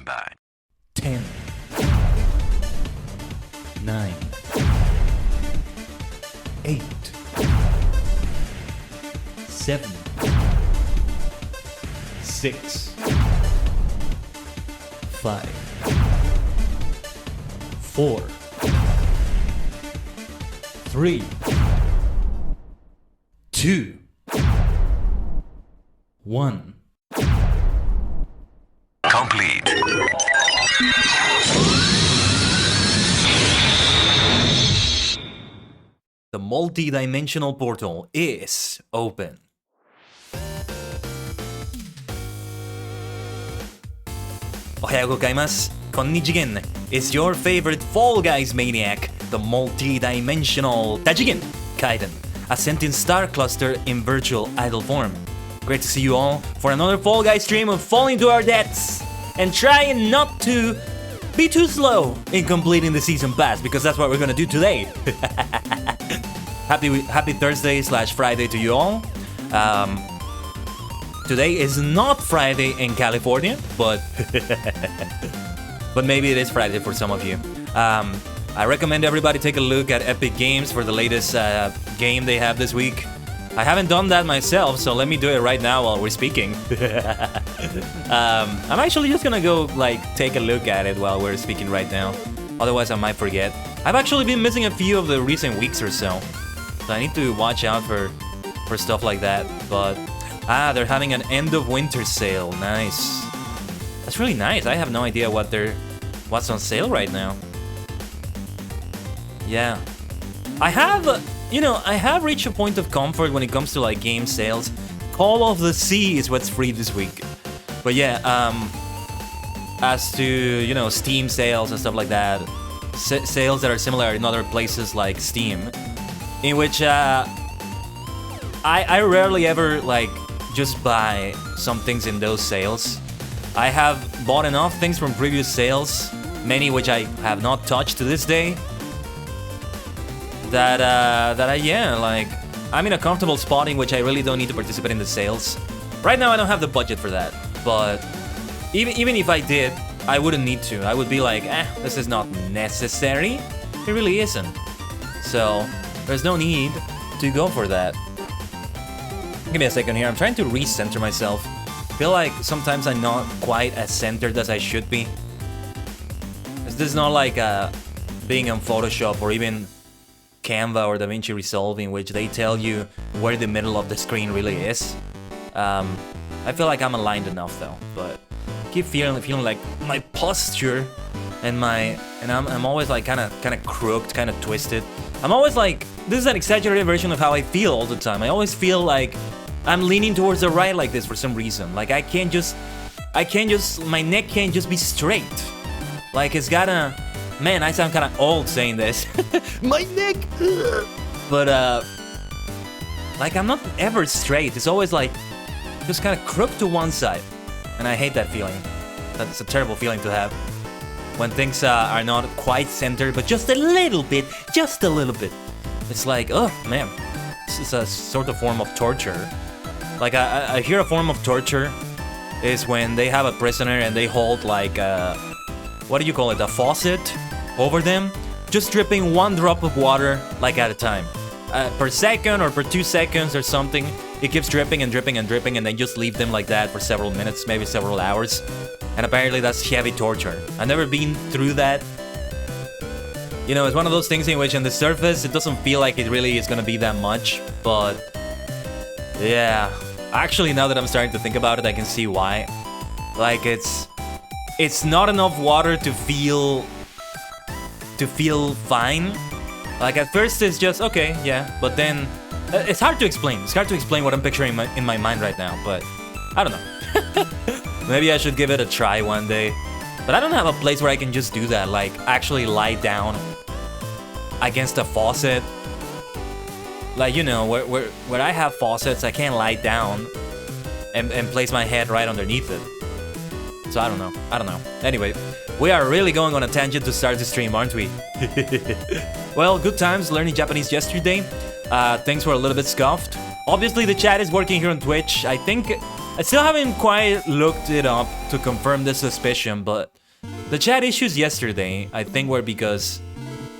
by. 10, 9, 8, 7, 6, 5, 4, 3, 2, 1. Complete. The multi-dimensional portal is open. Ohayou gozaimasu. Konnichigen. It's your favorite Fall Guys maniac, the multi-dimensional Tajigen Khaiden, a sentient star cluster in virtual idol form. Great to see you all for another Fall Guys stream of falling to our deaths and trying not to be too slow in completing the season pass, because that's what we're gonna do today. Happy Thursday / Friday to you all. Today is not Friday in California, but but maybe it is Friday for some of you. I recommend everybody take a look at Epic Games for the latest game they have this week. I haven't done that myself, so let me do it right now while we're speaking. I'm actually just gonna go take a look at it while we're speaking right now. Otherwise I might forget. I've actually been missing a few of the recent weeks or so. So I need to watch out for stuff like that. But they're having an end of winter sale. Nice. That's really nice. I have no idea what's on sale right now. Yeah. I have reached a point of comfort when it comes to game sales. Call of the Sea is what's free this week. But yeah, as to, Steam sales and stuff like that, sales that are similar in other places like Steam, in which I rarely ever just buy some things in those sales. I have bought enough things from previous sales, many which I have not touched to this day, that I'm in a comfortable spot in which I really don't need to participate in the sales. Right now I don't have the budget for that, but even if I did, I wouldn't need to. I would be like, this is not necessary. It really isn't. So there's no need to go for that. Give me a second here. I'm trying to recenter myself. I feel like sometimes I'm not quite as centered as I should be. This is not like being on Photoshop or even Canva or DaVinci Resolve, in which they tell you where the middle of the screen really is. I feel like I'm aligned enough though, but I keep feeling like my posture and I'm always kind of crooked, kind of twisted. I'm always this is an exaggerated version of how I feel all the time. I always feel like I'm leaning towards the right like this for some reason. My neck can't just be straight. It's gotta, man, I sound kind of old saying this. My neck! But, I'm not ever straight. It's always just kind of crooked to one side. And I hate that feeling. That's a terrible feeling to have. When things are not quite centered, but just a little bit. It's oh man, this is a sort of form of torture. I hear a form of torture is when they have a prisoner and they hold what do you call it, a faucet over them, just dripping one drop of water at a time. Per second or per 2 seconds or something, it keeps dripping and dripping and dripping, and then just leave them like that for several minutes, maybe several hours. And apparently that's heavy torture. I've never been through that. It's one of those things in which on the surface it doesn't feel like it really is gonna be that much, but yeah. Actually, now that I'm starting to think about it, I can see why. It's not enough water to feel fine. At first it's just okay, yeah, but then it's hard to explain. It's hard to explain what I'm picturing in my mind right now, but I don't know. Maybe I should give it a try one day. But I don't have a place where I can just do that, actually lie down against a faucet. Where I have faucets, I can't lie down and place my head right underneath it. So I don't know. Anyway, we are really going on a tangent to start the stream, aren't we? Well, good times learning Japanese yesterday. Things were a little bit scuffed. Obviously, the chat is working here on Twitch. I think I still haven't quite looked it up to confirm this suspicion, but the chat issues yesterday, I think, were because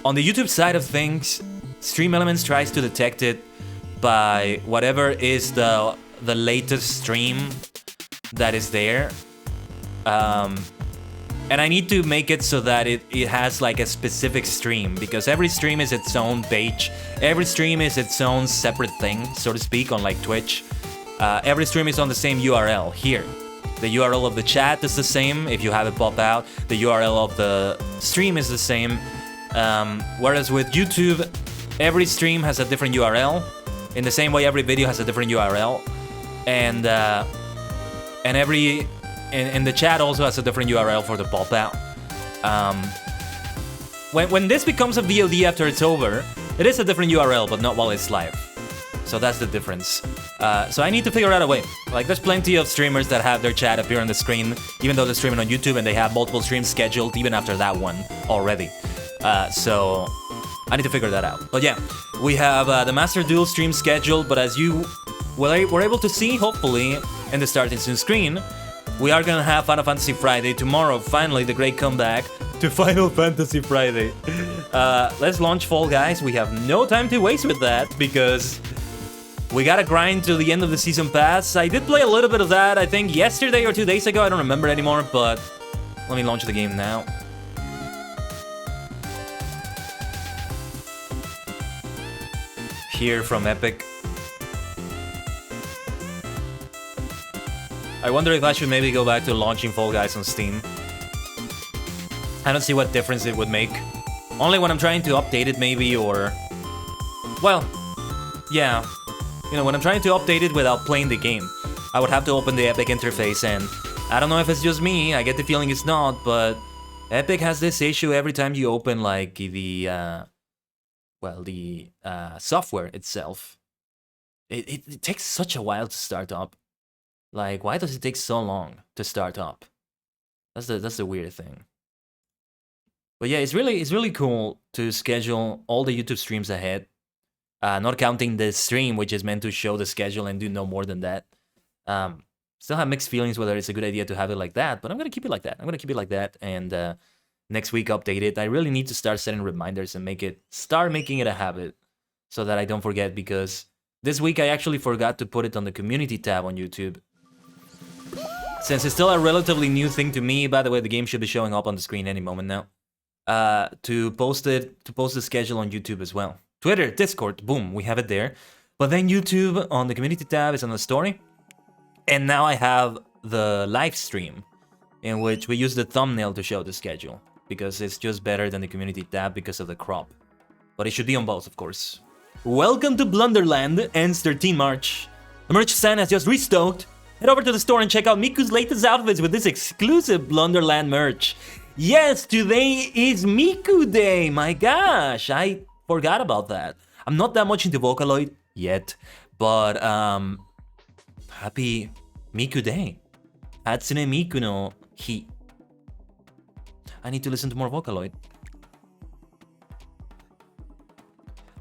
on the YouTube side of things, Stream Elements tries to detect it by whatever is the latest stream that is there. And I need to make it so that it has like a specific stream, because every stream is its own page. Every stream is its own separate thing, so to speak, on like Twitch. Every stream is on the same URL here. The URL of the chat is the same if you have it pop out. The URL of the stream is the same. Whereas with YouTube, every stream has a different URL. In the same way, every video has a different URL. And the chat also has a different URL for the pop out. When this becomes a VOD after it's over, it is a different URL, but not while it's live. So that's the difference. So I need to figure out a way. Like, there's plenty of streamers that have their chat appear on the screen, even though they're streaming on YouTube and they have multiple streams scheduled even after that one already. So I need to figure that out. But yeah, we have the Master Duel stream scheduled, but as you were able to see, hopefully, in the starting soon screen, we are gonna have Final Fantasy Friday tomorrow. Finally, the great comeback to Final Fantasy Friday. Let's launch Fall Guys. We have no time to waste with that because we gotta grind to the end of the season pass. I did play a little bit of that, I think yesterday or 2 days ago. I don't remember anymore, but let me launch the game now. Here from Epic. I wonder if I should maybe go back to launching Fall Guys on Steam. I don't see what difference it would make. Only when I'm trying to update it maybe, or... Well, yeah. You know, when I'm trying to update it without playing the game, I would have to open the Epic interface, and I don't know if it's just me, I get the feeling it's not, but Epic has this issue every time you open, like, the software itself. It takes such a while to start up. Like, why does it take so long to start up? That's the weird thing. But yeah, it's really cool to schedule all the YouTube streams ahead. Not counting the stream, which is meant to show the schedule and do no more than that. Still have mixed feelings whether it's a good idea to have it like that, but I'm gonna keep it like that. And next week update it. I really need to start setting reminders and start making it a habit so that I don't forget, because this week I actually forgot to put it on the community tab on YouTube. Since it's still a relatively new thing to me, by the way, the game should be showing up on the screen any moment now. To post the schedule on YouTube as well. Twitter, Discord, boom, we have it there. But then YouTube on the community tab is on the story. And now I have the live stream, in which we use the thumbnail to show the schedule, because it's just better than the community tab because of the crop. But it should be on both, of course. Welcome to Blunderland, ends 13 March. The merch stand has just restocked. Head over to the store and check out Miku's latest outfits with this exclusive Blunderland merch. Yes, today is Miku Day! My gosh, I forgot about that. I'm not that much into Vocaloid yet, but happy Miku Day. Hatsune Miku no Hi. I need to listen to more Vocaloid.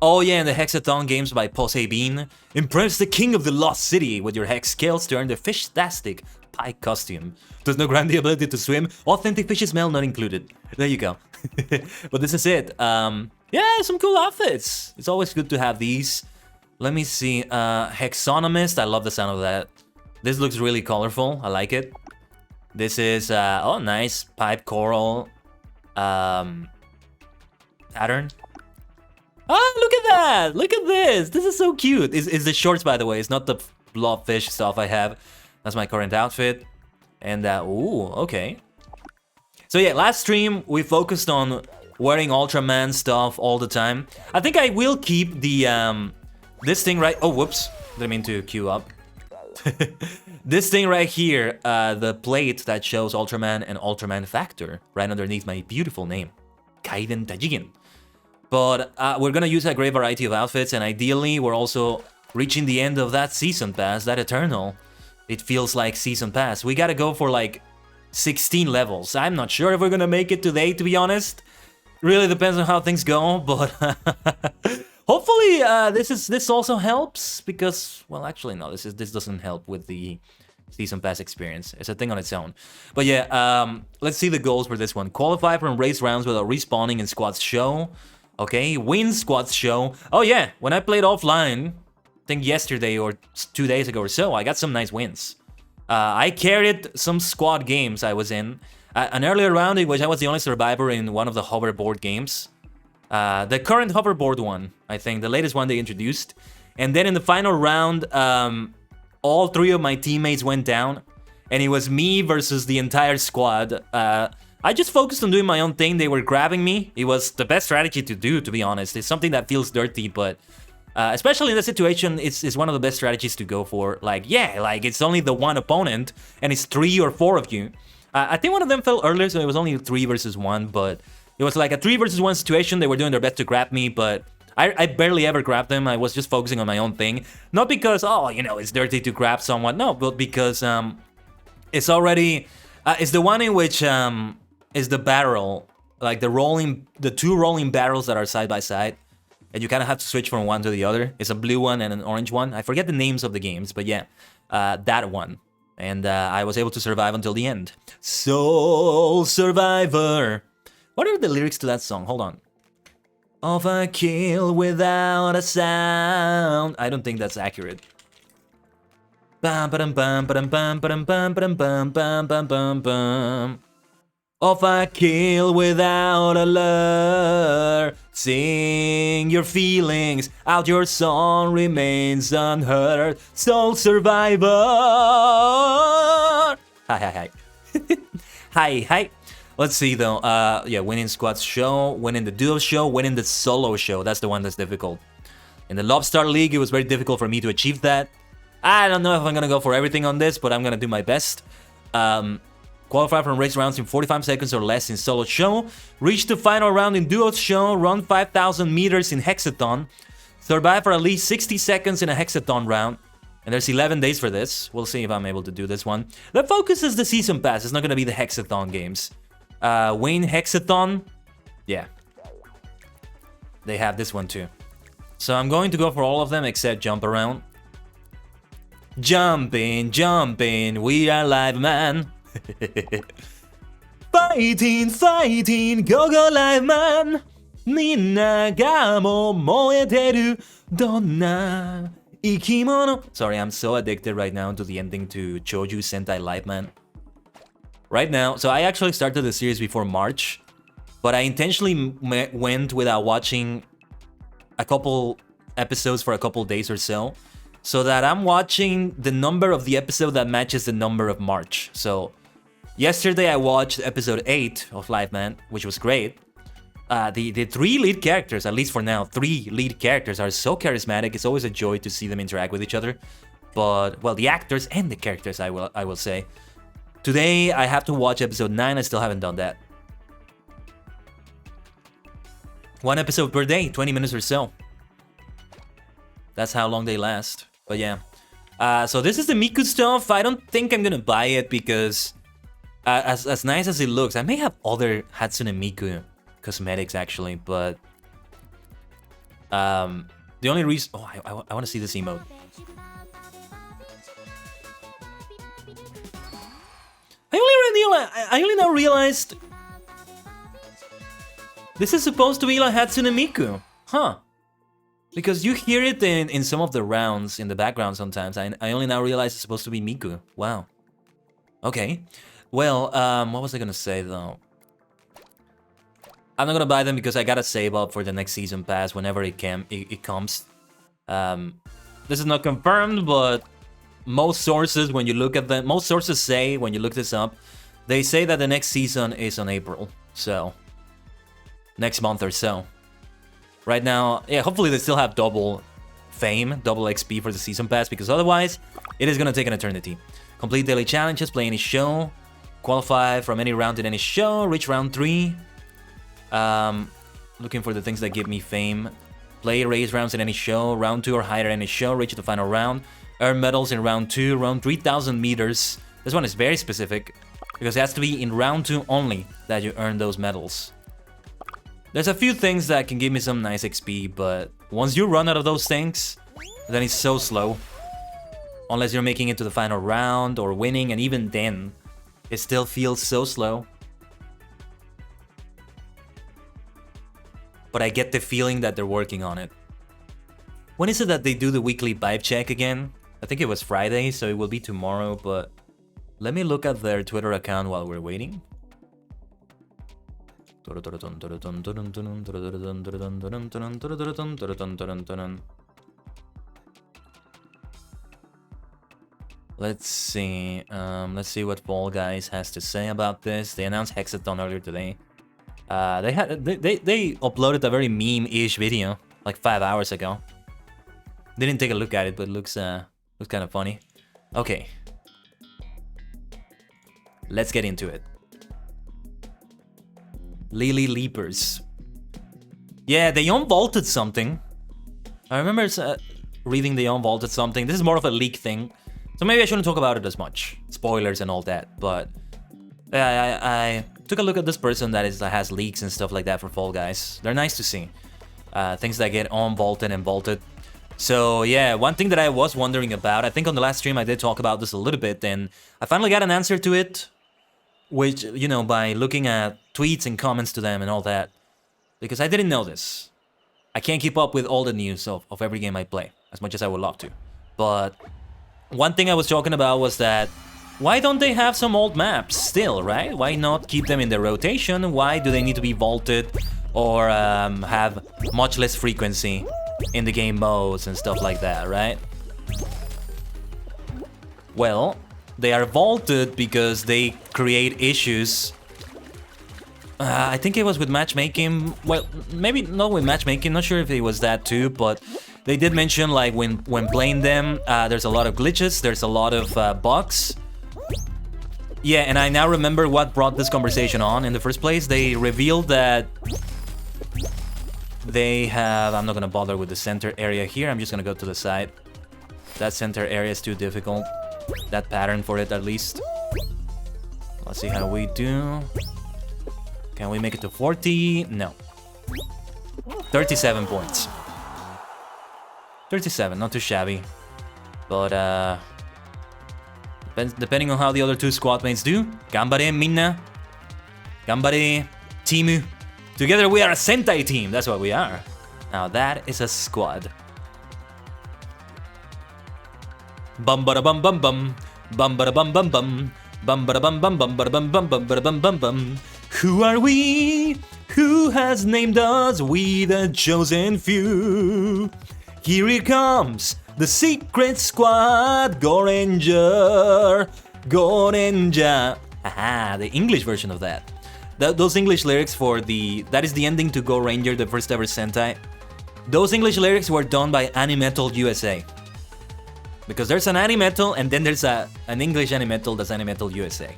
Oh yeah, and the Hexathon games by Posey Bean. Impress the king of the lost city with your hex skills to earn the fish-tastic pike costume. Does not grant the ability to swim. Authentic fish smell not included. There you go. But this is it. Yeah, some cool outfits. It's always good to have these. Let me see. Hexonomist. I love the sound of that. This looks really colorful. I like it. This is, oh, nice. Pipe coral. Pattern. Oh, look at that! Look at this! This is so cute. It's the shorts, by the way. It's not the blobfish stuff I have. That's my current outfit. And, ooh, okay. So yeah, last stream, we focused on wearing Ultraman stuff all the time. I think I will keep the, this thing right... Oh, whoops. Didn't mean to queue up. This thing right here, the plate that shows Ultraman and Ultraman Factor, right underneath my beautiful name. Khaiden Tajigin. But we're gonna use a great variety of outfits, and ideally we're also reaching the end of that season pass, that Eternal. It feels like season pass. We gotta go for like 16 levels. I'm not sure if we're gonna make it today, to be honest. Really depends on how things go, but hopefully this also helps, because, well, actually no, this doesn't help with the Season Pass experience. It's a thing on its own. But yeah, let's see the goals for this one. Qualify from race rounds without respawning in squads show. Okay, win squads show. Oh yeah, when I played offline, I think yesterday or 2 days ago or so, I got some nice wins. I carried some squad games I was in. An earlier round in which I was the only survivor in one of the hoverboard games. The current hoverboard one, I think, the latest one they introduced. And then in the final round, all 3 of my teammates went down. And it was me versus the entire squad. I just focused on doing my own thing. They were grabbing me. It was the best strategy to do, to be honest. It's something that feels dirty, but especially in this situation, it's one of the best strategies to go for. Like, yeah, like it's only the one opponent, and it's 3 or 4 of you. I think one of them fell earlier, so it was only 3 versus 1, but it was like a 3 versus 1 situation. They were doing their best to grab me, but I barely ever grabbed them. I was just focusing on my own thing. Not because, oh, you know, it's dirty to grab someone. No, but because it's already... it's the one in which... is the barrel, like the 2 rolling barrels that are side by side, and you kind of have to switch from one to the other. It's a blue one and an orange one. I forget the names of the games, but yeah, that one. And I was able to survive until the end. Soul Survivor. What are the lyrics to that song? Hold on. Of a kill without a sound. I don't think that's accurate. Bam bam bam bam bam bam bam bam bam bam bam bam bam. Of a kill without a lure. Sing your feelings out, your song remains unheard. Soul Survivor. Hi. Hi. Let's see though. Yeah, winning squads show, winning the duo show, winning the solo show. That's the one that's difficult. In the Lobstar League, it was very difficult for me to achieve that. I don't know if I'm gonna go for everything on this, but I'm gonna do my best. Qualify from race rounds in 45 seconds or less in solo show. Reach the final round in duo show. Run 5,000 meters in hexathon. Survive for at least 60 seconds in a hexathon round. And there's 11 days for this. We'll see if I'm able to do this one. The focus is the season pass. It's not going to be the hexathon games. Win hexathon. Yeah. They have this one too. So I'm going to go for all of them except jump around. Jumping, we are live, man. Fighting, go live, man. みんながもう燃えてるどんな生き物 Sorry, I'm so addicted right now to the ending to Choju Sentai Live Man. Right now, so I actually started the series before March, but I intentionally went without watching a couple episodes for a couple days or so that I'm watching the number of the episode that matches the number of March. So yesterday I watched episode 8 of Live Man, which was great. The 3 lead characters, at least for now, 3 lead characters are so charismatic. It's always a joy to see them interact with each other. But, well, the actors and the characters, I will say. Today, I have to watch episode 9. I still haven't done that. 1 episode per day, 20 minutes or so. That's how long they last. But yeah. So this is the Miku stuff. I don't think I'm gonna buy it because... as nice as it looks, I may have other Hatsune Miku cosmetics actually, but the only reason... Oh, I want to see this emote. I only now realized this is supposed to be like Hatsune Miku, huh? Because you hear it in some of the rounds in the background sometimes. I only now realize it's supposed to be Miku. Wow. Okay. Well, what was I gonna say though? I'm not gonna buy them because I gotta save up for the next season pass whenever it comes. This is not confirmed, but most sources, when you look at them, most sources say when you look this up, they say that the next season is on April. So next month or so. Right now, yeah, hopefully they still have double fame, double XP for the season pass, because otherwise it is gonna take an eternity. Complete daily challenges, play any show, qualify from any round in any show, reach round 3. Looking for the things that give me fame. Play race rounds in any show, round 2 or higher in any show, reach the final round. Earn medals in round 2, round 3,000 meters. This one is very specific, because it has to be in round 2 only that you earn those medals. There's a few things that can give me some nice XP, but once you run out of those things, then it's so slow. Unless you're making it to the final round or winning, and even then, it still feels so slow. But I get the feeling that they're working on it. When is it that they do the weekly vibe check again? I think it was Friday, so it will be tomorrow, but let me look at their Twitter account while we're waiting. Let's see. Let's see what Fall Guys has to say about this. They announced Hexathon earlier today. They uploaded a very meme-ish video like 5 hours ago. Didn't take a look at it, but it looks kind of funny. Okay, let's get into it. Lily Leapers. Yeah, they unvaulted something. I remember reading they unvaulted something. This is more of a leak thing, so maybe I shouldn't talk about it as much. Spoilers and all that, but I took a look at this person that has leaks and stuff like that for Fall Guys. They're nice to see. Things that get unvaulted and vaulted. So yeah, one thing that I was wondering about, I think on the last stream I did talk about this a little bit, and I finally got an answer to it, which, you know, by looking at tweets and comments to them and all that, because I didn't know this. I can't keep up with all the news of every game I play, as much as I would love to. But one thing I was talking about was that, why don't they have some old maps still, right? Why not keep them in the rotation? Why do they need to be vaulted or have much less frequency in the game modes and stuff like that, right? Well, they are vaulted because they create issues. I think it was with matchmaking. Well, maybe not with matchmaking, not sure if it was that too, but they did mention like when playing them, there's a lot of glitches, there's a lot of bugs. Yeah, and I now remember what brought this conversation on in the first place. They revealed that they have... I'm not gonna bother with the center area here, I'm just gonna go to the side. That center area is too difficult. That pattern for it, at least. Let's see how we do. Can we make it to 40? No. 37 points. 37, not too shabby. But, depending on how the other two squad mates do. Gambare Minna. Gambare Timu. Together we are a Sentai team, that's what we are. Now that is a squad. Bum bada bum bum bum. Bum bada bum bum bum. Bum bada bum bum bum bada bum bum bum bada bum bum bum. Who are we? Who has named us? We the chosen few. Here it comes, the secret squad. Go Ranger. Go Ranger. Haha, the English version of that. Those English lyrics for that is the ending to Go Ranger, the first ever Sentai. Those English lyrics were done by Animetal USA. Because there's an Animetal and then there's an English Animetal that's Animetal USA.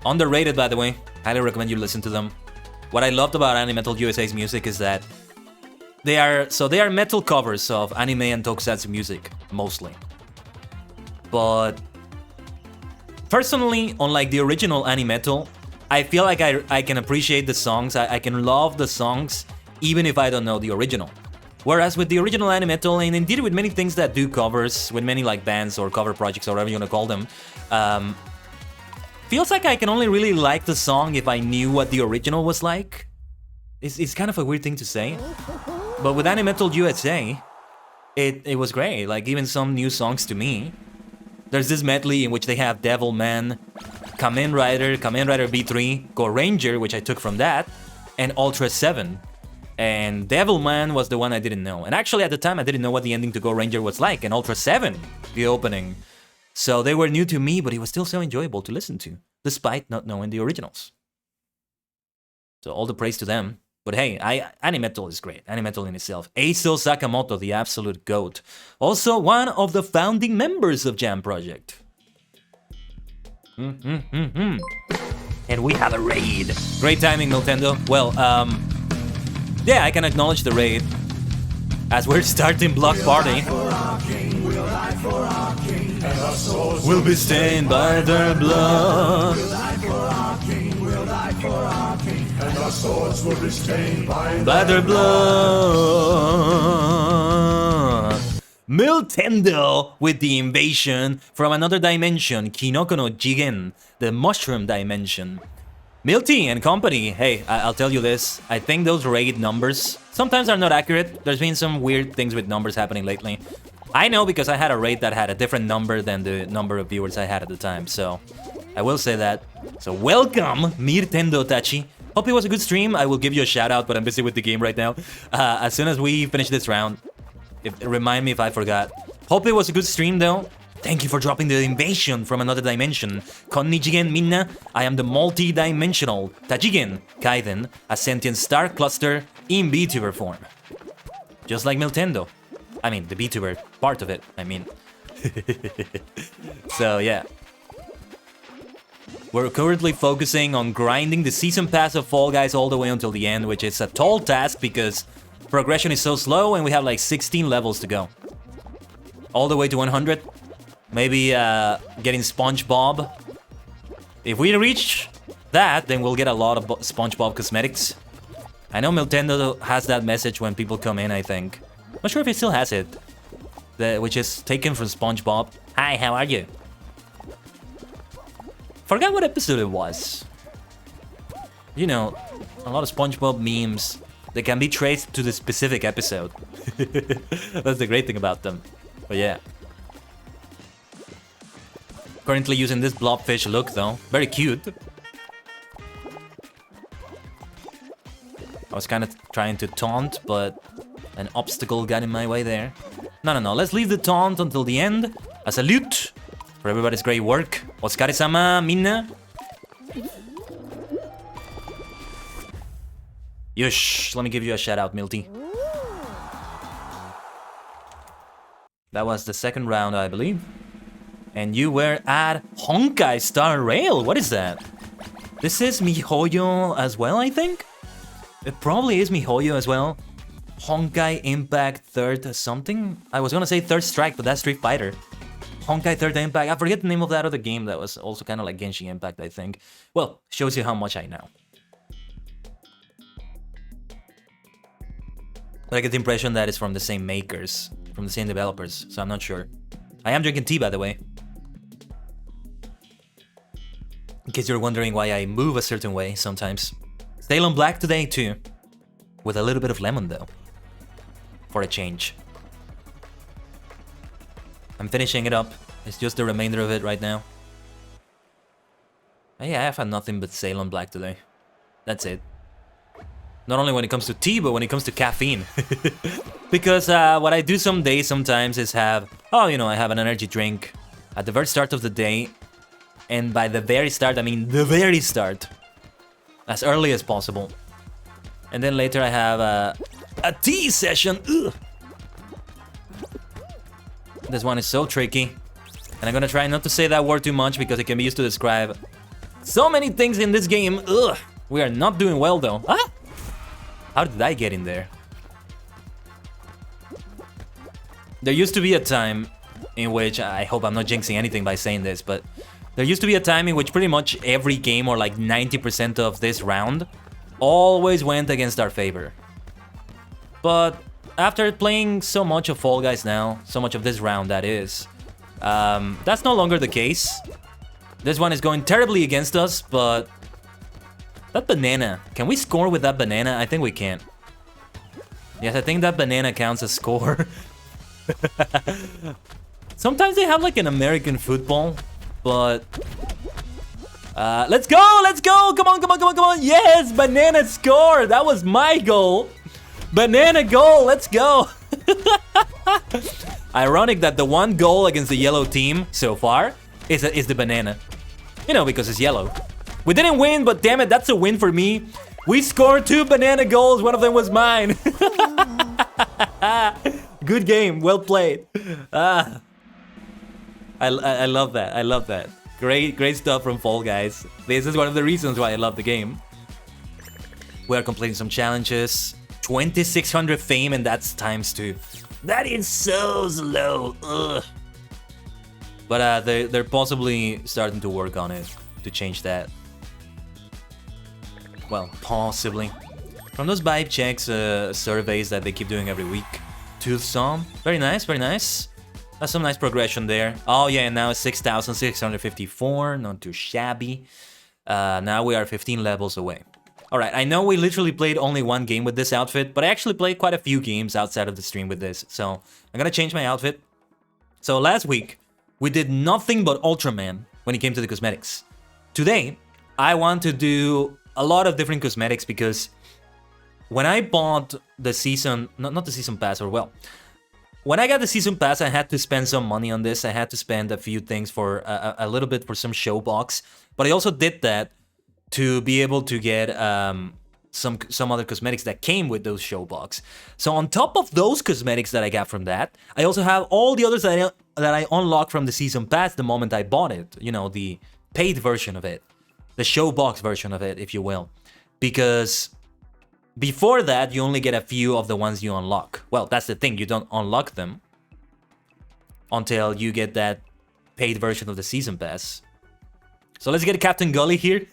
Underrated, by the way. Highly recommend you listen to them. What I loved about Animetal USA's music is that they are metal covers of anime and tokusatsu music, mostly. But personally, unlike the original Animetal, I feel like I can appreciate the songs, I can love the songs, even if I don't know the original. Whereas with the original Animetal, and indeed with many things that do covers, with many like bands or cover projects or whatever you want to call them, feels like I can only really like the song if I knew what the original was like. It's kind of a weird thing to say. But with Animetal USA, it was great, like even some new songs to me. There's this medley in which they have Devilman, Kamen Rider B3, Go Ranger, which I took from that, and Ultra 7. And Devilman was the one I didn't know. And actually at the time I didn't know what the ending to Go Ranger was like, and Ultra 7, the opening. So they were new to me, but it was still so enjoyable to listen to, despite not knowing the originals. So all the praise to them. But hey, Animetal is great, Animetal in itself. Eizo Sakamoto, the absolute GOAT. Also one of the founding members of Jam Project. And we have a raid. Great timing, Nintendo. Well, yeah, I can acknowledge the raid. As we're starting Block Party. We'll be stained by their blood. And our swords will be stained by their blood. Miltendo with the invasion from another dimension, Kinoko no Jigen, the mushroom dimension. Milty and company, hey, I'll tell you this, I think those raid numbers sometimes are not accurate. There's been some weird things with numbers happening lately. I know because I had a raid that had a different number than the number of viewers I had at the time, so I will say that. So welcome, Mirtendo Tachi. Hope it was a good stream. I will give you a shout out, but I'm busy with the game right now. As soon as we finish this round, remind me if I forgot. Hope it was a good stream though. Thank you for dropping the invasion from another dimension. Konnichigen minna, I am the multi-dimensional Tajigen Khaiden, a sentient star cluster in VTuber form. Just like Miltendo. I mean, the VTuber part of it, I mean. So yeah. We're currently focusing on grinding the season pass of Fall Guys all the way until the end, which is a tall task because progression is so slow and we have like 16 levels to go. All the way to 100. Maybe getting SpongeBob. If we reach that, then we'll get a lot of SpongeBob cosmetics. I know Miltendo has that message when people come in, I think. Not sure if he still has it. Which is taken from SpongeBob. Hi, how are you? Forgot what episode it was. You know, a lot of SpongeBob memes, they can be traced to the specific episode. That's the great thing about them. But yeah. Currently using this blobfish look though. Very cute. I was kind of trying to taunt, but an obstacle got in my way there. No. Let's leave the taunt until the end. A salute for everybody's great work. Oskare-sama, minna. Yush, let me give you a shout out, Milty. That was the second round, I believe. And you were at Honkai Star Rail. What is that? This is MiHoYo as well, I think? It probably is MiHoYo as well. Honkai Impact Third something? I was gonna say Third Strike, but that's Street Fighter. Honkai Third Impact. I forget the name of that other game that was also kind of like Genshin Impact, I think. Well, shows you how much I know. But I get the impression that it's from the same makers, from the same developers, so I'm not sure. I am drinking tea, by the way. In case you're wondering why I move a certain way sometimes. Salem Black today too. With a little bit of lemon though. For a change. I'm finishing it up. It's just the remainder of it right now. Yeah, I've had nothing but Salem Black today. That's it. Not only when it comes to tea, but when it comes to caffeine. Because what I do some days sometimes is have... Oh, you know, I have an energy drink at the very start of the day. And by the very start, I mean the very start. As early as possible. And then later I have a tea session. Ugh. This one is so tricky. And I'm gonna try not to say that word too much because it can be used to describe so many things in this game. Ugh. We are not doing well though. Ah! How did I get in there? There used to be a time in which, I hope I'm not jinxing anything by saying this, but there used to be a time in which pretty much every game, or like 90% of this round, always went against our favor. But after playing so much of Fall Guys now, so much of this round that is, that's no longer the case. This one is going terribly against us, but that banana, can we score with that banana? I think we can. Yes, I think that banana counts as score. Sometimes they have like an American football, but let's go, come on, yes, banana score, that was my goal. Banana goal, let's go. Ironic that the one goal against the yellow team so far is the banana. You know, because it's yellow. We didn't win, but damn it, that's a win for me. We scored 2 banana goals, one of them was mine. Good game, well played. I love that, I love that. Great stuff from Fall Guys. This is one of the reasons why I love the game. We are completing some challenges. 2600 fame, and that's ×2. That is so slow. Ugh. But they're possibly starting to work on it to change that. Well, possibly. From those vibe checks, surveys that they keep doing every week, Toothsome. Very nice, very nice. That's some nice progression there. Oh yeah, and now it's 6,654. Not too shabby. Now we are 15 levels away. Alright, I know we literally played only one game with this outfit, but I actually played quite a few games outside of the stream with this. So I'm gonna change my outfit. So last week, we did nothing but Ultraman when it came to the cosmetics. Today, I want to do a lot of different cosmetics because when I bought the season, not the season pass, or well, when I got the season pass, I had to spend some money on this. I had to spend a few things for a little bit for some show box, but I also did that to be able to get some other cosmetics that came with those show box. So on top of those cosmetics that I got from that, I also have all the others that I unlocked from the season pass the moment I bought it. You know, the paid version of it, the show box version of it, if you will, because before that, you only get a few of the ones you unlock. Well, that's the thing, you don't unlock them until you get that paid version of the season pass. So let's get Captain Gully here.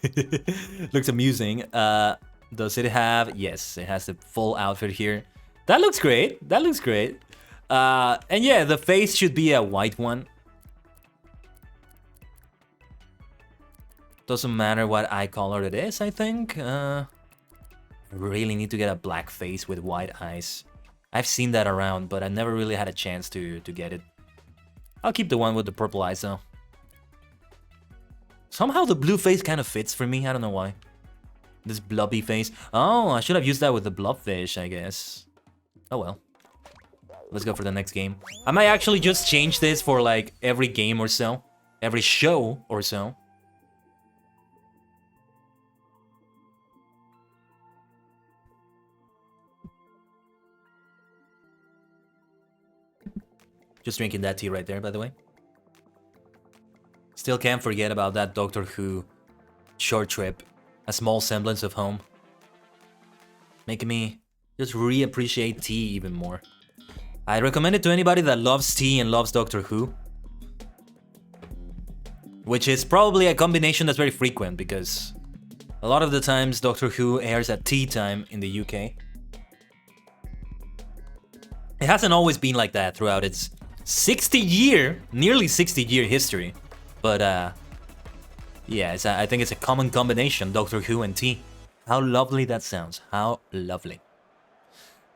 Looks amusing. Does it have... Yes, it has the full outfit here. That looks great. That looks great. And yeah, the face should be a white one. Doesn't matter what eye color it is, I think. Really need to get a black face with white eyes. I've seen that around, but I never really had a chance to get it. I'll keep the one with the purple eyes though. Somehow the blue face kind of fits for me, I don't know why. This blobby face. Oh, I should have used that with the blobfish, I guess. Oh well. Let's go for the next game. I might actually just change this for like every game or so. Every show or so. Just drinking that tea right there, by the way. Still can't forget about that Doctor Who short trip. A small semblance of home. Making me just reappreciate tea even more. I recommend it to anybody that loves tea and loves Doctor Who. Which is probably a combination that's very frequent because a lot of the times Doctor Who airs at tea time in the UK. It hasn't always been like that throughout its nearly 60-year history. But, yeah, I think it's a common combination, Doctor Who and tea. How lovely that sounds. How lovely.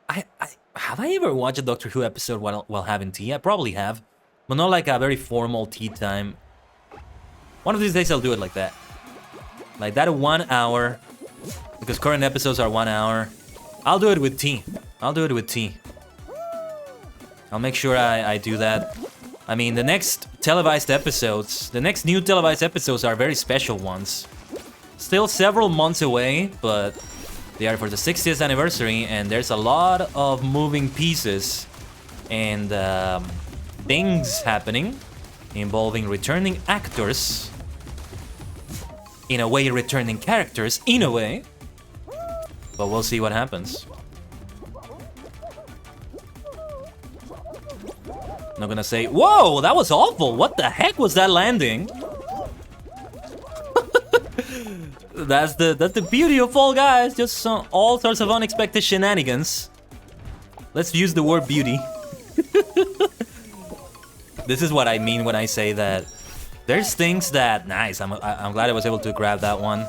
Have I ever watched a Doctor Who episode while having tea? I probably have. But not like a very formal tea time. One of these days I'll do it like that. Like that 1 hour. Because current episodes are 1 hour. I'll do it with tea. I'll do it with tea. I'll make sure I do that. I mean, the next televised episodes, the next new televised episodes are very special ones. Still several months away, but they are for the 60th anniversary, and there's a lot of moving pieces and things happening involving returning actors, in a way returning characters, in a way, but we'll see what happens. Not gonna say, whoa, that was awful. What the heck was that landing? That's the beauty of Fall Guys. Just all sorts of unexpected shenanigans. Let's use the word beauty. This is what I mean when I say that there's things that... Nice, I'm glad I was able to grab that one.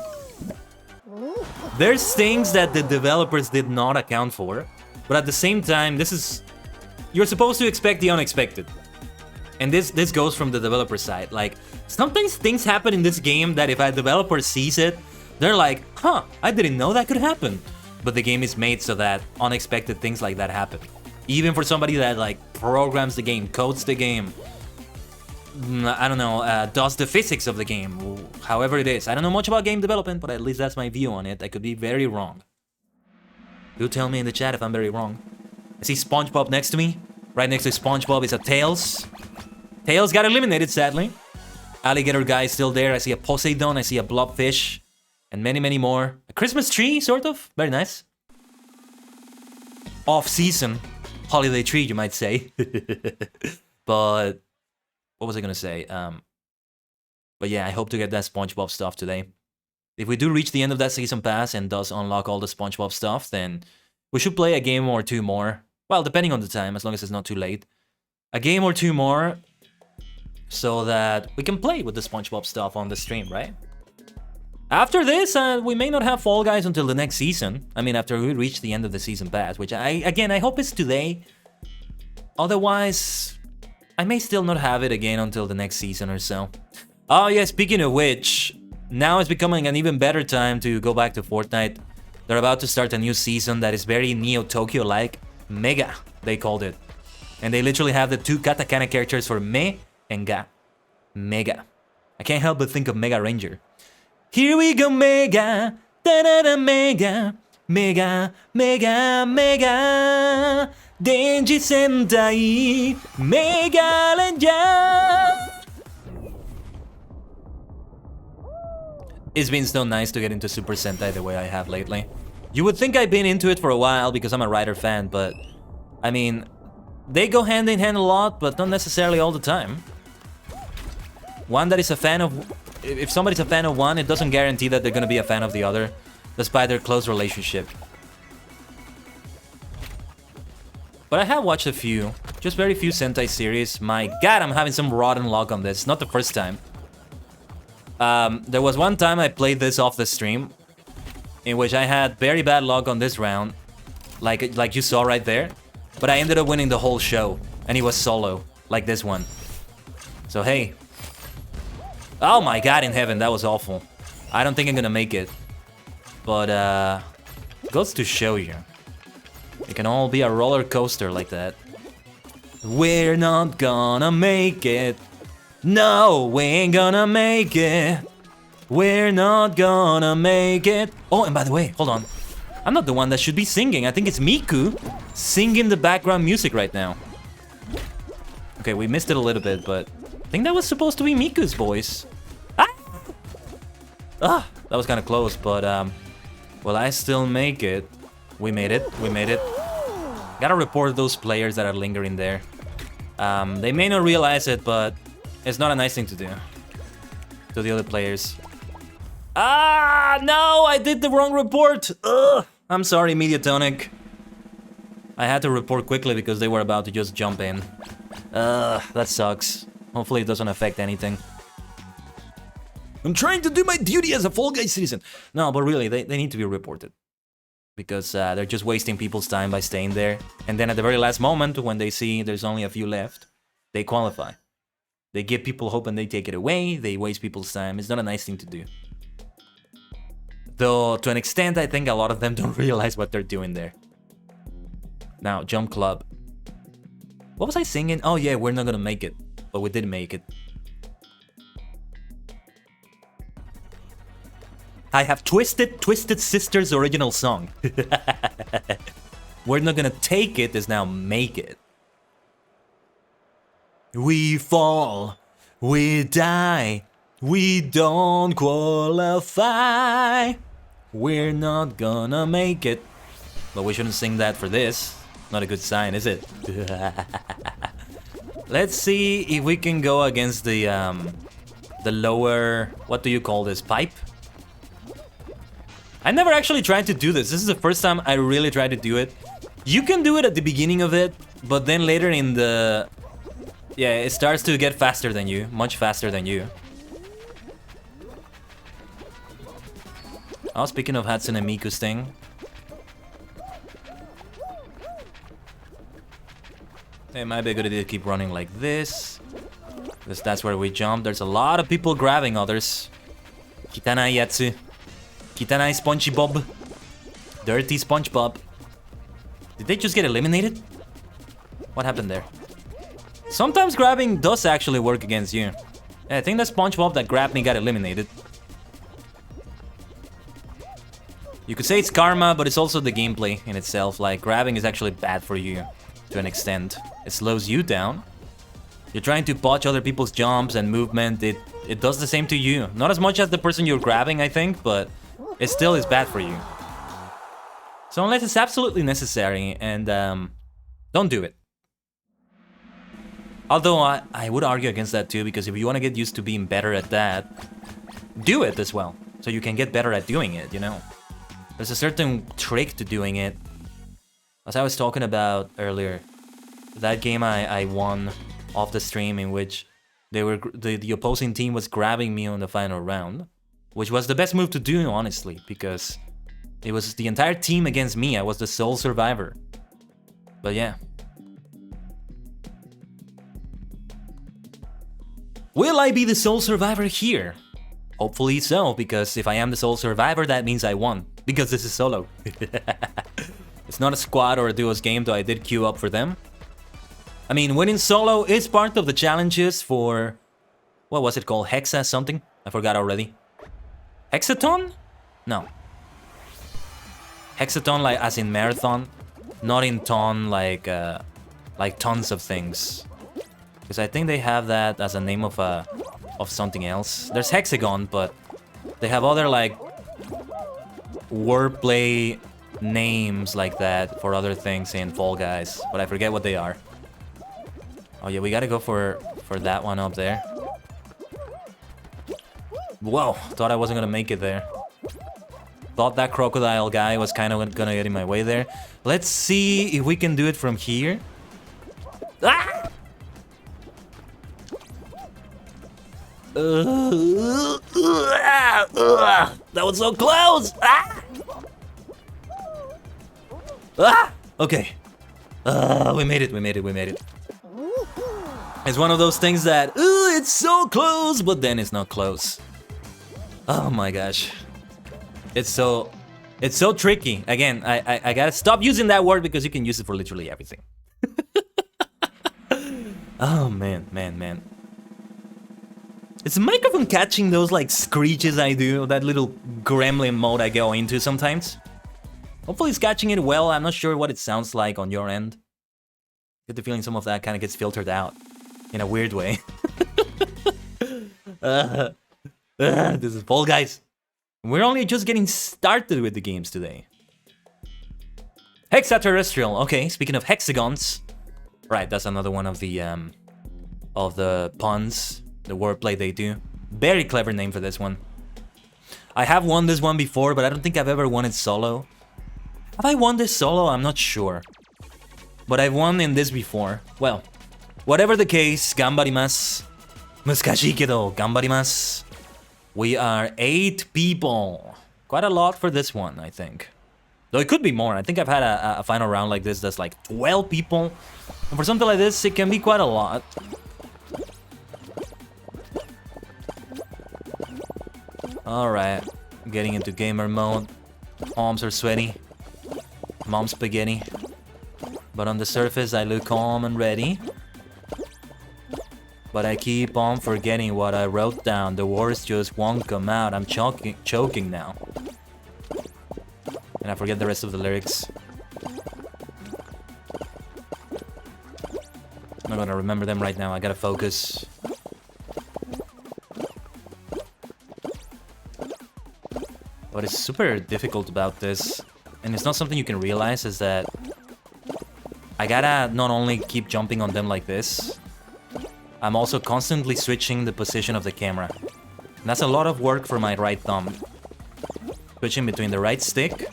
There's things that the developers did not account for, but at the same time, this is... You're supposed to expect the unexpected. And this goes from the developer side. Like, sometimes things happen in this game that if a developer sees it, they're like, huh, I didn't know that could happen. But the game is made so that unexpected things like that happen. Even for somebody that, like, programs the game, codes the game, I don't know, does the physics of the game, however it is. I don't know much about game development, but at least that's my view on it. I could be very wrong. Do tell me in the chat if I'm very wrong. I see SpongeBob next to me. Right next to SpongeBob is a Tails. Tails got eliminated, sadly. Alligator guy is still there. I see a Poseidon. I see a Blobfish. And many, many more. A Christmas tree, sort of. Very nice. Off-season. Holiday tree, you might say. But... What was I gonna say? But yeah, I hope to get that SpongeBob stuff today. If we do reach the end of that season pass and does unlock all the SpongeBob stuff, then we should play a game or two more Well, depending on the time, as long as it's not too late. A game or two more, so that we can play with the SpongeBob stuff on the stream, right? After this, we may not have Fall Guys until the next season. I mean, after we reach the end of the season pass, which I hope it's today. Otherwise, I may still not have it again until the next season or so. Oh yeah, speaking of which, now it's becoming an even better time to go back to Fortnite. They're about to start a new season that is very Neo Tokyo-like. Mega, they called it. And they literally have the two katakana characters for me and ga. Mega. I can't help but think of Mega Ranger. Here we go, Mega! Da-da-da, Mega! Mega, Mega, Mega! Denji Sentai! Mega Ranger! It's been so nice to get into Super Sentai the way I have lately. You would think I've been into it for a while because I'm a Rider fan, but... I mean, they go hand in hand a lot, but not necessarily all the time. One that is a fan of... If somebody's a fan of one, it doesn't guarantee that they're gonna be a fan of the other, despite their close relationship. But I have watched a few, just very few Sentai series. My god, I'm having some rotten luck on this, not the first time. There was one time I played this off the stream, in which I had very bad luck on this round, like you saw right there. But I ended up winning the whole show, and it was solo, like this one. So hey. Oh my god in heaven, that was awful. I don't think I'm gonna make it. But, goes to show you. It can all be a roller coaster like that. We're not gonna make it. No, we ain't gonna make it. We're not gonna make it. Oh, and by the way, hold on. I'm not the one that should be singing. I think it's Miku singing the background music right now. Okay, we missed it a little bit, but I think that was supposed to be Miku's voice. Ah, that was kind of close, but will I still make it? We made it. We made it. Gotta report those players that are lingering there. They may not realize it, but it's not a nice thing to do to the other players. Ah, no, I did the wrong report. Ugh. I'm sorry, Mediatonic. I had to report quickly because they were about to just jump in. That sucks. Hopefully it doesn't affect anything. I'm trying to do my duty as a Fall Guys citizen. No, but really, they need to be reported. Because they're just wasting people's time by staying there. And then at the very last moment, when they see there's only a few left, they qualify. They give people hope and they take it away. They waste people's time. It's not a nice thing to do. Though, to an extent, I think a lot of them don't realize what they're doing there. Now, Jump Club. What was I singing? Oh yeah, we're not gonna make it. But we did make it. I have Twisted Sister's original song. We're not gonna take it is now make it. We fall, we die, we don't qualify. We're not gonna make it. But we shouldn't sing that for this. Not a good sign, is it? Let's see if we can go against the lower, what do you call this, pipe? I never actually tried to do this. This is the first time I really tried to do it. You can do it at the beginning of it, but then later in the... Yeah, it starts to get faster than you. Much faster than you. Oh, speaking of Hatsune Miku's thing. It might be a good idea to keep running like this. Because that's where we jump. There's a lot of people grabbing others. Kitanai Yatsu. Kitanai SpongeBob. Dirty SpongeBob. Did they just get eliminated? What happened there? Sometimes grabbing does actually work against you. Yeah, I think the SpongeBob that grabbed me got eliminated. You could say it's karma, but it's also the gameplay in itself. Like, grabbing is actually bad for you to an extent. It slows you down. You're trying to botch other people's jumps and movement. It does the same to you. Not as much as the person you're grabbing, I think, but it still is bad for you. So unless it's absolutely necessary, and don't do it. Although I would argue against that too, because if you want to get used to being better at that, do it as well. So you can get better at doing it, you know? There's a certain trick to doing it As I was talking about earlier, that game I won off the stream in which the opposing team was grabbing me on the final round, which was the best move to do, honestly, because it was the entire team against me. I was the sole survivor. But yeah. Will I be the sole survivor here? Hopefully so, because if I am the sole survivor, that means I won. Because this is solo. It's not a squad or a duos game, though I did queue up for them. I mean, winning solo is part of the challenges for... What was it called? Hexa something? I forgot already. Hexaton? No. Hexaton, like as in marathon, not in ton like tons of things. Because I think they have that as a name of something else. There's hexagon, but they have other like wordplay names like that for other things in Fall Guys, but I forget what they are. Oh yeah, we gotta go for that one up there. Whoa, thought I wasn't gonna make it there. Thought that crocodile guy was kind of gonna get in my way there. Let's see if we can do it from here. Ah! That was so close! Ah! Ah! Okay. We made it. It's one of those things that, it's so close, but then it's not close. Oh my gosh. It's so tricky. Again, I gotta stop using that word because you can use it for literally everything. Oh man. Is the microphone catching those like screeches I do? That little gremlin mode I go into sometimes? Hopefully it's catching it well. I'm not sure what it sounds like on your end. Get the feeling some of that kind of gets filtered out in a weird way. This is Fall Guys. We're only just getting started with the games today. Hexaterrestrial. Okay, speaking of hexagons. Right, that's another one of the puns, the wordplay they do. Very clever name for this one. I have won this one before, but I don't think I've ever won it solo. Have I won this solo? I'm not sure. But I've won in this before. Well, whatever the case, gambarimasu. Muskashikedo, gambarimasu. We are 8 people. Quite a lot for this one, I think. Though it could be more. I think I've had a final round like this that's like 12 people. And for something like this, it can be quite a lot. Alright, getting into gamer mode. Arms are sweaty. Mom's spaghetti. But on the surface, I look calm and ready. But I keep on forgetting what I wrote down. The words just won't come out. I'm choking now. And I forget the rest of the lyrics. I'm not gonna remember them right now. I gotta focus. What is super difficult about this, and it's not something you can realize, is that I gotta not only keep jumping on them like this, I'm also constantly switching the position of the camera. And that's a lot of work for my right thumb. Switching between the right stick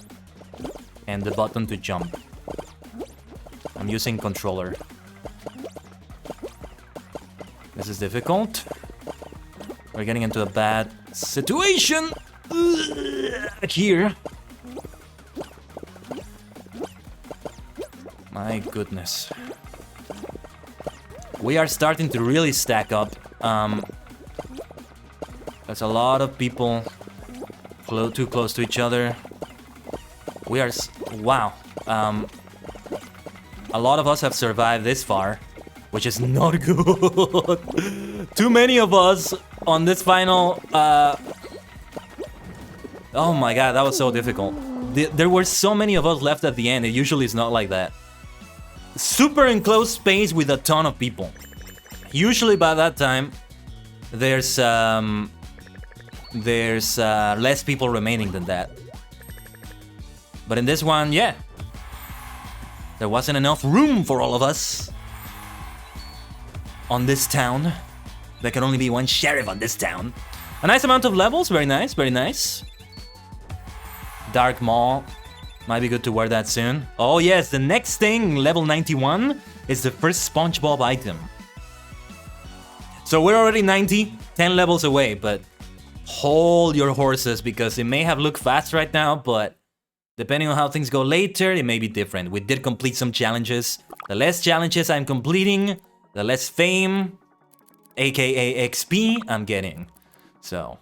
and the button to jump. I'm using controller. This is difficult. We're getting into a bad situation here. My goodness. We are starting to really stack up. There's a lot of people too close to each other. We are... Wow. A lot of us have survived this far, which is not good. Too many of us on this final... Oh my god, that was so difficult. There were so many of us left at the end. It usually is not like that. Super enclosed space with a ton of people. Usually by that time, there's less people remaining than that. But in this one, yeah. There wasn't enough room for all of us. On this town. There can only be one sheriff on this town. A nice amount of levels, very nice, very nice. Dark Maw. Might be good to wear that soon. Oh yes, the next thing, level 91, is the first SpongeBob item. So we're already 90, 10 levels away, but hold your horses because it may have looked fast right now, but depending on how things go later, it may be different. We did complete some challenges. The less challenges I'm completing, the less fame, aka XP, I'm getting. So,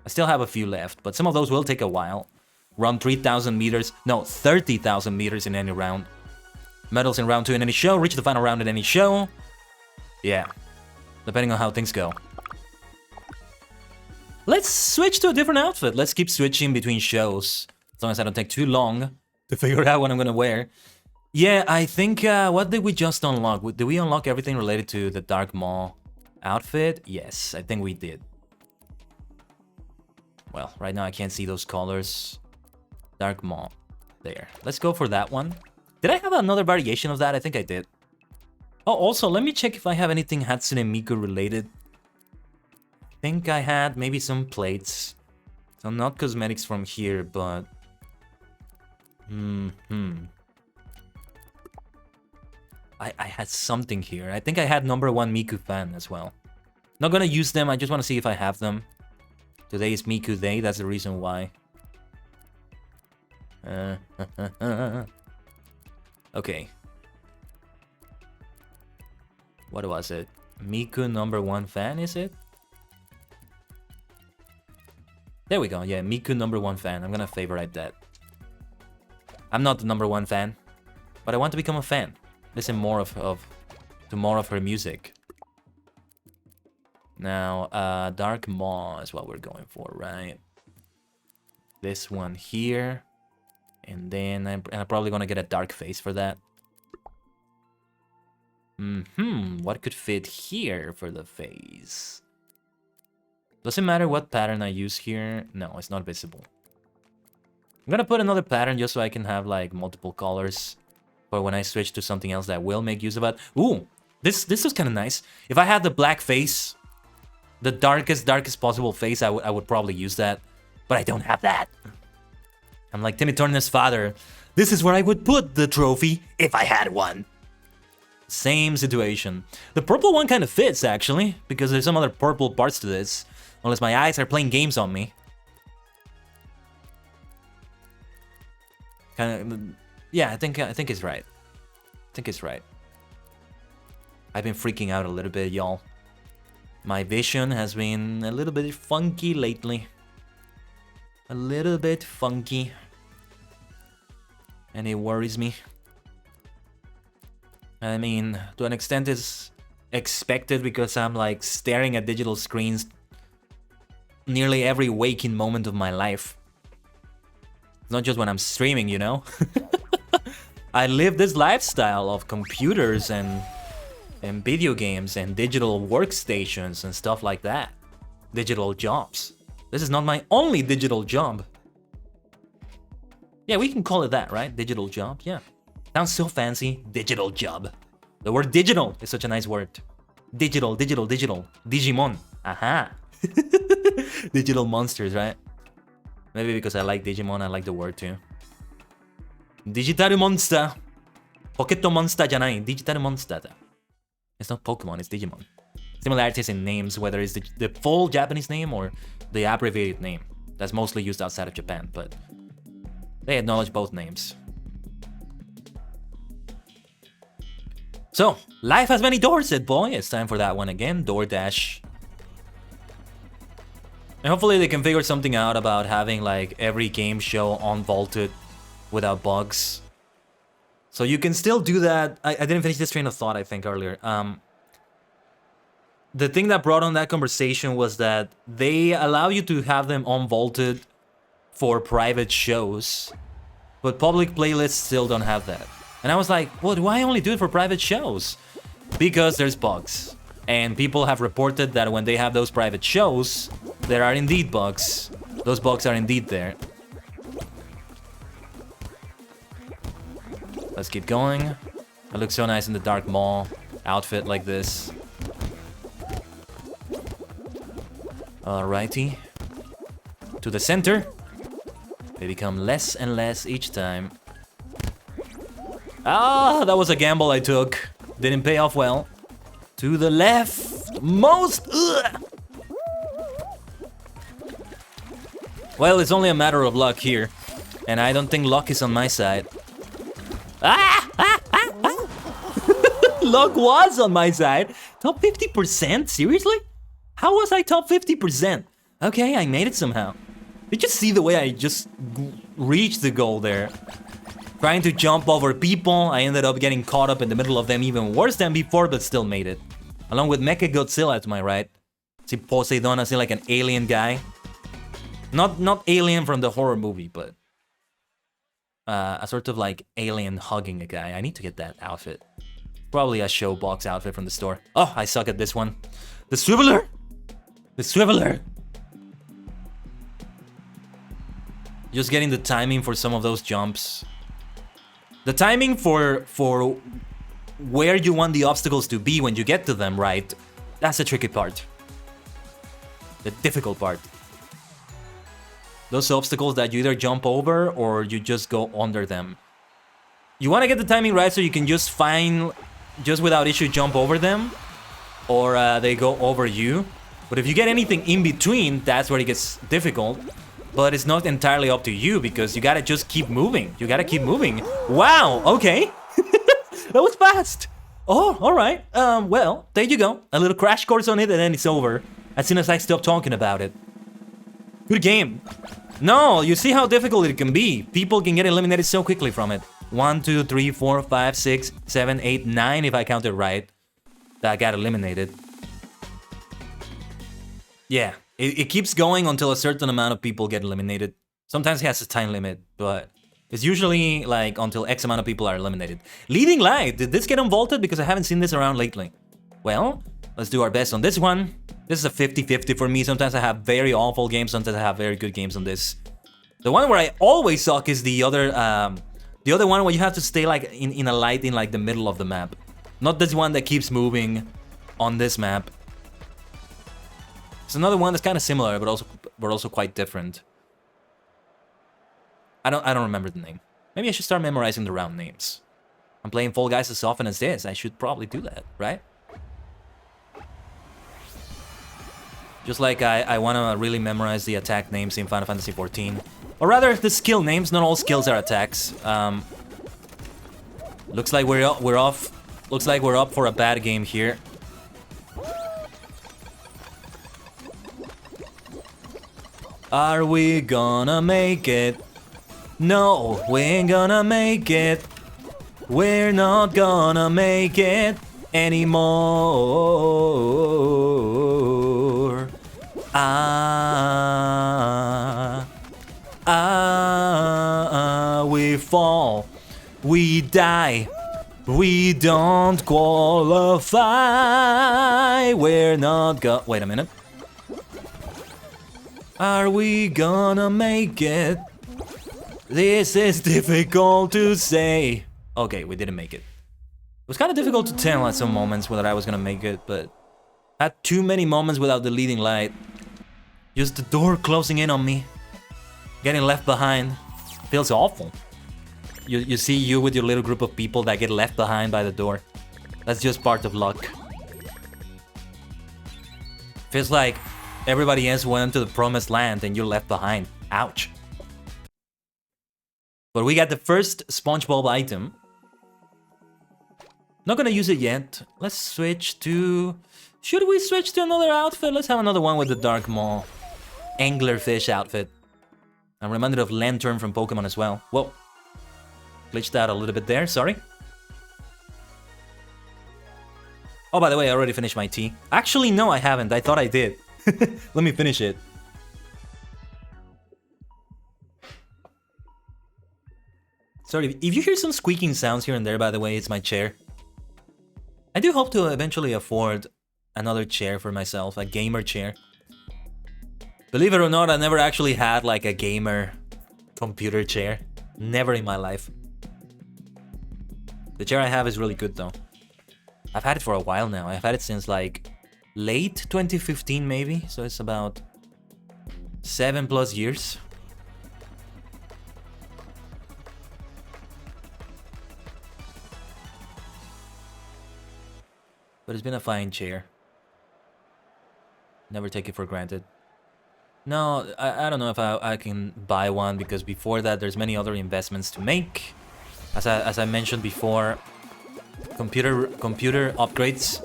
I still have a few left, but some of those will take a while. Run 3,000 meters, no, 30,000 meters in any round. Medals in round 2 in any show, reach the final round in any show. Yeah, depending on how things go. Let's switch to a different outfit. Let's keep switching between shows. As long as I don't take too long to figure out what I'm gonna wear. Yeah, I think, what did we just unlock? Did we unlock everything related to the Dark Maw outfit? Yes, I think we did. Well, right now I can't see those colors. Dark Maw. There. Let's go for that one. Did I have another variation of that? I think I did. Oh, also, let me check if I have anything Hatsune Miku related. I think I had maybe some plates. So not cosmetics from here, but... I had something here. I think I had #1 Miku fan as well. Not gonna use them, I just want to see if I have them. Today is Miku Day, that's the reason why. Okay. What was it? Miku #1 fan, is it? There we go, yeah, Miku #1 fan. I'm gonna favorite that. I'm not the #1 fan, but I want to become a fan. Listen more to more of her music. Now, Dark Maw is what we're going for, right? This one here. And then I'm probably gonna get a dark face for that. What could fit here for the face? Doesn't matter what pattern I use here. No, it's not visible. I'm gonna put another pattern just so I can have like multiple colors. But when I switch to something else that will make use of it. Ooh, this is kind of nice. If I had the black face, the darkest possible face, I would probably use that. But I don't have that. I'm like Timmy Turner's father. This is where I would put the trophy if I had one. Same situation. The purple one kind of fits, actually, because there's some other purple parts to this. Unless my eyes are playing games on me. Kind of, yeah, I think it's right. I think it's right. I've been freaking out a little bit, y'all. My vision has been a little bit funky lately. A little bit funky. And it worries me. I mean, to an extent it's expected because I'm like staring at digital screens nearly every waking moment of my life. It's not just when I'm streaming, you know? I live this lifestyle of computers and video games and digital workstations and stuff like that. Digital jobs. This is not my only digital job. Yeah, we can call it that, right? Digital job, yeah. Sounds so fancy. Digital job. The word digital is such a nice word. Digital. Digimon. Aha. Digital monsters, right? Maybe because I like Digimon, I like the word too. Digital monster. Pocket monster janai. Digital monster. It's not Pokemon, it's Digimon. Similarities in names, whether it's the full Japanese name or the abbreviated name. That's mostly used outside of Japan, but they acknowledge both names. So, life has many doors, said boy. It's time for that one again, DoorDash. And hopefully they can figure something out about having like every game show unvaulted without bugs. So you can still do that. I didn't finish this train of thought, I think, earlier. The thing that brought on that conversation was that they allow you to have them unvaulted for private shows, but public playlists still don't have that. And I was like, well, why only do it for private shows? Because there's bugs. And people have reported that when they have those private shows, there are indeed bugs. Those bugs are indeed there. Let's keep going. It looks so nice in the Dark Maw outfit like this. Alrighty. To the center. They become less and less each time. Ah, that was a gamble I took. Didn't pay off well. To the left. Most. Ugh. Well, it's only a matter of luck here. And I don't think luck is on my side. Ah! Luck was on my side. Top 50%? Seriously? How was I top 50%? Okay, I made it somehow. Did you see the way I just reached the goal there? Trying to jump over people, I ended up getting caught up in the middle of them even worse than before, but still made it. Along with Mechagodzilla to my right. See Poseidon, I see like an alien guy. Not alien from the horror movie, but a sort of like alien hugging a guy. I need to get that outfit. Probably a showbox outfit from the store. Oh, I suck at this one. The Swiveler! The Swiveler! Just getting the timing for some of those jumps. The timing for where you want the obstacles to be when you get to them, right? That's the tricky part. The difficult part. Those obstacles that you either jump over or you just go under them. You want to get the timing right so you can just without issue jump over them, or they go over you. But if you get anything in between, that's where it gets difficult. But it's not entirely up to you because you gotta just keep moving. You gotta keep moving. Wow, okay. That was fast. Oh, alright. Well, there you go. A little crash course on it and then it's over. As soon as I stop talking about it. Good game. No, you see how difficult it can be. People can get eliminated so quickly from it. 1, 2, 3, 4, 5, 6, 7, 8, 9, if I counted right, that got eliminated. Yeah, it keeps going until a certain amount of people get eliminated. Sometimes it has a time limit, but it's usually like until X amount of people are eliminated. Leading Light, did this get unvaulted? Because I haven't seen this around lately. Well, let's do our best on this one. This is a 50-50 for me. Sometimes I have very awful games, sometimes I have very good games on this. The one where I always suck is the other one where you have to stay like in a light in like the middle of the map. Not this one that keeps moving on this map. It's another one that's kind of similar, but also quite different. I don't remember the name. Maybe I should start memorizing the round names. I'm playing Fall Guys as often as this. I should probably do that, right? Just like I want to really memorize the attack names in Final Fantasy XIV. Or rather, the skill names. Not all skills are attacks. Looks like we're off. Looks like we're up for a bad game here. Are we gonna make it? No, we ain't gonna make it. We're not gonna make it anymore. We fall, we die, we don't qualify. We're not wait a minute. Are we gonna make it? This is difficult to say. Okay, we didn't make it. It was kind of difficult to tell at some moments whether I was gonna make it, but I had too many moments without the leading light. Just the door closing in on me. Getting left behind. Feels awful. You see you with your little group of people that get left behind by the door. That's just part of luck. Feels like everybody else went to the promised land and you're left behind. Ouch. But we got the first SpongeBob item. Not gonna use it yet. Let's switch to... Should we switch to another outfit? Let's have another one with the Dark Maw. Anglerfish outfit. I'm reminded of Lantern from Pokemon as well. Whoa. Glitched out a little bit there, sorry. Oh, by the way, I already finished my tea. Actually, no, I haven't. I thought I did. Let me finish it. Sorry, if you hear some squeaking sounds here and there, by the way, it's my chair. I do hope to eventually afford another chair for myself, a gamer chair. Believe it or not, I never actually had like a gamer computer chair. Never in my life. The chair I have is really good though. I've had it for a while now. I've had it since like late 2015 maybe, so it's about 7+ years. But it's been a fine chair. Never take it for granted. No, I don't know if I can buy one, because before that there's many other investments to make. As I mentioned before, computer upgrades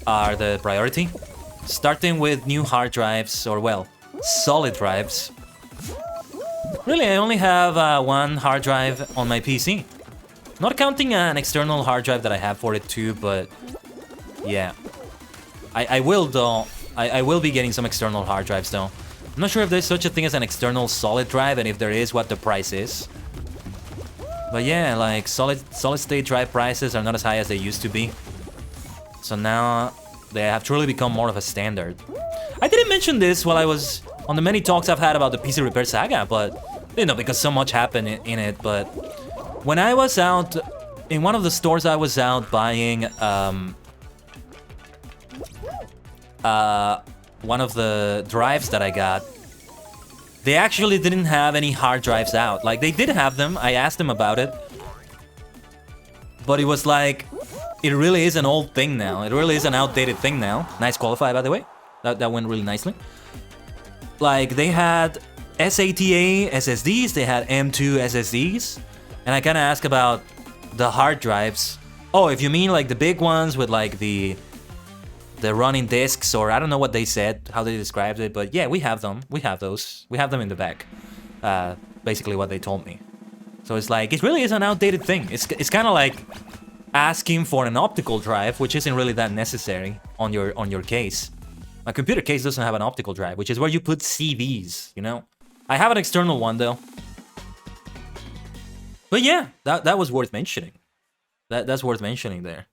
are the priority. Starting with new hard drives, or well, solid drives. Really, I only have one hard drive on my PC. Not counting an external hard drive that I have for it too, but yeah. I will though. I will be getting some external hard drives though. I'm not sure if there's such a thing as an external solid drive, and if there is, what the price is. But yeah, like solid state drive prices are not as high as they used to be. So now they have truly become more of a standard. I didn't mention this while I was on the many talks I've had about the PC Repair Saga, but you know, because so much happened in it. But when I was out in one of the stores, I was out buying one of the drives that I got. They actually didn't have any hard drives out. Like, they did have them. I asked them about it. But it was like, it really is an old thing now. It really is an outdated thing now. Nice qualify, by the way. That went really nicely. Like, they had SATA SSDs. They had M2 SSDs. And I kind of asked about the hard drives. Oh, if you mean like the big ones with like the running discs, or I don't know what they said, how they described it, but yeah, we have them. We have those. We have them in the back. Basically what they told me. So it's like, it really is an outdated thing. It's kind of like asking for an optical drive, which isn't really that necessary on your case. My computer case doesn't have an optical drive, which is where you put CVs, you know? I have an external one though. But yeah, that was worth mentioning. That's worth mentioning there.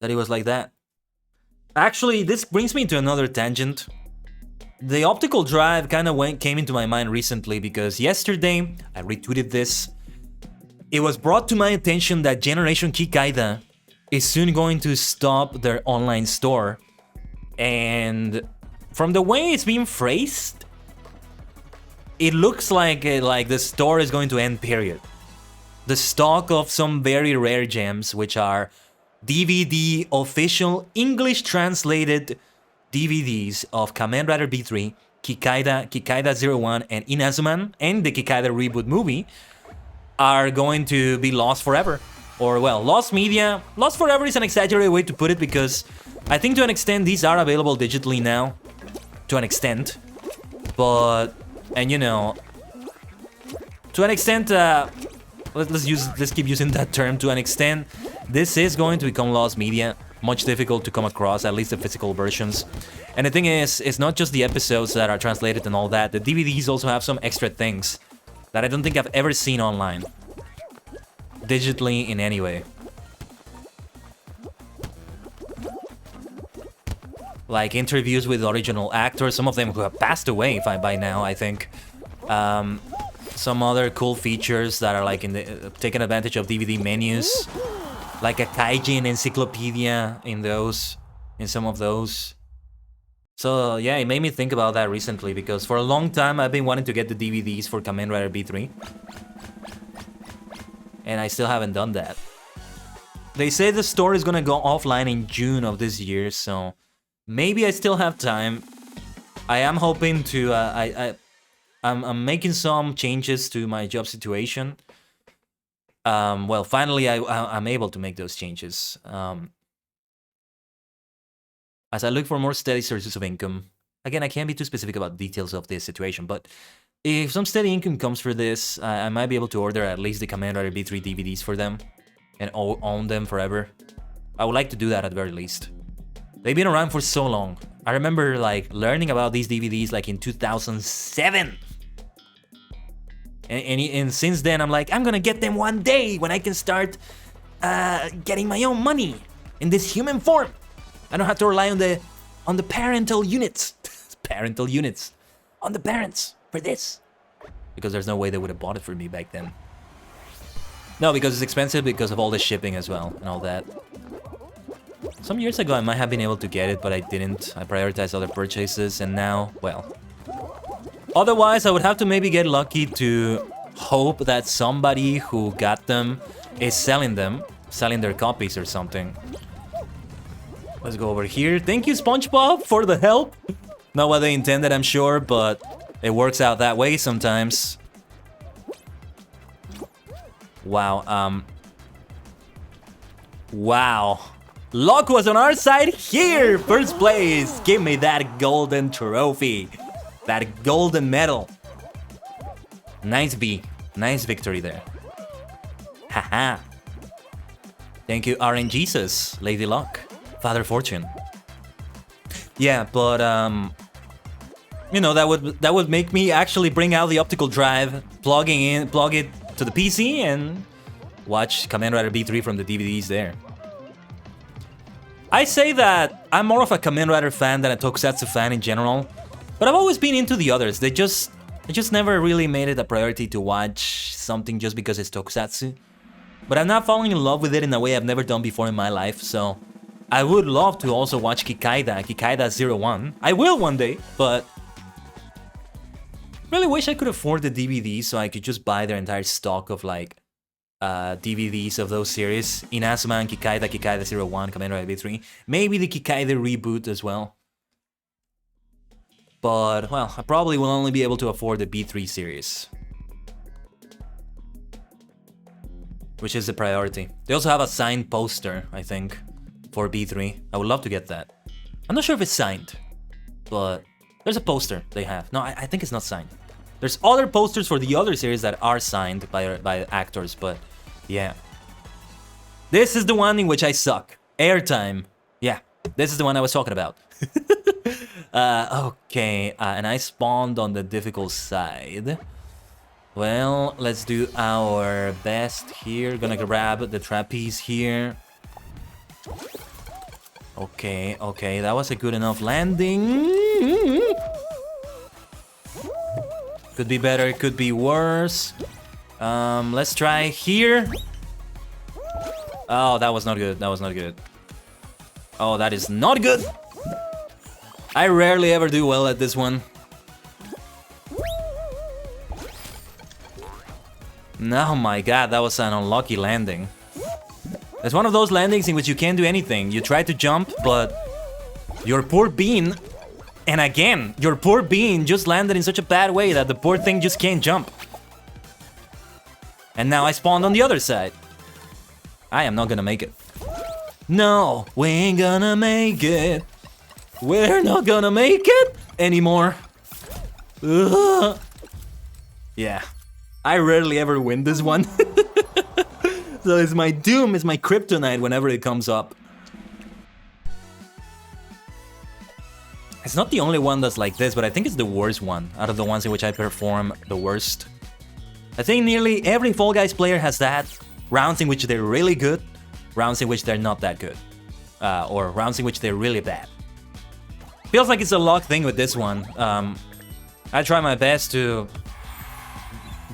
That it was like that. Actually, this brings me to another tangent. The optical drive kind of came into my mind recently because yesterday, I retweeted this. It was brought to my attention that Generation Khaiden is soon going to stop their online store. And from the way it's being phrased, it looks like the store is going to end, period. The stock of some very rare gems, which are DVD official English translated DVDs of Kamen Rider B3, Khaiden 01, and Inazuman, and the Khaiden reboot movie, are going to be lost forever. Or, well, lost media. Lost forever is an exaggerated way to put it, because I think to an extent these are available digitally now. To an extent. But, and you know, to an extent, let's keep using that term. To an extent, this is going to become lost media. Much difficult to come across, at least the physical versions. And the thing is, it's not just the episodes that are translated and all that. The DVDs also have some extra things that I don't think I've ever seen online. Digitally in any way. Like interviews with original actors, some of them who have passed away by now, I think. Some other cool features that are like taking advantage of DVD menus. Like a Khaiden encyclopedia in some of those. So yeah, it made me think about that recently, because for a long time I've been wanting to get the DVDs for Kamen Rider B3. And I still haven't done that. They say the store is gonna go offline in June of this year, so maybe I still have time. I am hoping to, I'm making some changes to my job situation. Well, finally I'm able to make those changes. As I look for more steady sources of income. Again, I can't be too specific about details of this situation, but if some steady income comes for this, I might be able to order at least the Kamen Rider B3 DVDs for them and own them forever. I would like to do that at the very least. They've been around for so long. I remember like learning about these DVDs like in 2007. And since then, I'm like, I'm gonna get them one day when I can start getting my own money in this human form. I don't have to rely on the parental units. Parental units. On the parents for this. Because there's no way they would have bought it for me back then. No, because it's expensive because of all the shipping as well and all that. Some years ago, I might have been able to get it, but I didn't. I prioritized other purchases, and now, well... Otherwise, I would have to maybe get lucky to hope that somebody who got them is selling their copies or something. Let's go over here. Thank you, SpongeBob, for the help. Not what they intended, I'm sure, but it works out that way sometimes. Wow, wow. Luck was on our side here! First place! Give me that golden trophy. That golden medal. Nice B. Nice victory there. Haha. Thank you, RNGesus, Lady Luck, Father Fortune. Yeah, but you know, that would make me actually bring out the optical drive, plug it to the PC, and watch Kamen Rider B3 from the DVDs there. I say that I'm more of a Kamen Rider fan than a Tokusatsu fan in general, but I've always been into the others. I just never really made it a priority to watch something just because it's Tokusatsu. But I'm not falling in love with it in a way I've never done before in my life, so I would love to also watch Khaiden 01. I will one day, but really wish I could afford the DVD so I could just buy their entire stock of like DVDs of those series. Inazuma and Khaiden 01, Kamen Rider B3. Maybe the Khaiden reboot as well. But, well, I probably will only be able to afford the B3 series, which is the priority. They also have a signed poster, I think, for B3. I would love to get that. I'm not sure if it's signed, but there's a poster they have. No, I think it's not signed. There's other posters for the other series that are signed by actors, but yeah. This is the one in which I suck. Airtime. Yeah, this is the one I was talking about. Okay, and I spawned on the difficult side. Well, let's do our best here. Gonna grab the trapeze here. Okay, okay, that was a good enough landing. Could be better, could be worse. Let's try here. Oh, that was not good, that was not good. Oh, that is not good. I rarely ever do well at this one. Oh my god, that was an unlucky landing. It's one of those landings in which you can't do anything. You try to jump, but your poor bean, and again, your poor bean just landed in such a bad way that the poor thing just can't jump. And now I spawned on the other side. I am not gonna make it. No, we ain't gonna make it. We're not gonna make it anymore. Ugh. Yeah, I rarely ever win this one. So it's my doom, it's my kryptonite whenever it comes up. It's not the only one that's like this, but I think it's the worst one out of the ones in which I perform the worst. I think nearly every Fall Guys player has that. Rounds in which they're really good, rounds in which they're not that good. Or rounds in which they're really bad. Feels like it's a luck thing with this one. I try my best to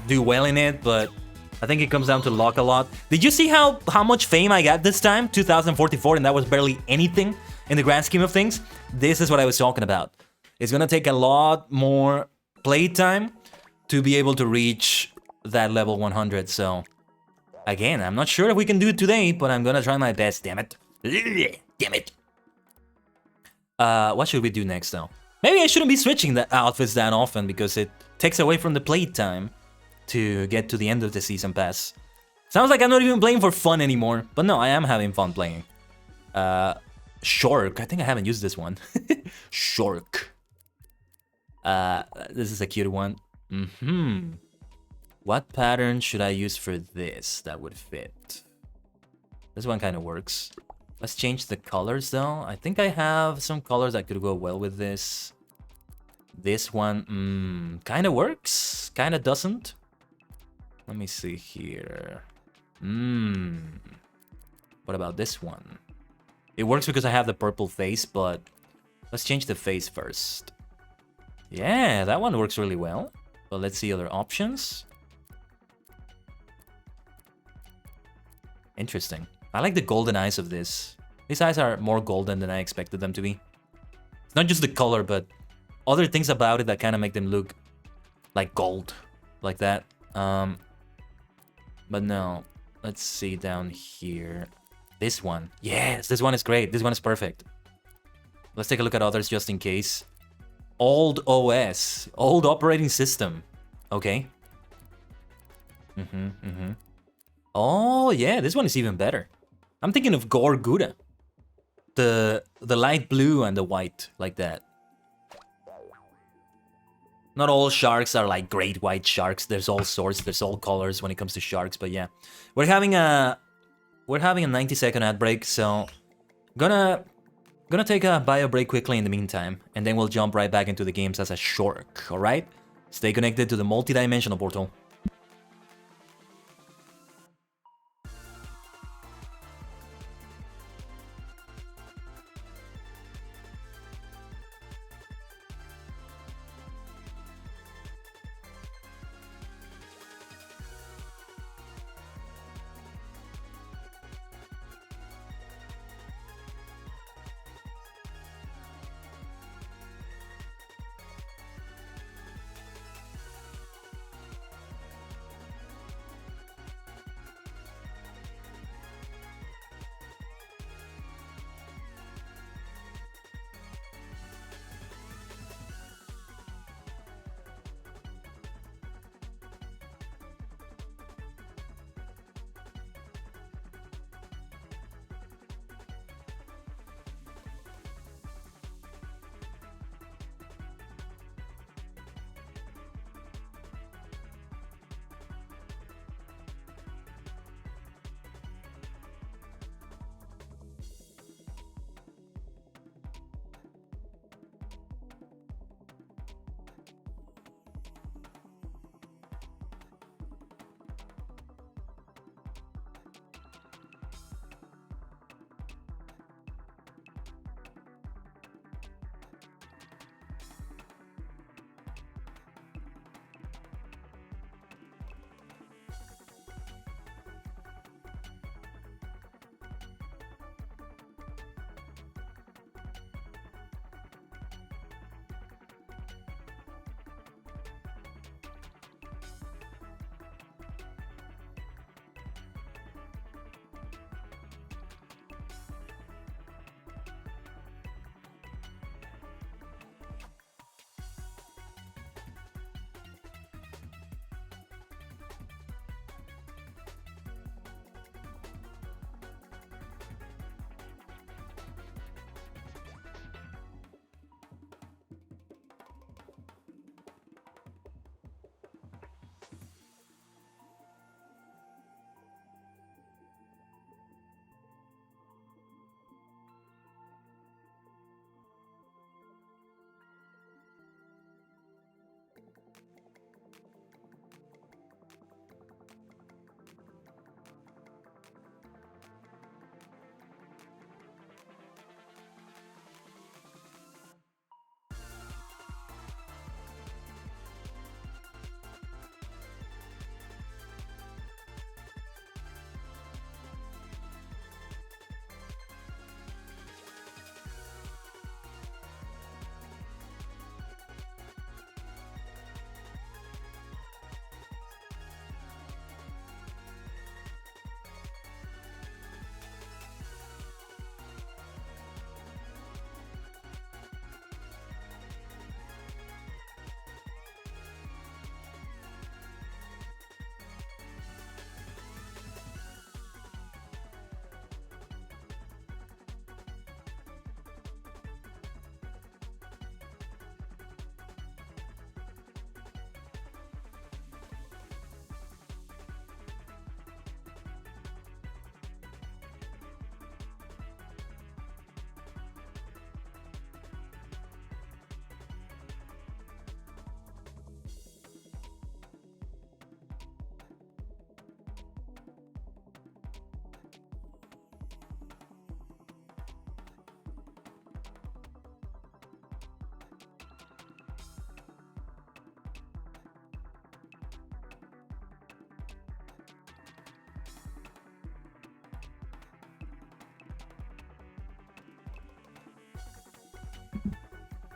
do well in it, but I think it comes down to luck a lot. Did you see how much fame I got this time? 2044, and that was barely anything in the grand scheme of things. This is what I was talking about. It's gonna take a lot more playtime to be able to reach that level 100, so... Again, I'm not sure if we can do it today, but I'm gonna try my best, damn it. Damn it. What should we do next, though? Maybe I shouldn't be switching the outfits that often, because it takes away from the playtime to get to the end of the season pass. Sounds like I'm not even playing for fun anymore, but no, I am having fun playing. Shork, I think I haven't used this one. Shork. This is a cute one. What pattern should I use for this that would fit? This one kind of works. Let's change the colors though. I think I have some colors that could go well with this. This one, kind of works, kind of doesn't. Let me see here. What about this one? It works because I have the purple face, but let's change the face first. Yeah, that one works really well. But let's see other options. Interesting. I like the golden eyes of this. These eyes are more golden than I expected them to be. It's not just the color, but other things about it that kind of make them look like gold. Like that. But no. Let's see down here. This one. Yes, this one is great. This one is perfect. Let's take a look at others just in case. Old OS. Old operating system. Okay. Oh, yeah, this one is even better. I'm thinking of Gorguda. The light blue and the white, like that. Not all sharks are like great white sharks. There's all sorts, there's all colors when it comes to sharks, but yeah. We're having a 90-second ad break, so gonna take a bio break quickly in the meantime, and then we'll jump right back into the games as a shark, alright? Stay connected to the multi-dimensional portal.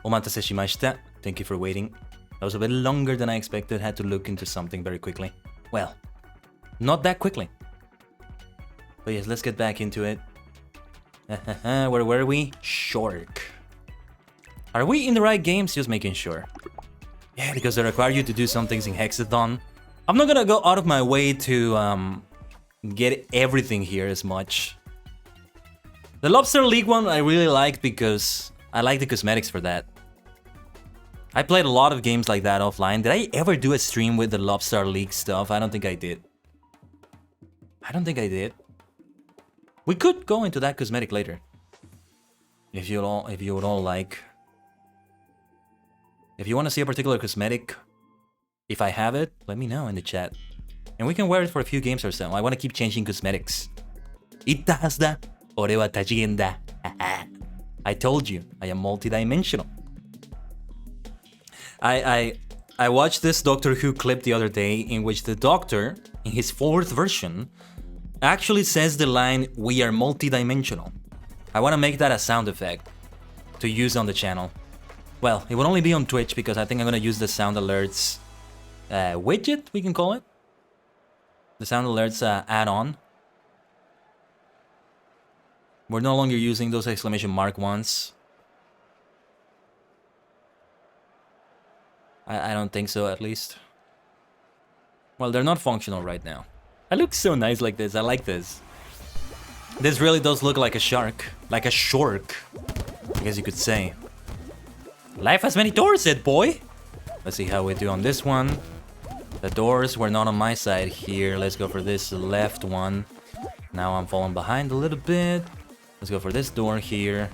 Omatase shimashita. Thank you for waiting. That was a bit longer than I expected. Had to look into something very quickly. Well, not that quickly. But yes, let's get back into it. Where were we? Shark. Are we in the right games? Just making sure. Yeah, because they require you to do some things in Hexathon. I'm not gonna go out of my way to get everything here as much. The Lobster League one I really liked because I like the cosmetics for that. I played a lot of games like that offline. Did I ever do a stream with the Lobster League stuff? I don't think I did. I don't think I did. We could go into that cosmetic later. If you would all like. If you want to see a particular cosmetic, if I have it, let me know in the chat. And we can wear it for a few games or so. I want to keep changing cosmetics. Itahasda, ore wa tajigenda. I told you, I am multidimensional. I watched this Doctor Who clip the other day in which the Doctor, in his 4th version, actually says the line, "We are multidimensional." I want to make that a sound effect to use on the channel. Well, it will only be on Twitch because I think I'm going to use the sound alerts widget, we can call it. The sound alerts add-on. We're no longer using those exclamation mark ones. I don't think so, at least. Well, they're not functional right now. I look so nice like this. I like this. This really does look like a shark. Like a shork, I guess you could say. Life has many doors, said boy. Let's see how we do on this one. The doors were not on my side here. Let's go for this left one. Now I'm falling behind a little bit. Let's go for this door here.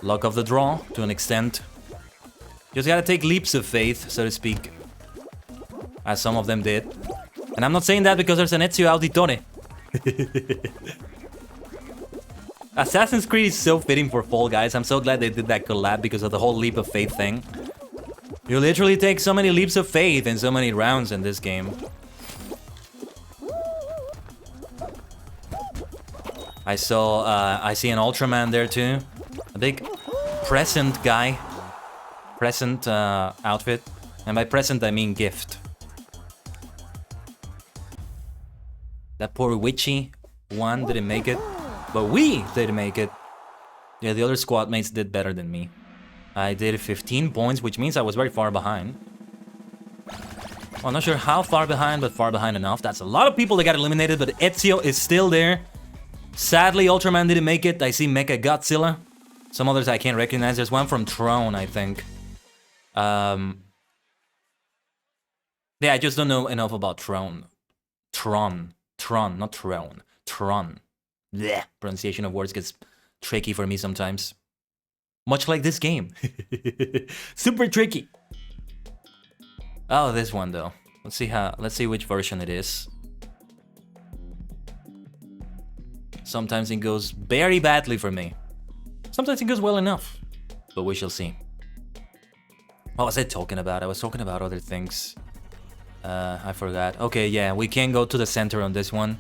Luck of the draw, to an extent. Just gotta take leaps of faith, so to speak. As some of them did. And I'm not saying that because there's an Ezio Auditore. Assassin's Creed is so fitting for Fall Guys. I'm so glad they did that collab because of the whole leap of faith thing. You literally take so many leaps of faith in so many rounds in this game. I see an Ultraman there too. A big present guy. Present outfit. And by present I mean gift. That poor witchy one didn't make it. But we did make it. Yeah, the other squad mates did better than me. I did 15 points, which means I was very far behind. Well, I'm not sure how far behind, but far behind enough. That's a lot of people that got eliminated, but Ezio is still there. Sadly, Ultraman didn't make it. I see Mecha Godzilla. Some others I can't recognize. There's one from Throne, I think. Yeah, I just don't know enough about Throne. Tron, not Throne. Tron. Blech. Pronunciation of words gets tricky for me sometimes. Much like this game. Super tricky. Oh, this one though. Let's see which version it is. Sometimes it goes very badly for me. Sometimes it goes well enough. But we shall see. What was I talking about? I was talking about other things. I forgot. Okay, yeah, we can go to the center on this one.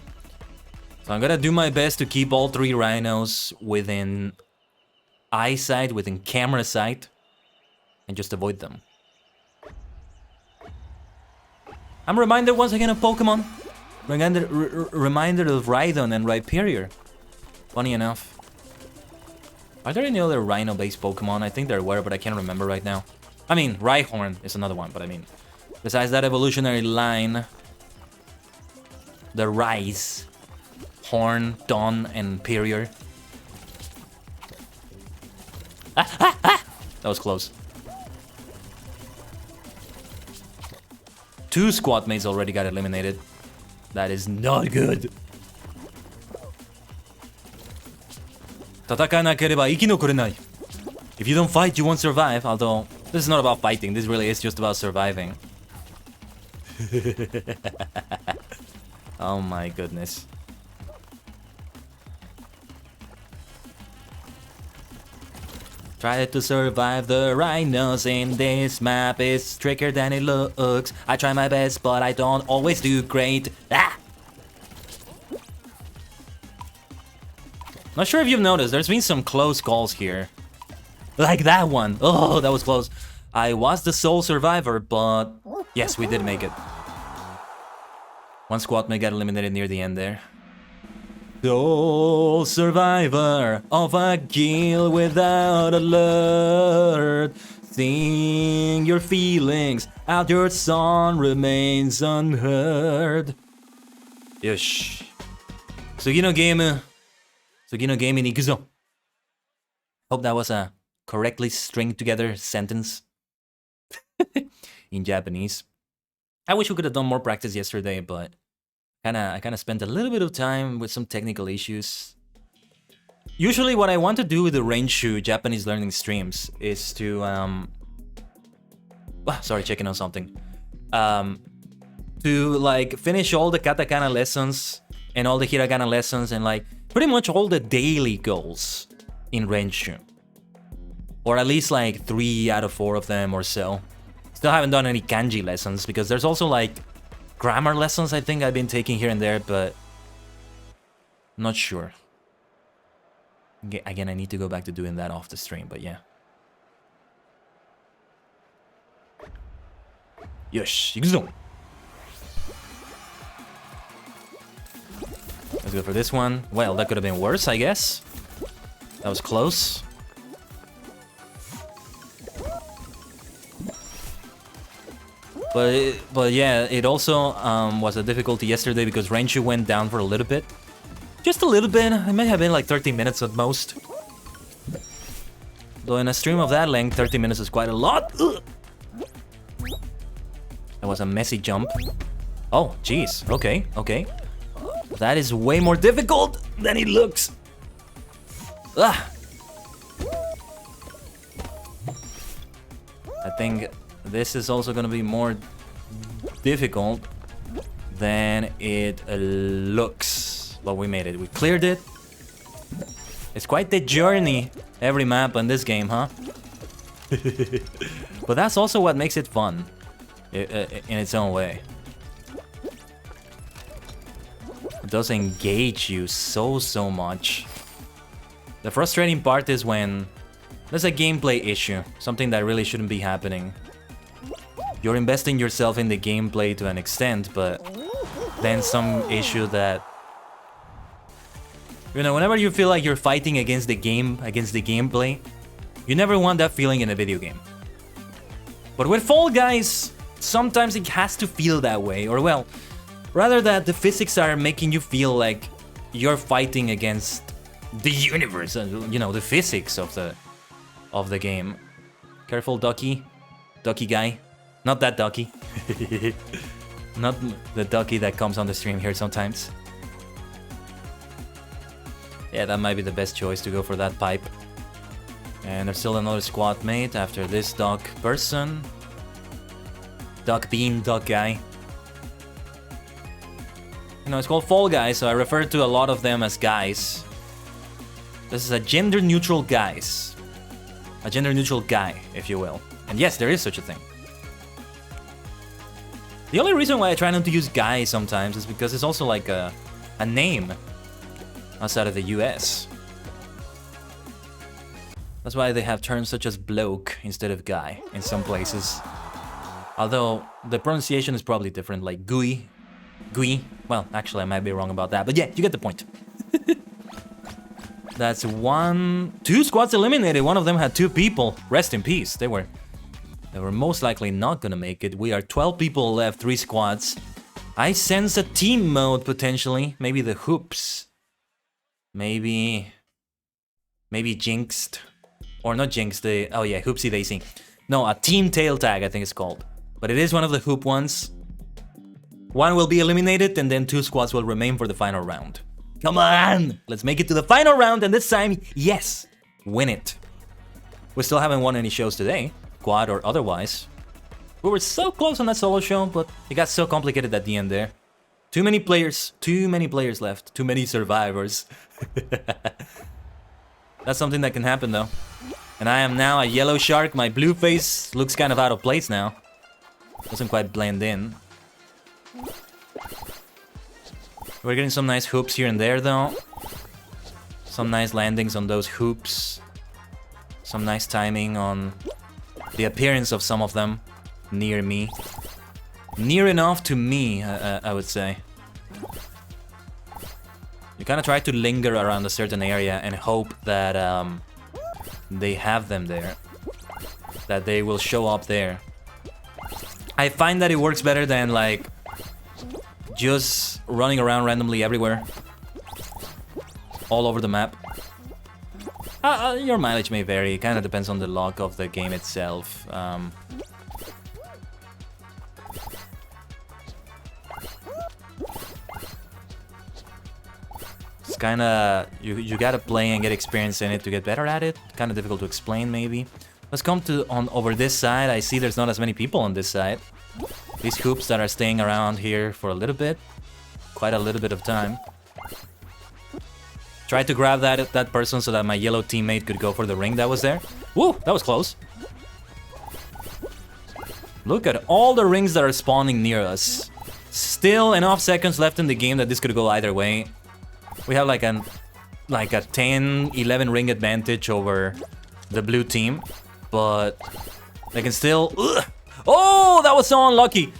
So I'm gonna do my best to keep all 3 rhinos within eyesight, within camera sight, and just avoid them. I'm reminded once again of Pokemon. Reminder of Rhydon and Rhyperior. Funny enough. Are there any other rhino-based Pokemon? I think there were, but I can't remember right now. I mean, Rhyhorn is another one, but I mean, besides that evolutionary line, the Rise. Horn, Dawn, and Perior. That was close. 2 squad mates already got eliminated. That is not good. If you don't fight, you won't survive. Although, this is not about fighting. This really is just about surviving. Oh my goodness. Try to survive the rhinos in this map is trickier than it looks. I try my best, but I don't always do great. Ah! Not sure if you've noticed, there's been some close calls here. Like that one. Oh, that was close. I was the sole survivor, but yes, we did make it. One squad may get eliminated near the end there. Sole survivor of a kill without alert. Sing your feelings out, your song remains unheard. Yosh. Sugino game. Sugino game in ikuzo. Hope that was a correctly stringed together sentence in Japanese. I wish we could have done more practice yesterday, but I kind of spent a little bit of time with some technical issues. Usually what I want to do with the Renshu Japanese learning streams is to checking on something. To like finish all the katakana lessons and all the hiragana lessons and like pretty much all the daily goals in Renshu. Or at least like 3 out of 4 of them or so. Still haven't done any kanji lessons because there's also like grammar lessons I think I've been taking here and there, but not sure. Again, I need to go back to doing that off the stream, but yeah. Yosh, ikuzo. Let's go for this one. Well, that could have been worse, I guess. That was close. But yeah, it also was a difficulty yesterday because Renshu went down for a little bit. Just a little bit. It may have been like 30 minutes at most. Though in a stream of that length, 30 minutes is quite a lot. Ugh. That was a messy jump. Oh, jeez. Okay, okay. That is way more difficult than it looks. Ah. I think this is also gonna be more difficult than it looks. But we made it. We cleared it. It's quite the journey, every map on this game, huh? But that's also what makes it fun, in its own way. It does engage you so much. The frustrating part is when there's a gameplay issue, something that really shouldn't be happening. You're investing yourself in the gameplay to an extent, but then some issue that... You know, whenever you feel like you're fighting against the game, against the gameplay, you never want that feeling in a video game. But with Fall Guys, sometimes it has to feel that way, or well, rather that the physics are making you feel like you're fighting against the universe, you know, the physics of the game. Careful, ducky. Ducky guy. Not that ducky. Not the ducky that comes on the stream here sometimes. Yeah, that might be the best choice to go for that pipe. And there's still another squad mate after this duck person. Duck bean, duck guy. You know, it's called Fall Guys, so I refer to a lot of them as guys. This is a gender-neutral guys. A gender-neutral guy, if you will. And yes, there is such a thing. The only reason why I try not to use guy sometimes is because it's also like a name outside of the US. That's why they have terms such as bloke instead of guy in some places. Although the pronunciation is probably different, like gooey. Gooey. Well, actually I might be wrong about that, but yeah, you get the point. That's 2 squads eliminated. One of them had 2 people. Rest in peace. They were most likely not gonna make it. We are 12 people left, 3 squads. I sense a team mode potentially. Maybe the hoops. Maybe Jinxed. Or not Jinxed, oh yeah, Hoopsie Daisy. No, a team tail tag I think it's called. But it is one of the hoop ones. 1 will be eliminated and then 2 squads will remain for the final round. Come on! Let's make it to the final round and this time, yes! Win it. We still haven't won any shows today, quad or otherwise. We were so close on that solo show, but it got so complicated at the end there. Too many players left, too many survivors. That's something that can happen though. And I am now a yellow shark, my blue face looks kind of out of place now. Doesn't quite blend in. We're getting some nice hoops here and there though. Some nice landings on those hoops. Some nice timing on the appearance of some of them near me. Near enough to me, I would say. You kind of try to linger around a certain area and hope that they have them there. That they will show up there. I find that it works better than like just running around randomly everywhere. All over the map. Your mileage may vary. It kind of depends on the luck of the game itself. It's kind of... You gotta play and get experience in it to get better at it. Kind of difficult to explain, maybe. Let's come to over this side. I see there's not as many people on this side. These hoops that are staying around here for a little bit. Quite a little bit of time. Tried to grab that person so that my yellow teammate could go for the ring that was there. Woo, that was close. Look at all the rings that are spawning near us. Still enough seconds left in the game that this could go either way. We have like a 10, 11 ring advantage over the blue team. But they can still... Ugh. Oh, that was so unlucky.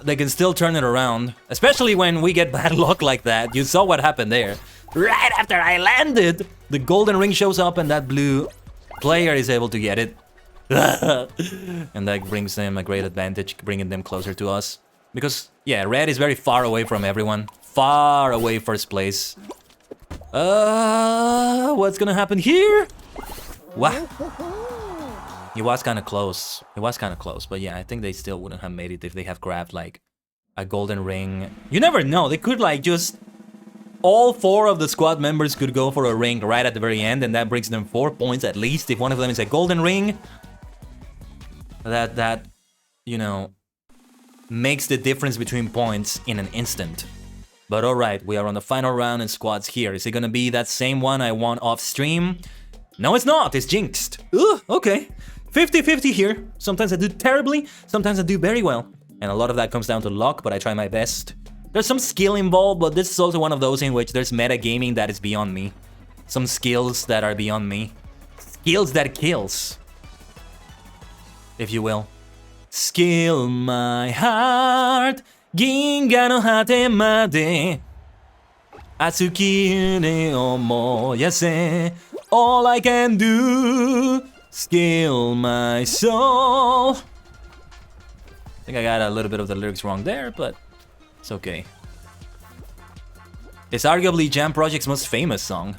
They can still turn it around. Especially when we get bad luck like that. You saw what happened there. Right after I landed, the golden ring shows up and that blue player is able to get it. And that brings them a great advantage, bringing them closer to us. Because, yeah, red is very far away from everyone. Far away first place. What's gonna happen here? Wow. He was kind of close. It was kind of close. But yeah, I think they still wouldn't have made it if they have grabbed, like, a golden ring. You never know. They could, like, just... All 4 of the squad members could go for a ring right at the very end, and that brings them 4 points at least. If one of them is a golden ring, that you know, makes the difference between points in an instant. But alright, we are on the final round in squads here. Is it gonna be that same one I won off stream? No, it's not. It's jinxed. Ooh, okay. 50-50 here. Sometimes I do terribly, sometimes I do very well. And a lot of that comes down to luck, but I try my best. There's some skill involved, but this is also one of those in which there's metagaming that is beyond me. Some skills that are beyond me. Skills that kills. If you will. Skill my heart. Ginga no hate made. Atsuki ne omoyase. All I can do. Skill my soul. I think I got a little bit of the lyrics wrong there, but... It's okay. It's arguably Jam Project's most famous song.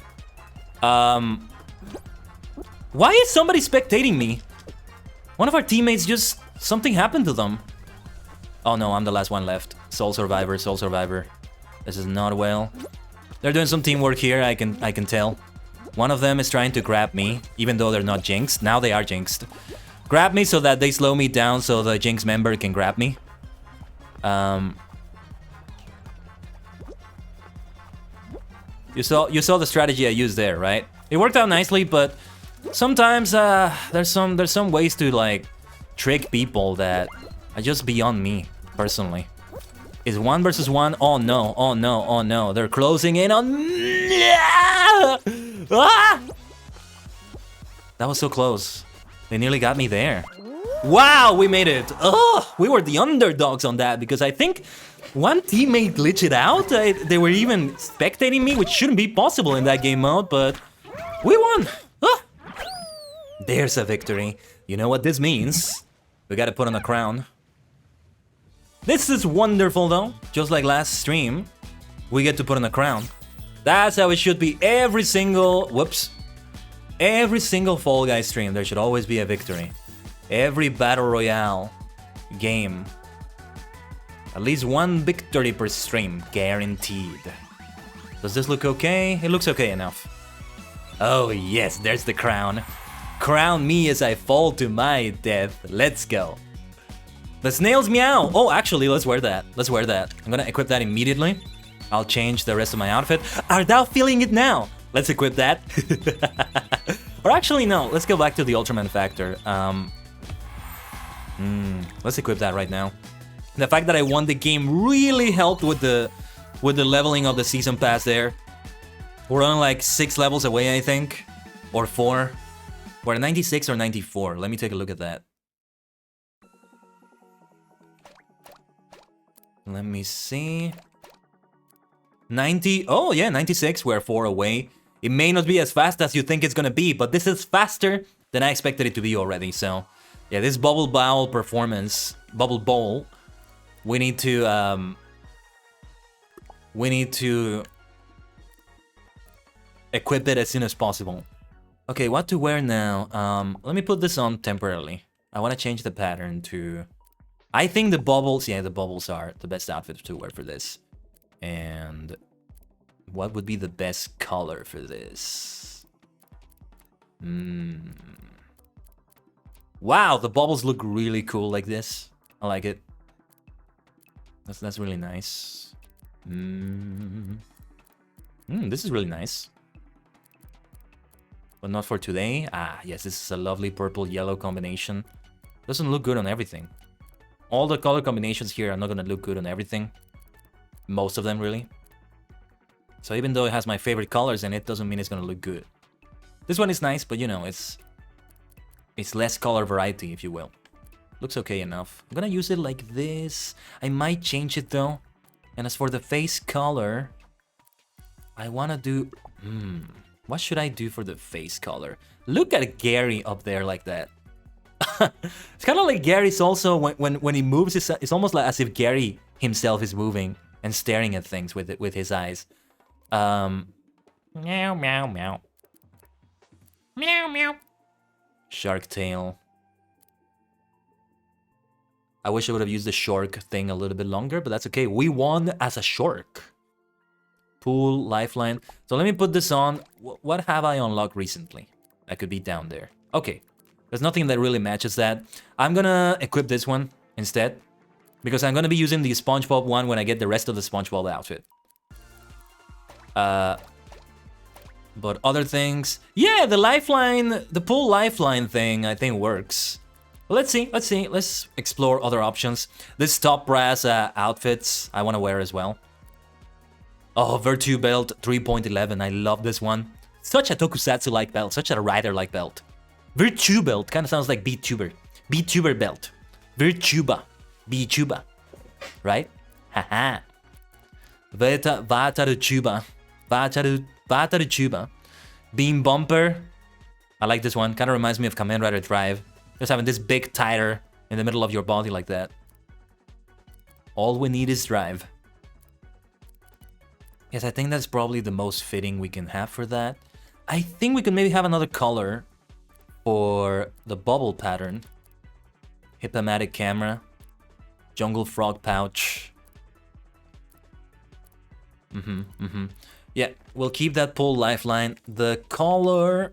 Why is somebody spectating me? One of our teammates just... Something happened to them. Oh no, I'm the last one left. Soul Survivor, Soul Survivor. This is not well. They're doing some teamwork here, I can tell. One of them is trying to grab me, even though they're not jinxed. Now they are jinxed. Grab me so that they slow me down so the jinx member can grab me. You saw the strategy I used there, right? It worked out nicely, but sometimes there's some ways to like trick people that are just beyond me, personally. Is 1 versus 1? Oh no, oh no, oh no. They're closing in on... Ah! That was so close. They nearly got me there. Wow, we made it. Oh, we were the underdogs on that because I think one teammate glitched it out. They were even spectating me, which shouldn't be possible in that game mode, but we won. Ah! There's a victory. You know what this means? We gotta put on a crown. This is wonderful though. Just like last stream, we get to put on a crown. That's how it should be every single... Whoops. Every single Fall Guys stream, there should always be a victory. Every Battle Royale game. At least one victory per stream, guaranteed. Does this look okay? It looks okay enough. Oh yes, there's the crown. Crown me as I fall to my death. Let's go. The snails meow. Oh, actually, let's wear that. Let's wear that. I'm gonna equip that immediately. I'll change the rest of my outfit. Are thou feeling it now? Let's equip that. Or actually, no. Let's go back to the Ultraman factor. Let's equip that right now. The fact that I won the game really helped with the leveling of the season pass there. We're on like 6 levels away, I think. Or 4. We're at 96 or 94. Let me take a look at that. Let me see. 90. Oh, yeah, 96. We're 4 away. It may not be as fast as you think it's gonna be, but this is faster than I expected it to be already. So, yeah, this bubble bowl performance, bubble bowl, we need to equip it as soon as possible. Okay, what to wear now? Let me put this on temporarily. I want to change the pattern to... I think the bubbles... Yeah, the bubbles are the best outfit to wear for this. And... what would be the best color for this? Wow, the bubbles look really cool like this. I like it. That's really nice. This is really nice. But not for today. Ah, yes, this is a lovely purple-yellow combination. Doesn't look good on everything. All the color combinations here are not gonna look good on everything. Most of them, really. So even though it has my favorite colors in it, doesn't mean it's gonna look good. This one is nice, but you know, it's less color variety, if you will. Looks okay enough. I'm gonna use it like this. I might change it though. And as for the face color, I wanna do... what should I do for the face color? Look at Gary up there like that. It's kind of like Gary's also, when he moves, it's almost like as if Gary himself is moving and staring at things with his eyes. Meow, meow, meow. Meow, meow. Shark tail. I wish I would have used the shark thing a little bit longer, but that's okay. We won as a shark. Pool, lifeline. So let me put this on. What have I unlocked recently? That could be down there. Okay. There's nothing that really matches that. I'm gonna equip this one instead, because I'm gonna be using the SpongeBob one when I get the rest of the SpongeBob outfit. But other things... yeah, the lifeline, the pool lifeline thing, I think works. Let's see. Let's explore other options. This top brass outfits I want to wear as well. Oh, Virtue belt 3.11. I love this one. Such a tokusatsu-like belt, such a rider-like belt. Virtue belt kind of sounds like VTuber. VTuber belt. Virtuba. VTuber. Right? Haha. Vataruchuba. Vataruchuba. Beam bumper. I like this one. Kind of reminds me of Kamen Rider Drive. Just having this big tire in the middle of your body like that. All we need is drive. Yes, I think that's probably the most fitting we can have for that. I think we can maybe have another color for the bubble pattern. Hippomatic camera. Jungle frog pouch. Yeah, we'll keep that pole lifeline. The color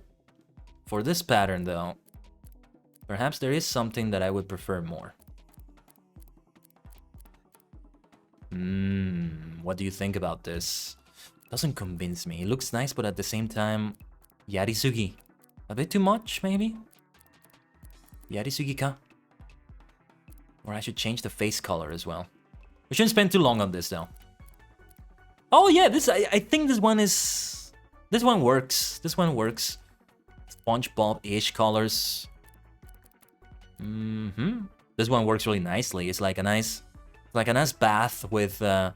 for this pattern, though, perhaps there is something that I would prefer more. What do you think about this? Doesn't convince me. It looks nice, but at the same time, Yarisugi. A bit too much, maybe? Yarisugi ka? Or I should change the face color as well. We shouldn't spend too long on this, though. Oh yeah, I think this one is... this one works. This one works. SpongeBob-ish colors. This one works really nicely. It's like a nice bath with a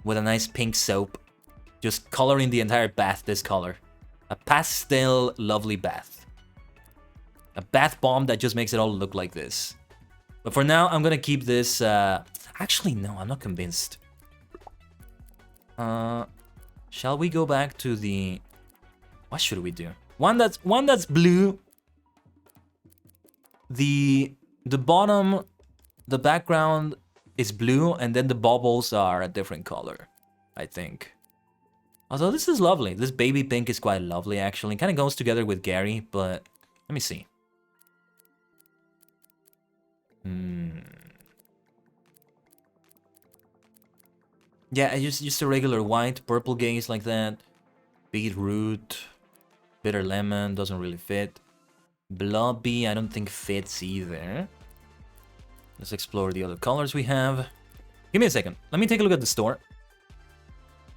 nice pink soap. Just coloring the entire bath this color. A pastel lovely bath. A bath bomb that just makes it all look like this. But for now, I'm gonna keep this... actually, no, I'm not convinced. Shall we go back to the... what should we do? One that's blue. The bottom, the background is blue, and then the bubbles are a different color, I think. Although this is lovely. This baby pink is quite lovely, actually. Kind of goes together with Gary, but let me see. Yeah, I just a regular white, purple gaze like that. Beetroot, bitter lemon, doesn't really fit. Blobby, I don't think fits either. Let's explore the other colors we have. Give me a second. Let me take a look at the store.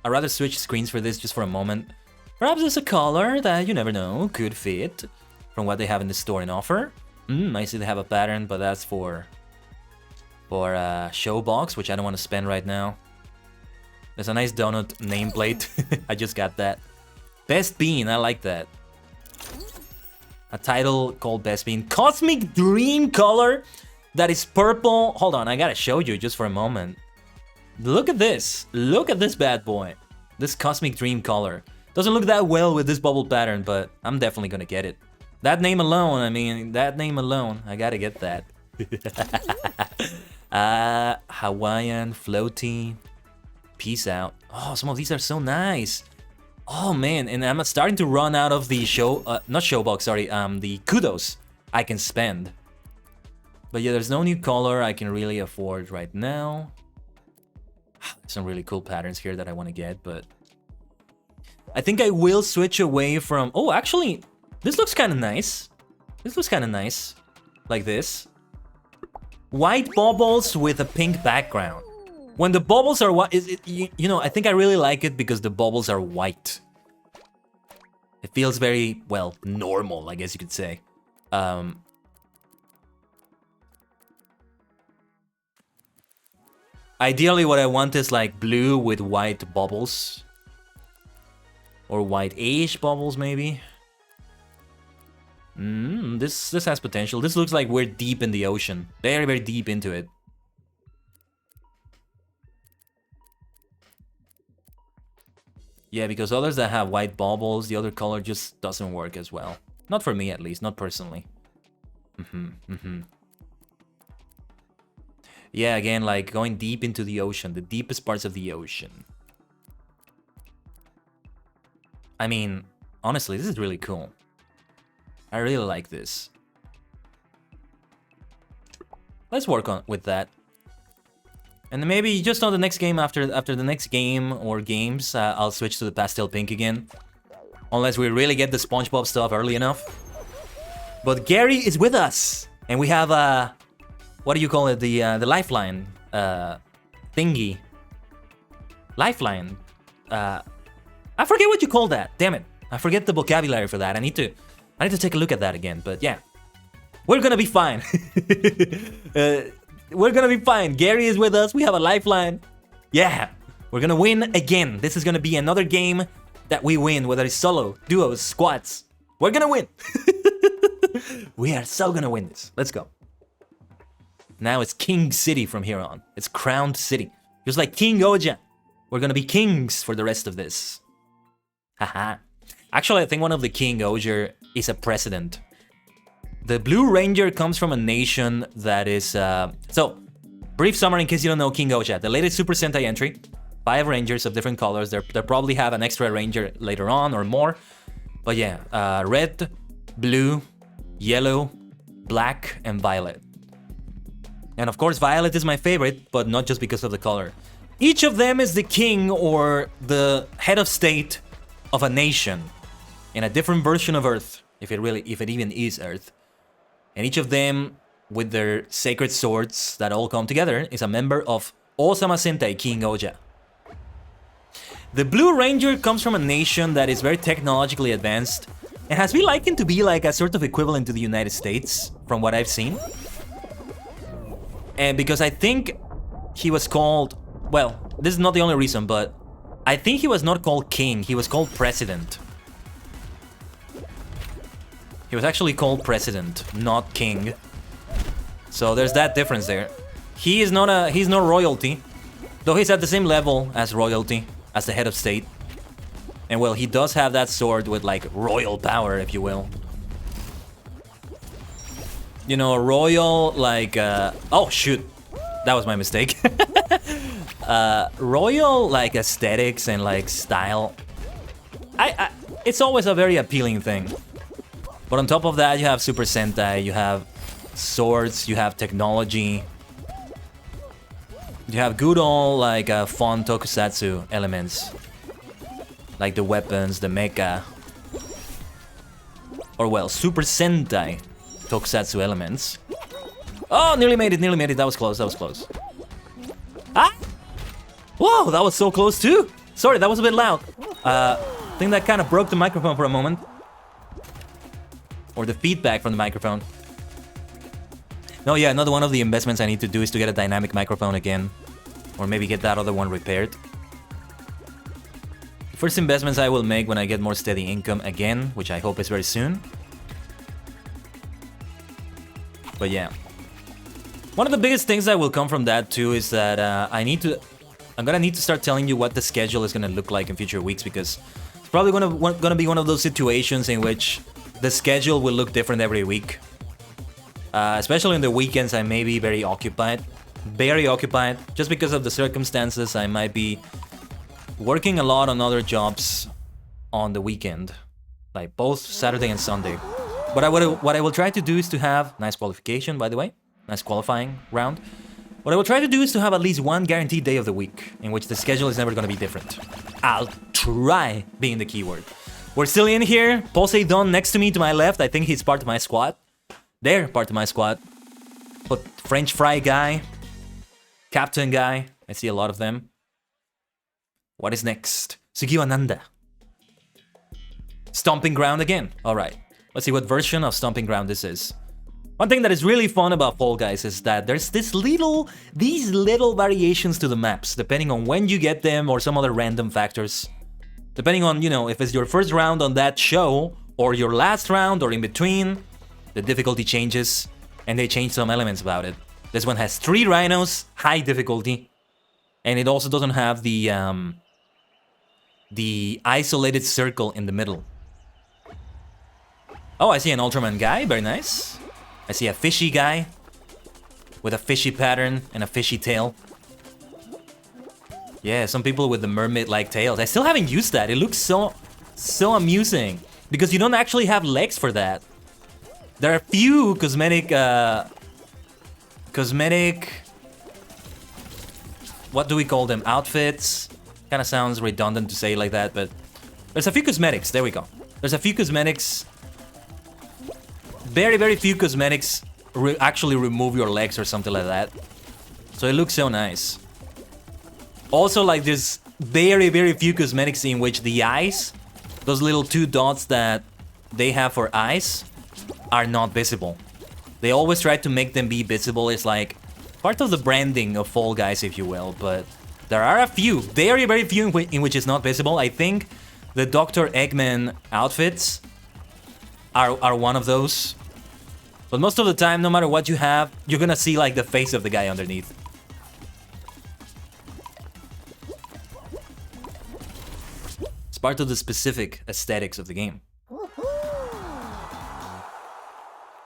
I'd rather switch screens for this just for a moment. Perhaps there's a color that, you never know, could fit from what they have in the store in offer. I see they have a pattern, but that's for a show box, which I don't want to spend right now. There's a nice donut nameplate. I just got that. Best Bean, I like that. A title called Best Bean. Cosmic Dream color that is purple. Hold on, I gotta show you just for a moment. Look at this. Look at this bad boy. This Cosmic Dream color. Doesn't look that well with this bubble pattern, but I'm definitely gonna get it. That name alone, I mean, that name alone, I gotta get that. Hawaiian, floaty, peace out. Oh, some of these are so nice. Oh man, and I'm starting to run out of the not showbox, sorry, the kudos I can spend. But yeah, there's no new color I can really afford right now. Some really cool patterns here that I want to get, but I think I will switch away from... Oh, actually, this looks kind of nice. This looks kind of nice. Like this. White bubbles with a pink background. When the bubbles are white, you know, I think I really like it because the bubbles are white. It feels very, well, normal, I guess you could say. Ideally, what I want is like blue with white bubbles. Or white-ish bubbles, maybe. This has potential. This looks like we're deep in the ocean. Very, very deep into it. Yeah, because others that have white bubbles, the other color just doesn't work as well. Not for me, at least. Not personally. Yeah, again, like going deep into the ocean. The deepest parts of the ocean. I mean, honestly, this is really cool. I really like this. Let's work on with that. And maybe just on the next game, after the next game or games, I'll switch to the pastel pink again. Unless we really get the SpongeBob stuff early enough. But Gary is with us! And we have, what do you call it? The lifeline thingy. Lifeline. I forget what you call that. Damn it. I forget the vocabulary for that. I need to take a look at that again. But yeah. We're gonna be fine. We're gonna be fine. Gary is with us. We have a lifeline. Yeah. We're gonna win again. This is gonna be another game that we win. Whether it's solo, duos, squads. We're gonna win. We are so gonna win this. Let's go. Now it's King City from here on. It's Crowned City. Just like King Oja. We're gonna be kings for the rest of this. Haha. Actually, I think one of the King Oja is a president. The Blue Ranger comes from a nation that is... So, brief summary in case you don't know King Oja. The latest Super Sentai entry. 5 Rangers of different colors. They probably have an extra Ranger later on or more. But yeah, red, blue, yellow, black, and violet. And of course, violet is my favorite, but not just because of the color. Each of them is the king or the head of state of a nation in a different version of Earth, if it even is Earth. And each of them, with their sacred swords that all come together, is a member of Osama Sentai King Oja. The Blue Ranger comes from a nation that is very technologically advanced and has been likened to be like a sort of equivalent to the United States, from what I've seen. And because I think he was called, well, this is not the only reason, but I think he was not called king, he was called president. He was actually called president, not king. So there's that difference there. He's not royalty, though he's at the same level as royalty, as the head of state. And well, he does have that sword with like royal power, if you will. You know, royal, like, oh shoot, that was my mistake. Royal, like, aesthetics and like style. It's always a very appealing thing. But on top of that, you have Super Sentai, you have swords, you have technology. You have good old, like, fun tokusatsu elements. Like the weapons, the mecha. Or well, Super Sentai tokusatsu elements. Oh, nearly made it, that was close, Ah! Whoa, that was so close too! Sorry, that was a bit loud. I think that kind of broke the microphone for a moment. Or the feedback from the microphone. No, yeah, another one of the investments I need to do is to get a dynamic microphone again. Or maybe get that other one repaired. First investments I will make when I get more steady income again, which I hope is very soon. But yeah. One of the biggest things that will come from that too is that I'm gonna need to start telling you what the schedule is gonna look like in future weeks, because it's probably gonna be one of those situations in which the schedule will look different every week. Especially on the weekends, I may be very occupied, just because of the circumstances. I might be working a lot on other jobs on the weekend, like both Saturday and Sunday. But what I will try to do is to have nice qualification, by the way, nice qualifying round. What I will try to do is to have at least one guaranteed day of the week in which the schedule is never going to be different. I'll try being the keyword. We're still in here. Poseidon next to me to my left. I think he's part of my squad. They're part of my squad. But French fry guy, captain guy. I see a lot of them. What is next? Sugiwananda. Stomping ground again. All right. Let's see what version of Stomping Ground this is. One thing that is really fun about Fall Guys is that there's these little variations to the maps, depending on when you get them or some other random factors. Depending on, you know, if it's your first round on that show, or your last round, or in between, the difficulty changes, and they change some elements about it. This one has 3 rhinos, high difficulty, and it also doesn't have the isolated circle in the middle. Oh, I see an Ultraman guy, very nice. I see a fishy guy with a fishy pattern and a fishy tail. Yeah, some people with the mermaid-like tails. I still haven't used that. It looks so amusing because you don't actually have legs for that. There are a few cosmetic, what do we call them? Outfits. Kind of sounds redundant to say like that, but there's a few cosmetics. There we go. There's a few cosmetics. Very few cosmetics actually remove your legs or something like that. So it looks so nice. Also, like, there's very few cosmetics in which the eyes, those little 2 dots that they have for eyes, are not visible. They always try to make them be visible. It's like part of the branding of Fall Guys, if you will. But there are a few, very few in which it's not visible. I think the Dr. Eggman outfits are one of those. But most of the time, no matter what you have, you're gonna see like the face of the guy underneath. It's part of the specific aesthetics of the game.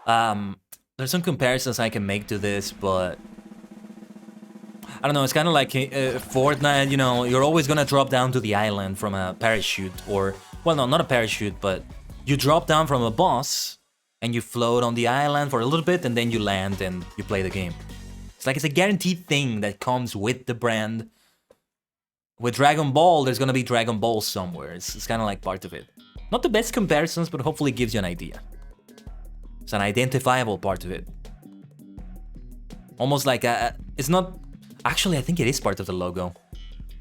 There's some comparisons I can make to this, but I don't know, it's kind of like Fortnite, you know, you're always gonna drop down to the island from a parachute, or, well, no, not a parachute, but you drop down from a boss and you float on the island for a little bit and then you land and you play the game. It's like it's a guaranteed thing that comes with the brand. With Dragon Ball, there's gonna be Dragon Ball somewhere. It's kind of like part of it. Not the best comparisons, but hopefully it gives you an idea. It's an identifiable part of it. Almost like it's not... Actually, I think it is part of the logo.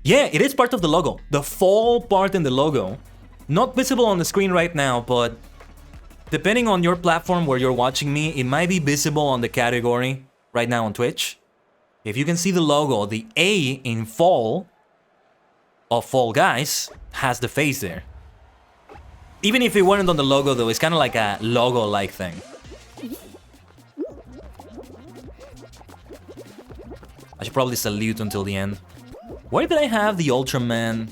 Yeah, it is part of the logo. The fall part in the logo. Not visible on the screen right now, but depending on your platform where you're watching me, it might be visible on the category right now on Twitch. If you can see the logo, the A in fall of Fall Guys has the face there. Even if it weren't on the logo though, it's kind of like a logo-like thing. I should probably salute until the end. Where did I have the Ultraman?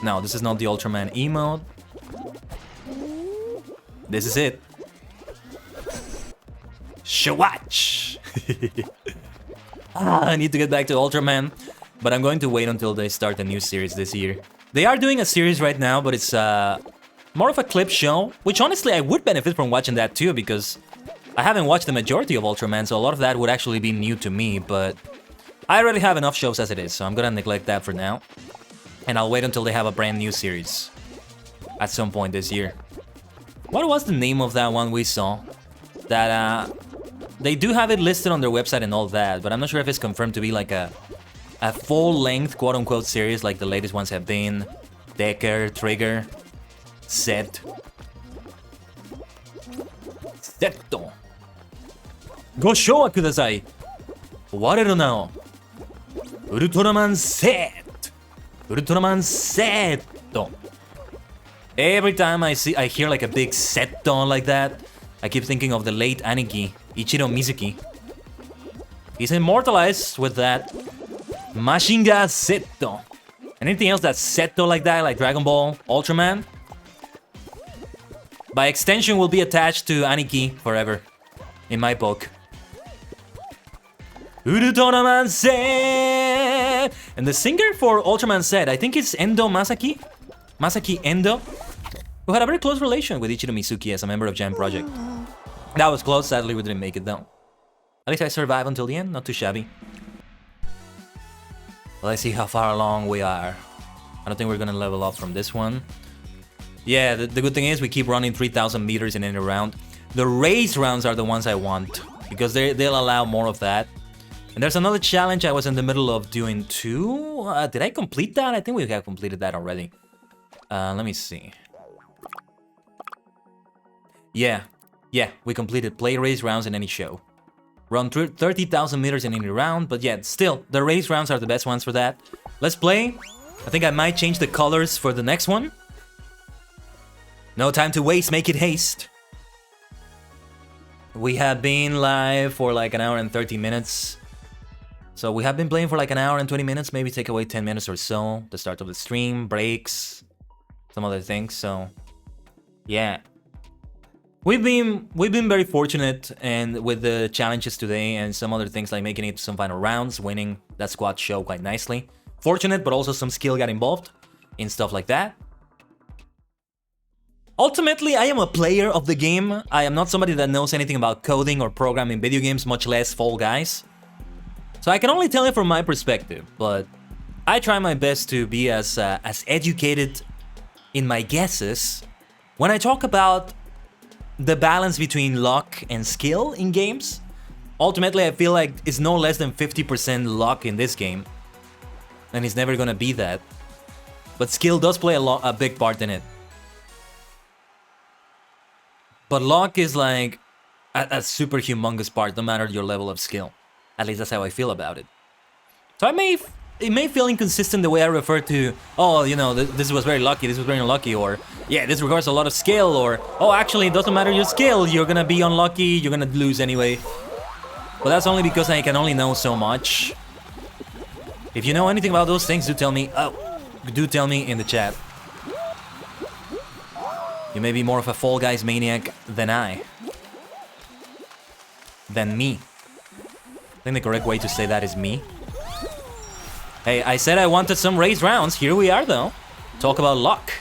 No, this is not the Ultraman emote. This is it. Shawatch! I need to get back to Ultraman, but I'm going to wait until they start a new series this year. They are doing a series right now, but it's more of a clip show, which honestly I would benefit from watching that too, because I haven't watched the majority of Ultraman, so a lot of that would actually be new to me, but I already have enough shows as it is, so I'm gonna neglect that for now. And I'll wait until they have a brand new series at some point this year. What was the name of that one we saw? That, they do have it listed on their website and all that, but I'm not sure if it's confirmed to be like a full-length, quote-unquote, series like the latest ones have been. Decker, Trigger, Set. Setto. Go show kudasai. Wareru nao. Ultraman Set. Ultraman Seto. Every time I hear like a big Seto like that, I keep thinking of the late Aniki, Ichiro Mizuki. He's immortalized with that Mashinga Seto. Anything else that's Seto like that, like Dragon Ball, Ultraman, by extension will be attached to Aniki forever, in my book. Ultraman Z! And the singer for Ultraman Z, I think it's Endo Masaki? Masaki Endo? Who had a very close relation with Ichiro Mizuki as a member of Jam Project. That was close, sadly we didn't make it though. At least I survived until the end, not too shabby. Let's see how far along we are. I don't think we're gonna level up from this one. Yeah, the good thing is we keep running 3,000 meters in any round. The race rounds are the ones I want, because they'll allow more of that. And there's another challenge I was in the middle of doing too. Did I complete that? I think we have completed that already. Let me see. Yeah, we completed play race rounds in any show. Run 30,000 meters in any round, but yeah, still, the race rounds are the best ones for that. Let's play. I think I might change the colors for the next one. No time to waste, make it haste. We have been live for like an hour and 30 minutes. So we have been playing for like an hour and 20 minutes, maybe take away 10 minutes or so. The start of the stream, breaks, some other things, so yeah. We've been very fortunate and with the challenges today and some other things like making it to some final rounds, winning that squad show quite nicely. Fortunate, but also some skill got involved in stuff like that. Ultimately, I am a player of the game. I am not somebody that knows anything about coding or programming video games, much less Fall Guys. So I can only tell you from my perspective, but I try my best to be as educated in my guesses when I talk about the balance between luck and skill in games. Ultimately, I feel like it's no less than 50% luck in this game, and it's never gonna be that. But skill does play a big part in it. But luck is like a super humongous part, no matter your level of skill. At least that's how I feel about it. So it may feel inconsistent the way I refer to, oh, you know, this was very lucky, this was very unlucky, or yeah, this requires a lot of skill, or oh, actually, it doesn't matter your skill, you're gonna be unlucky, you're gonna lose anyway. But that's only because I can only know so much. If you know anything about those things, do tell me. Oh, do tell me in the chat. You may be more of a Fall Guys maniac than me. I think the correct way to say that is me. Hey, I said I wanted some race rounds. Here we are, though. Talk about luck.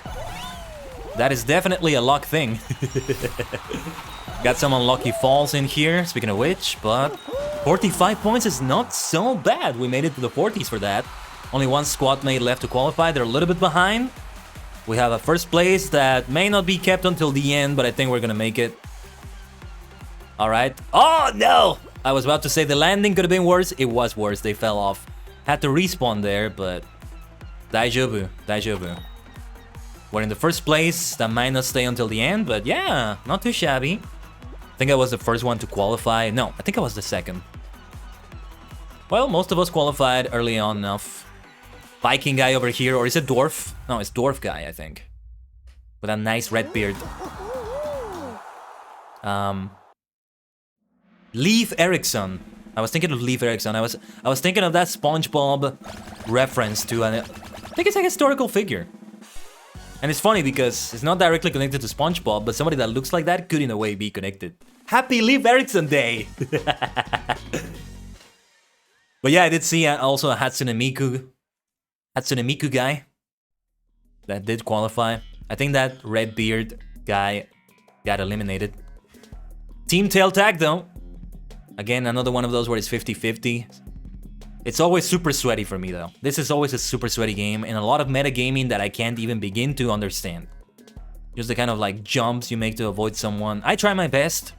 That is definitely a luck thing. Got some unlucky falls in here, speaking of which, but 45 points is not so bad. We made it to the 40s for that. Only one squad mate left to qualify. They're a little bit behind. We have a first place that may not be kept until the end, but I think we're gonna make it. All right. Oh, no! I was about to say the landing could have been worse. It was worse. They fell off. Had to respawn there, but Daijoubu. We're in the first place. That might not stay until the end, but yeah, not too shabby. I think I was the first one to qualify. No, I think I was the second. Well, most of us qualified early on enough. Viking guy over here, or is it dwarf? No, it's dwarf guy, I think. With a nice red beard. Leif Erikson. I was thinking of Leif Erikson. I was thinking of that SpongeBob reference to an, I think it's a historical figure. And it's funny because it's not directly connected to SpongeBob, but somebody that looks like that could in a way be connected. Happy Leif Erikson Day! But yeah, I did see also a Hatsune Miku guy that did qualify. I think that red beard guy got eliminated. Team tail tag though. Again, another one of those where it's 50-50. It's always super sweaty for me though. This is always a super sweaty game and a lot of metagaming that I can't even begin to understand. Just the kind of like jumps you make to avoid someone. I try my best.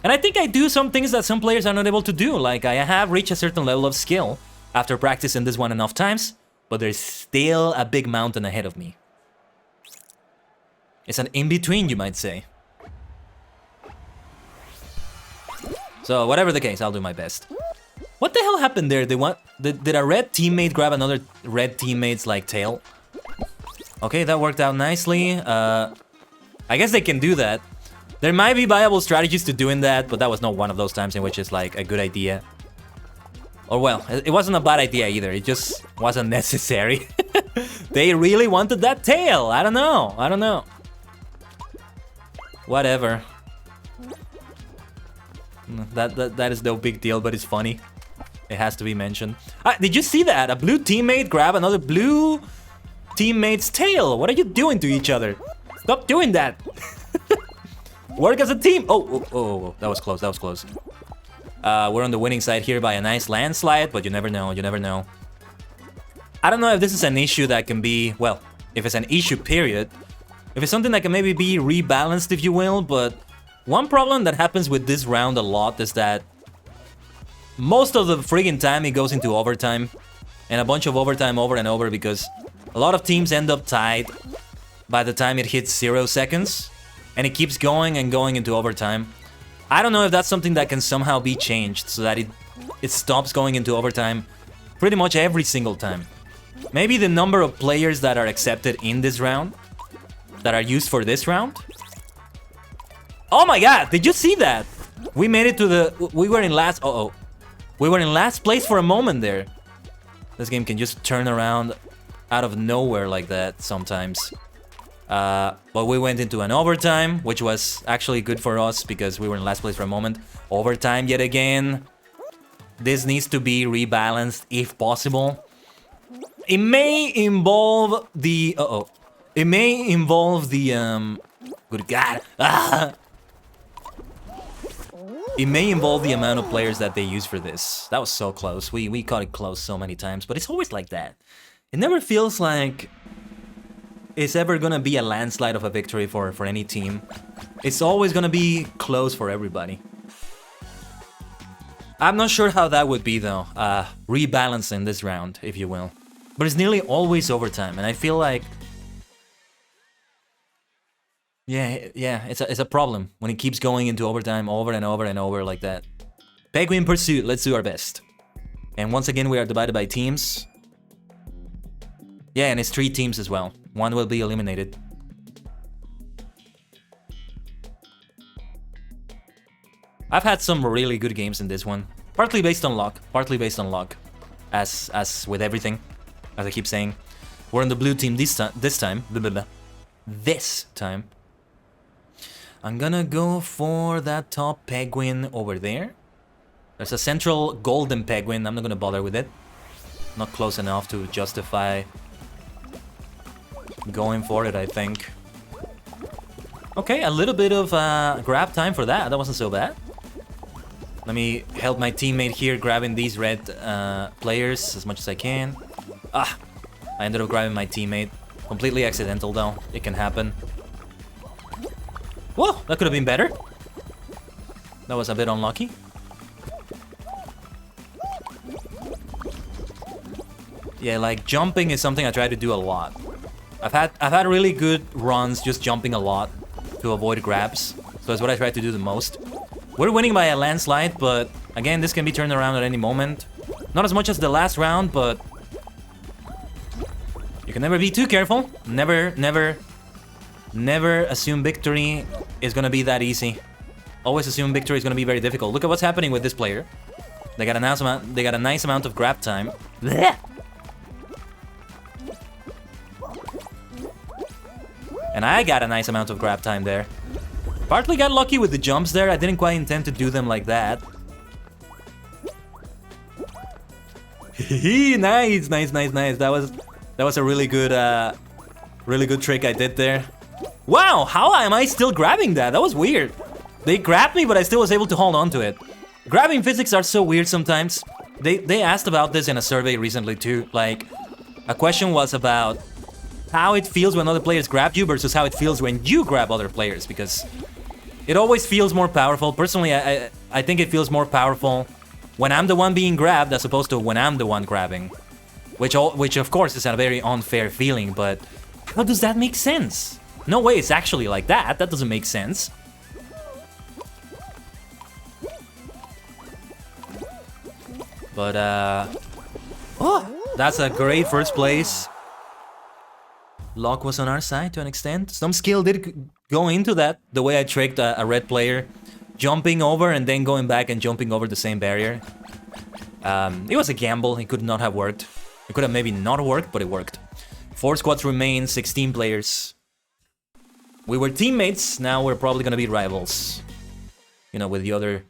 And I think I do some things that some players are not able to do. Like I have reached a certain level of skill after practicing this one enough times, but there's still a big mountain ahead of me. It's an in-between, you might say. So whatever the case, I'll do my best. What the hell happened there? Did a red teammate grab another red teammate's like tail? Okay, that worked out nicely. I guess they can do that. There might be viable strategies to doing that, but that was not one of those times in which it's like a good idea. Or well, it wasn't a bad idea either. It just wasn't necessary. They really wanted that tail. I don't know. I don't know. Whatever. That is no big deal, but it's funny. It has to be mentioned. Did you see that? A blue teammate grab another blue teammate's tail. What are you doing to each other? Stop doing that. Work as a team. Oh, that was close. That was close. We're on the winning side here by a nice landslide, but you never know. You never know. I don't know if this is an issue that can be, well, if it's an issue, period. If it's something that can maybe be rebalanced, if you will, but one problem that happens with this round a lot is that most of the friggin' time it goes into overtime, and a bunch of overtime over and over because a lot of teams end up tied by the time it hits 0 seconds, and it keeps going and going into overtime. I don't know if that's something that can somehow be changed so that it stops going into overtime pretty much every single time. Maybe the number of players that are accepted in this round, that are used for this round. Oh my god, did you see that? We made it to the... We were in last... We were in last place for a moment there. This game can just turn around out of nowhere like that sometimes. But we went into an overtime, which was actually good for us because we were in last place for a moment. Overtime yet again. This needs to be rebalanced if possible. It may involve the... It may involve the... Good God. It may involve the amount of players that they use for this. That was so close. We caught it close so many times, but it's always like that. It never feels like it's ever gonna be a landslide of a victory for any team. It's always gonna be close for everybody. I'm not sure how that would be though, rebalancing this round, if you will. But it's nearly always overtime, and I feel like... Yeah, it's a problem when it keeps going into overtime over and over and over like that. Penguin Pursuit, let's do our best. And once again, we are divided by teams. Yeah, and it's 3 teams as well. One will be eliminated. I've had some really good games in this one. Partly based on luck. Partly based on luck. As with everything. As I keep saying. We're on the blue team this time. This time. I'm gonna go for that top penguin over there. There's a central golden penguin. I'm not gonna bother with it. Not close enough to justify going for it, I think. Okay, a little bit of grab time for that. That wasn't so bad. Let me help my teammate here grabbing these red players as much as I can. I ended up grabbing my teammate. Completely accidental though. It can happen. Whoa, that could have been better. That was a bit unlucky. Yeah, like jumping is something I try to do a lot. I've had really good runs just jumping a lot to avoid grabs. So that's what I try to do the most. We're winning by a landslide, but again, this can be turned around at any moment. Not as much as the last round, but you can never be too careful. Never assume victory is gonna be that easy. Always assume victory is gonna be very difficult. Look at what's happening with this player. They got a nice amount of grab time. Blech. And I got a nice amount of grab time there. Partly got lucky with the jumps there. I didn't quite intend to do them like that. Nice. That was a really good trick I did there. Wow, how am I still grabbing that? That was weird. They grabbed me, but I still was able to hold on to it. Grabbing physics are so weird sometimes. They asked about this in a survey recently too. Like, a question was about how it feels when other players grab you versus how it feels when you grab other players, because it always feels more powerful. Personally, I think it feels more powerful when I'm the one being grabbed as opposed to when I'm the one grabbing. Which of course is a very unfair feeling, but how does that make sense? No way it's actually like that. That doesn't make sense. But, oh, that's a great first place. Luck was on our side to an extent. Some skill did go into that, the way I tricked a red player. Jumping over and then going back and jumping over the same barrier. It was a gamble, it could not have worked. It could have maybe not worked, but it worked. 4 squads remain, 16 players. We were teammates, now we're probably gonna be rivals. You know, with the other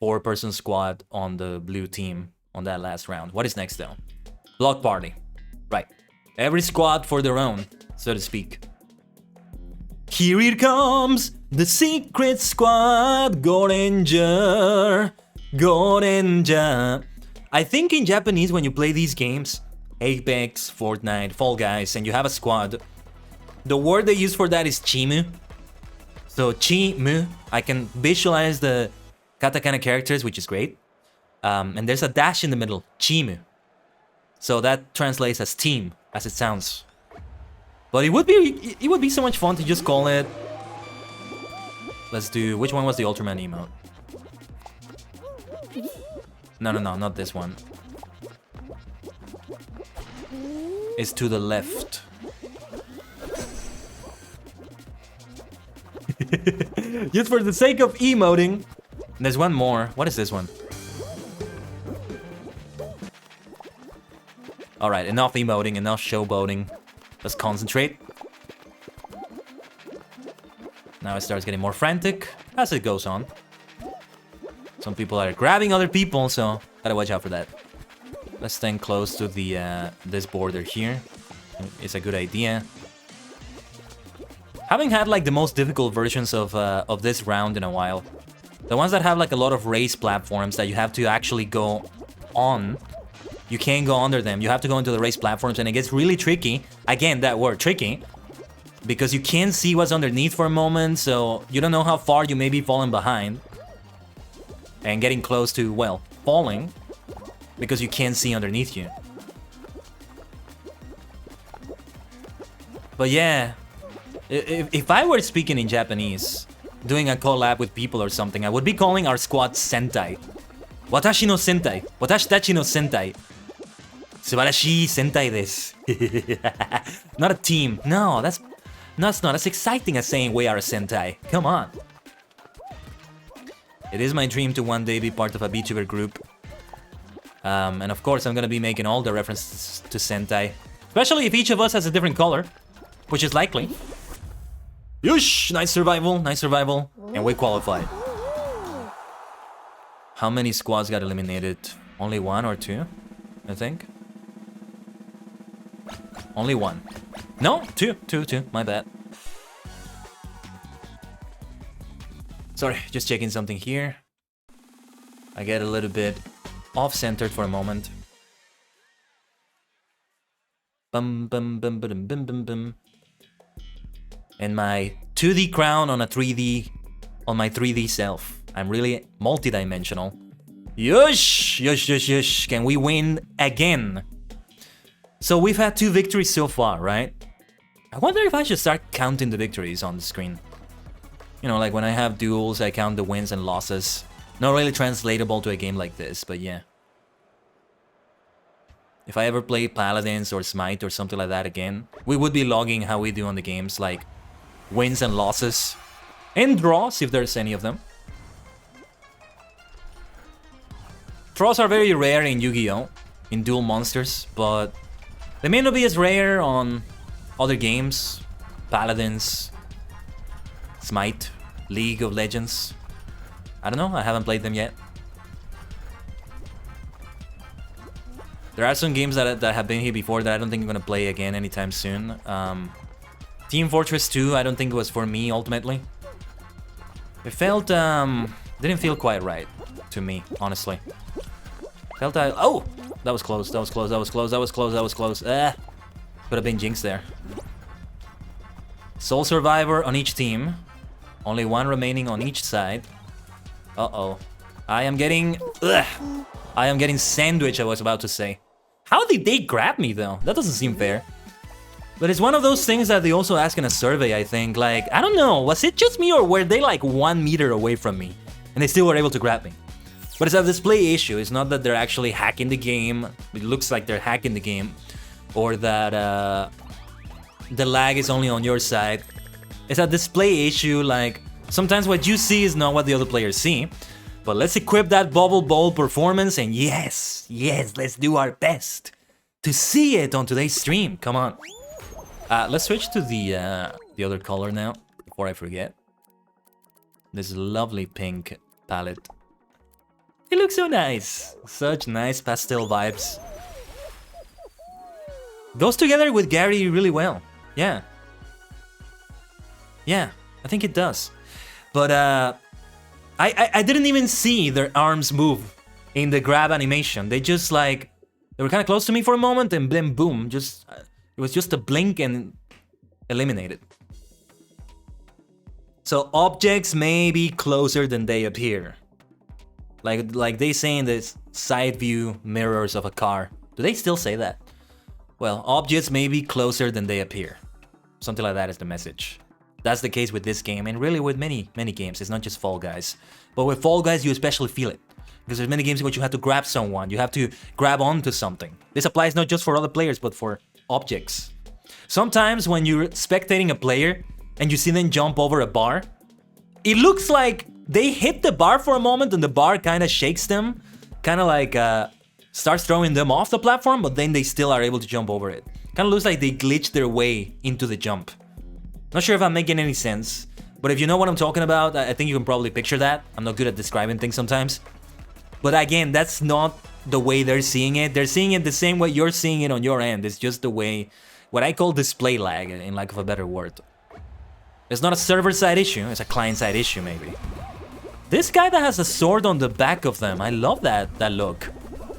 4-person squad on the blue team on that last round. What is next though? Block party. Right. Every squad for their own, so to speak. Here it comes! The secret squad! Goranger! Goranger! I think in Japanese when you play these games, Apex, Fortnite, Fall Guys, and you have a squad, the word they use for that is chimu. So chimu, I can visualize the katakana characters, which is great. And there's a dash in the middle, chimu. So that translates as team, as it sounds. But it would be so much fun to just call it. Let's do, which one was the Ultraman emote? No, not this one. It's to the left. Just for the sake of emoting. There's one more. What is this one? Alright, enough emoting, enough showboating. Let's concentrate. Now it starts getting more frantic as it goes on. Some people are grabbing other people, so gotta watch out for that. Let's stand close to the this border here. It's a good idea. Having had like the most difficult versions of this round in a while. The ones that have like a lot of race platforms that you have to actually go on. You can't go under them. You have to go into the race platforms and it gets really tricky. Again, that word, tricky. Because you can't see what's underneath for a moment, so you don't know how far you may be falling behind. And getting close to, well, falling. Because you can't see underneath you. But yeah, if I were speaking in Japanese, doing a collab with people or something, I would be calling our squad Sentai. Watashi no Sentai. Watashi tachi no Sentai. Subarashii Sentai desu. Not a team. No, that's not as exciting as saying we are a Sentai. Come on. It is my dream to one day be part of a VTuber group. And of course, I'm gonna be making all the references to Sentai. Especially if each of us has a different color. Which is likely. Yush! Nice survival, nice survival. And we qualified. How many squads got eliminated? Only 1 or 2, I think. Only 1. No, 2, my bad. Sorry, just checking something here. I get a little bit off-centered for a moment. Bum bum bum bum bum bum bum. And my 2D crown on a 3D, on my 3D self. I'm really multi-dimensional. Yush! Yush, yush, yush. Can we win again? So we've had 2 victories so far, right? I wonder if I should start counting the victories on the screen. You know, like when I have duels, I count the wins and losses. Not really translatable to a game like this, but yeah. If I ever play Paladins or Smite or something like that again, we would be logging how we do on the games, like wins and losses. And draws, if there's any of them. Draws are very rare in Yu-Gi-Oh! In Duel Monsters, but they may not be as rare on other games. Paladins, Smite, League of Legends. I don't know, I haven't played them yet. There are some games that have been here before that I don't think I'm gonna play again anytime soon. Team Fortress 2, I don't think it was for me ultimately. It felt, didn't feel quite right to me, honestly. Felt oh! That was close, that was close, that was close, that was close, that was close. Could have been Jinx there. Sole survivor on each team. Only 1 remaining on each side. Uh-oh. I am getting sandwiched, I was about to say. How did they grab me, though? That doesn't seem fair. But it's one of those things that they also ask in a survey, I think. Like, I don't know, was it just me or were they like 1 meter away from me? And they still were able to grab me? But it's a display issue. It's not that they're actually hacking the game. It looks like they're hacking the game. Or that the lag is only on your side. It's a display issue, like sometimes what you see is not what the other players see. But let's equip that bubble ball performance and yes, let's do our best to see it on today's stream. Come on. Let's switch to the other color now, before I forget. This lovely pink palette. It looks so nice. Such nice pastel vibes. Goes together with Gary really well. Yeah. Yeah, I think it does. But I didn't even see their arms move in the grab animation. They just like, they were kind of close to me for a moment and then boom, just it was just a blink and eliminated. So objects may be closer than they appear. Like they say in this side view mirrors of a car. Do they still say that? Well, objects may be closer than they appear. Something like that is the message. That's the case with this game, and really with many games. It's not just Fall Guys. But with Fall Guys, you especially feel it. Because there's many games in which you have to grab someone, you have to grab onto something. This applies not just for other players, but for objects. Sometimes when you're spectating a player, and you see them jump over a bar, it looks like they hit the bar for a moment, and the bar kind of shakes them. Kind of like, starts throwing them off the platform, but then they still are able to jump over it. Kind of looks like they glitch their way into the jump. Not sure if I'm making any sense, but if you know what I'm talking about, I think you can probably picture that. I'm not good at describing things sometimes. But again, that's not the way they're seeing it. They're seeing it the same way you're seeing it on your end. It's just the way, what I call display lag, in lack of a better word. It's not a server-side issue, it's a client-side issue maybe. This guy that has a sword on the back of them, I love that look.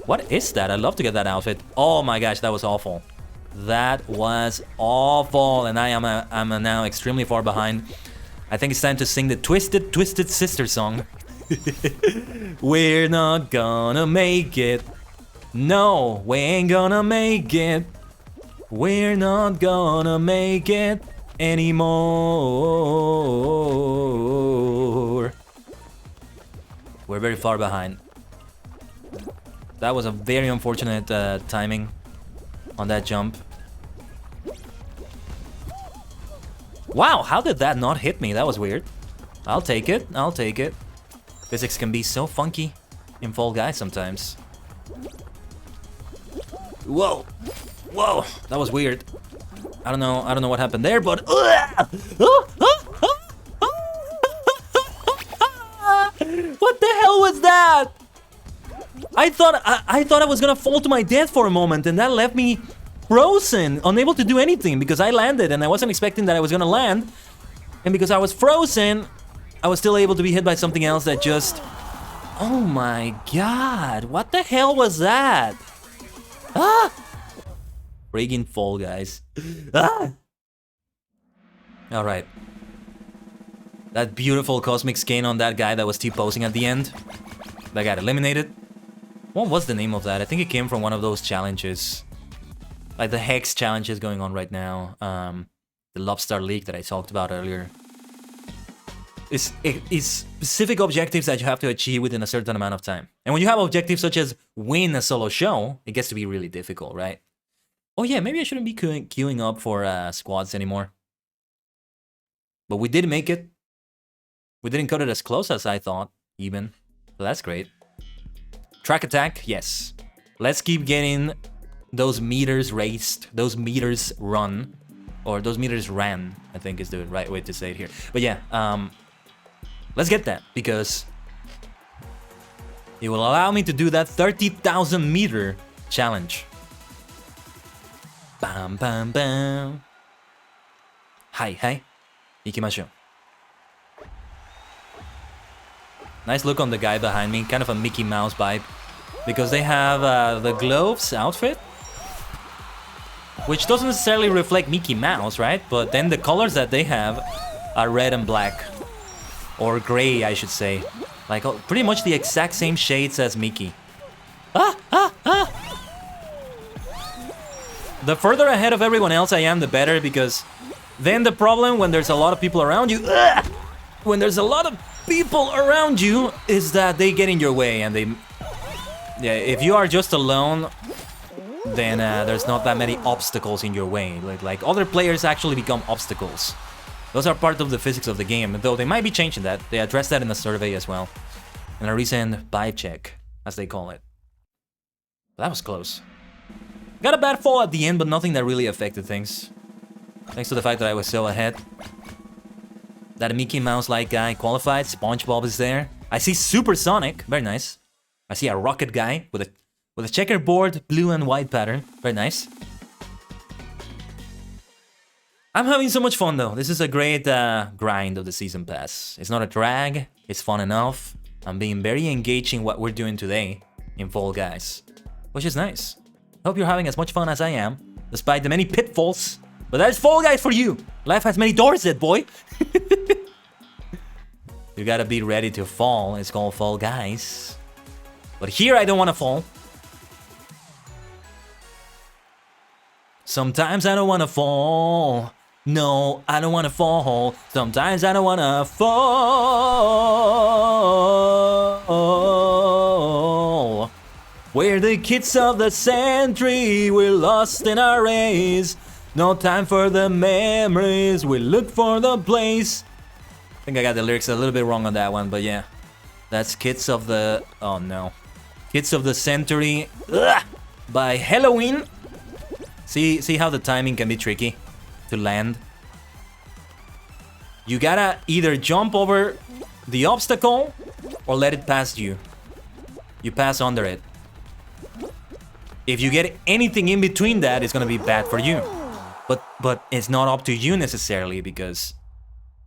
What is that? I'd love to get that outfit. Oh my gosh, that was awful. That was awful, and I'm now extremely far behind. I think it's time to sing the Twisted Sister song. We're not gonna make it. No, we ain't gonna make it. We're not gonna make it anymore. We're very far behind. That was a very unfortunate timing on that jump. Wow, how did that not hit me? That was weird. I'll take it, I'll take it. Physics can be so funky in Fall Guys sometimes. Whoa, whoa, that was weird. I don't know what happened there, but what the hell was that? I thought I was gonna fall to my death for a moment, and that left me frozen, unable to do anything because I landed and I wasn't expecting that I was gonna land. And because I was frozen, I was still able to be hit by something else that just... Oh my god, what the hell was that? Ah! Friggin' Fall Guys. Ah! Alright. That beautiful cosmic skin on that guy that was T-posing at the end. That got eliminated. What was the name of that? I think it came from one of those challenges. Like the Hex challenges going on right now. The Lobstar League that I talked about earlier. It's specific objectives that you have to achieve within a certain amount of time. And when you have objectives such as win a solo show, it gets to be really difficult, right? Oh yeah, maybe I shouldn't be queuing up for squads anymore. But we did make it. We didn't cut it as close as I thought, even. So that's great. Track attack, yes. Let's keep getting those meters raced, those meters run. Or those meters ran, I think is the right way to say it here. But yeah, let's get that, because it will allow me to do that 30,000 meter challenge. Bam, bam, bam. Hi. Ikimashou. Nice look on the guy behind me, kind of a Mickey Mouse vibe. Because they have the gloves outfit, which doesn't necessarily reflect Mickey Mouse, right? But then the colors that they have are red and black. Or gray, I should say. Like, pretty much the exact same shades as Mickey. The further ahead of everyone else I am, the better, because then the problem when there's a lot of people around you when there's a lot of people around you is that they get in your way and they... Yeah, if you are just alone, then there's not that many obstacles in your way. Like other players actually become obstacles. Those are part of the physics of the game, though they might be changing that. They addressed that in a survey as well. In a recent vibe check, as they call it. That was close. Got a bad fall at the end, but nothing that really affected things. Thanks to the fact that I was so ahead. That Mickey Mouse-like guy qualified. SpongeBob is there. I see Supersonic. Very nice. I see a rocket guy with a checkerboard blue and white pattern. Very nice. I'm having so much fun though. This is a great grind of the season pass. It's not a drag. It's fun enough. I'm being very engaged in what we're doing today in Fall Guys, which is nice. Hope you're having as much fun as I am, despite the many pitfalls. But that's Fall Guys for you. Life has many doors, that boy. You gotta be ready to fall. It's called Fall Guys. But here I don't want to fall. Sometimes I don't want to fall. No, I don't want to fall. Sometimes I don't want to fall. We're the kids of the century. We're lost in our race. No time for the memories. We look for the place. I think I got the lyrics a little bit wrong on that one, but yeah. That's Kids of the... Oh no. Kids of the Century. Ugh, by Halloween. See how the timing can be tricky to land. You gotta either jump over the obstacle or let it pass you. You pass under it. If you get anything in between that, it's gonna be bad for you. But it's not up to you necessarily, because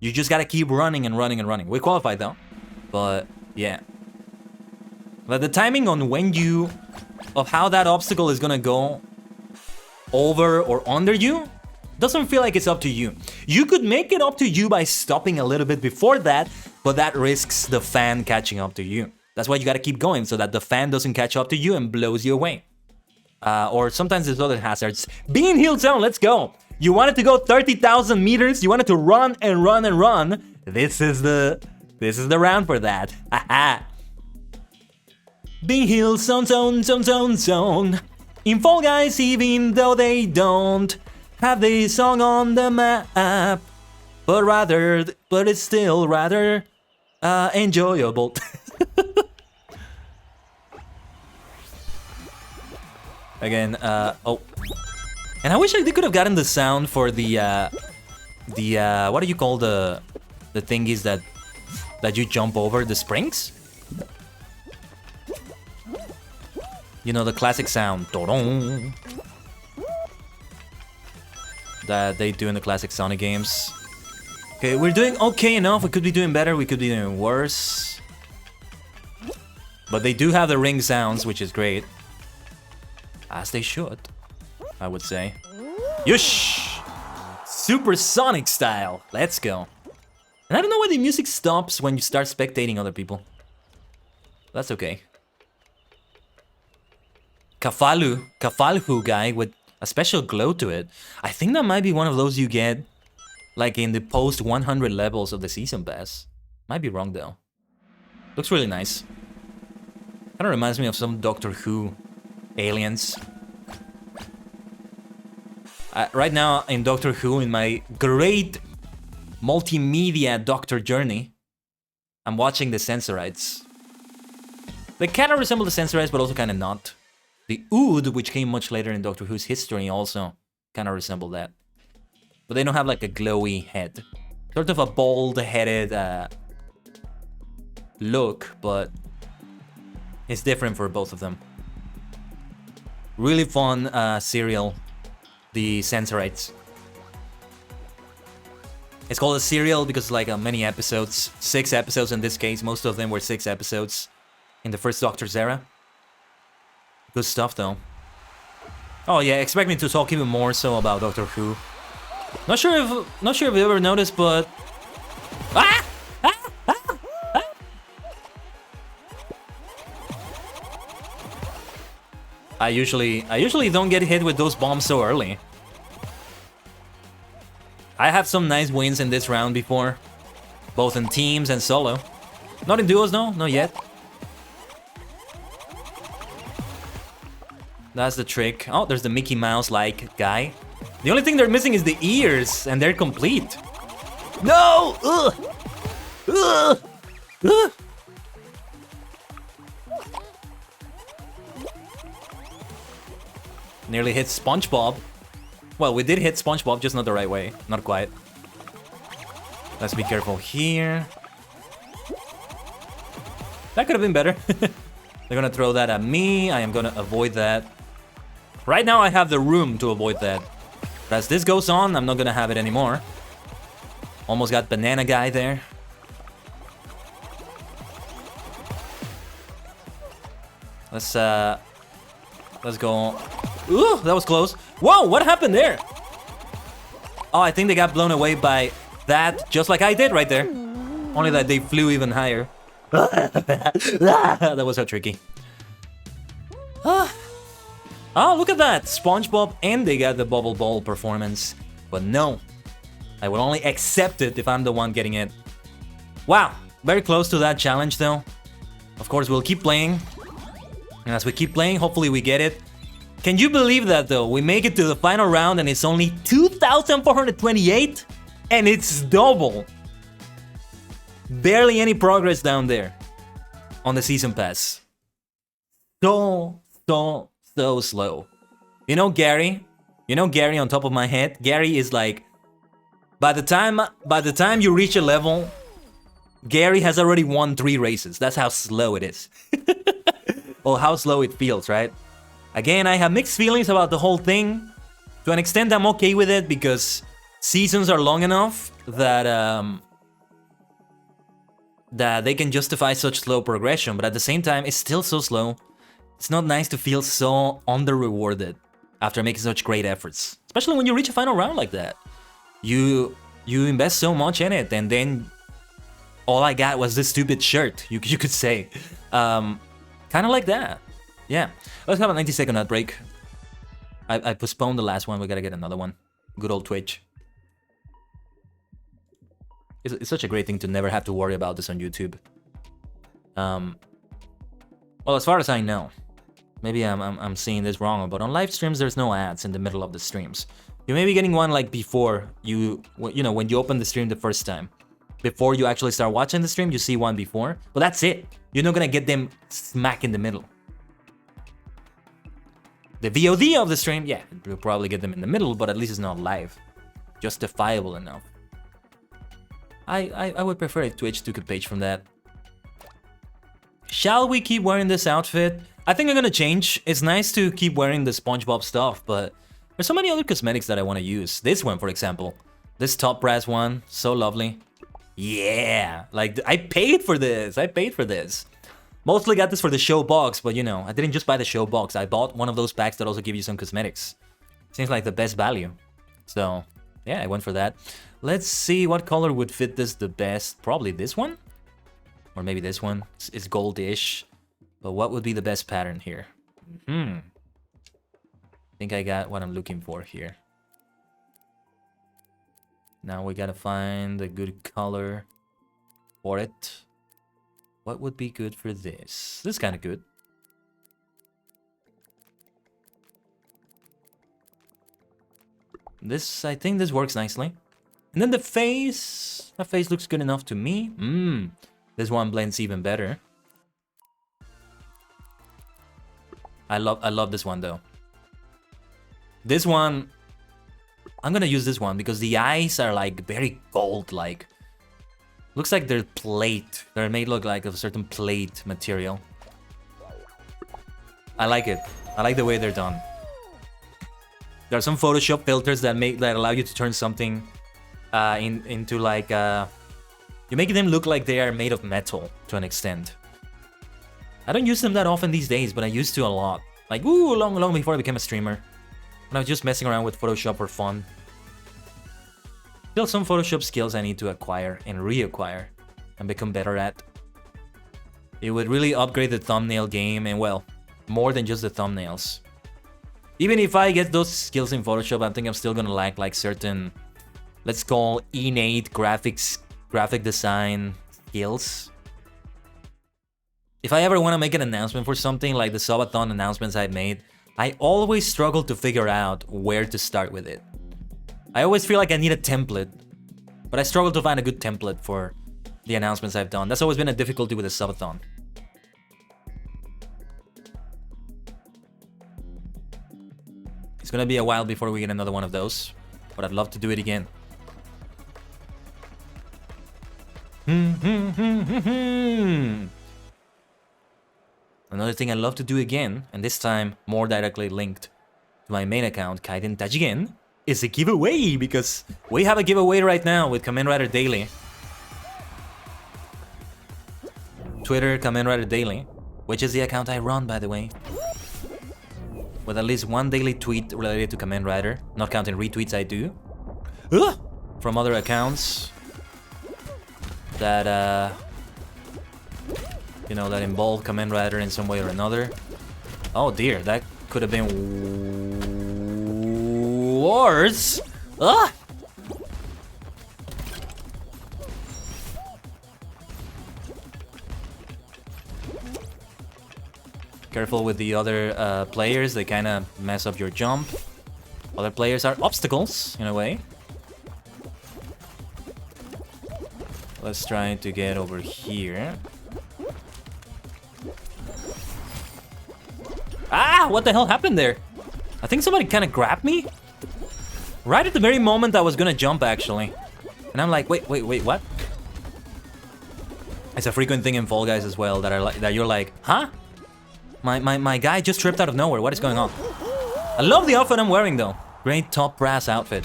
you just gotta keep running and running and running. We qualified though, but yeah. But the timing on when you... of how that obstacle is gonna go over or under you doesn't feel like it's up to you. You could make it up to you by stopping a little bit before that, but that risks the fan catching up to you. That's why you gotta keep going, so that the fan doesn't catch up to you and blows you away. Or sometimes there's other hazards. Being Hill Zone, let's go! You wanted to go 30,000 meters, you wanted to run and run and run. This is the round for that. Haha. Being Hill Zone, zone, zone, zone, zone. In Fall Guys, even though they don't have the song on the map, but it's still rather enjoyable. Again, oh, and I wish they could have gotten the sound for the what do you call the thingies that you jump over, the springs? You know, the classic sound that they do in the classic Sonic games. Okay, we're doing okay enough. We could be doing better. We could be doing worse. But they do have the ring sounds, which is great. As they should, I would say. Yush! Supersonic style. Let's go. And I don't know why the music stops when you start spectating other people. That's okay. Kafalhu guy with a special glow to it. I think that might be one of those you get like in the post 100 levels of the season pass. Might be wrong though. Looks really nice. Kind of reminds me of some Doctor Who aliens. Right now in Doctor Who, in my great multimedia Doctor journey, I'm watching the Sensorites. They kind of resemble the Sensorites, but also kind of not. The Ood, which came much later in Doctor Who's history, also kind of resemble that. But they don't have like a glowy head. Sort of a bald-headed look, but it's different for both of them. Really fun serial, the Sensorites. It's called a serial because like many episodes, 6 episodes in this case. Most of them were 6 episodes in the first Doctor's era. Good stuff though. Oh yeah, expect me to talk even more so about Doctor Who. Not sure if you ever noticed, but I usually don't get hit with those bombs so early. I have some nice wins in this round before. both in teams and solo. Not in duos, no, not yet. That's the trick. Oh, there's the Mickey Mouse-like guy. The only thing they're missing is the ears, and they're complete. No! Ugh! Ugh! Ugh! Nearly hit SpongeBob. Well, we did hit SpongeBob, just not the right way. Not quite. Let's be careful here. That could have been better. They're gonna throw that at me. I am gonna avoid that. Right now, I have the room to avoid that. But as this goes on, I'm not gonna have it anymore. Almost got Banana Guy there. Let's go. Ooh, that was close. Whoa, what happened there? Oh, I think they got blown away by that, just like I did right there. Only that they flew even higher. That was so tricky. Oh, look at that. SpongeBob and they got the bubble ball performance. But no, I will only accept it if I'm the one getting it. Wow, very close to that challenge though. Of course, we'll keep playing. And as we keep playing, hopefully we get it. Can you believe that though? We make it to the final round and it's only 2,428? And it's double. Barely any progress down there on the season pass. So slow. You know Gary? You know Gary on top of my head? Gary is like, by the time you reach a level, Gary has already won 3 races. That's how slow it is. Or how slow it feels, right? Again, I have mixed feelings about the whole thing. To an extent, I'm okay with it because seasons are long enough that that they can justify such slow progression, but at the same time, it's still so slow. It's not nice to feel so under-rewarded after making such great efforts, especially when you reach a final round like that. You invest so much in it, and then all I got was this stupid shirt, you could say. Kind of like that. Yeah. Let's have a 90-second ad break. I postponed the last one. We gotta get another one. Good old Twitch. It's such a great thing to never have to worry about this on YouTube. Well, as far as I know, maybe I'm seeing this wrong, but on live streams there's no ads in the middle of the streams. You may be getting one like before you know, when you open the stream the first time. Before you actually start watching the stream, you see one before, but that's it. You're not gonna get them smack in the middle. The VOD of the stream, yeah, you'll probably get them in the middle, but at least it's not live. Justifiable enough. I would prefer if Twitch took a page from that. Shall we keep wearing this outfit? I think I'm gonna change. It's nice to keep wearing the SpongeBob stuff, but there's so many other cosmetics that I want to use. This one, for example. This top brass one, so lovely. Yeah, like I paid for this. I paid for this. Mostly got this for the show box, but you know, I didn't just buy the show box. I bought one of those packs that also give you some cosmetics. Seems like the best value. So, yeah, I went for that. Let's see what color would fit this the best. Probably this one? Or maybe this one. It's goldish. But what would be the best pattern here? I think I got what I'm looking for here. Now we gotta find a good color for it. What would be good for this? This is kind of good. This, I think this works nicely. And then the face. The face looks good enough to me. This one blends even better. I love this one though. This one, I'm gonna use this one because the eyes are like very gold-like. Looks like they're plate. They're made look like of a certain plate material. I like it. I like the way they're done. There are some Photoshop filters that allow you to turn something into like you make them look like they are made of metal to an extent. I don't use them that often these days, but I used to a lot. Like long before I became a streamer. When I was just messing around with Photoshop for fun. Still some Photoshop skills I need to acquire and reacquire and become better at. It would really upgrade the thumbnail game and, well, more than just the thumbnails. Even if I get those skills in Photoshop, I think I'm still gonna lack like certain, let's call innate graphics graphic design skills. If I ever want to make an announcement for something like the subathon announcements I've made, I always struggle to figure out where to start with it. I always feel like I need a template, but I struggle to find a good template for the announcements I've done. That's always been a difficulty with the subathon. It's gonna be a while before we get another one of those, but I'd love to do it again. Another thing I'd love to do again, and this time more directly linked to my main account, Khaiden Tajigen, is a giveaway, because we have a giveaway right now with Kamen Rider Daily. Twitter, Kamen Rider Daily, which is the account I run, by the way. With at least one daily tweet related to Kamen Rider, not counting retweets I do. From other accounts that, you know, that involve Kamen Rider in some way or another. Oh dear, that could have been worse. Careful with the other players, they kind of mess up your jump. Other players are obstacles, in a way. Let's try to get over here. Ah, what the hell happened there? I think somebody kind of grabbed me. Right at the very moment I was gonna jump, actually. And I'm like, wait, what? It's a frequent thing in Fall Guys as well, that you're like, huh? My guy just tripped out of nowhere. What is going on? I love the outfit I'm wearing, though. Great top brass outfit.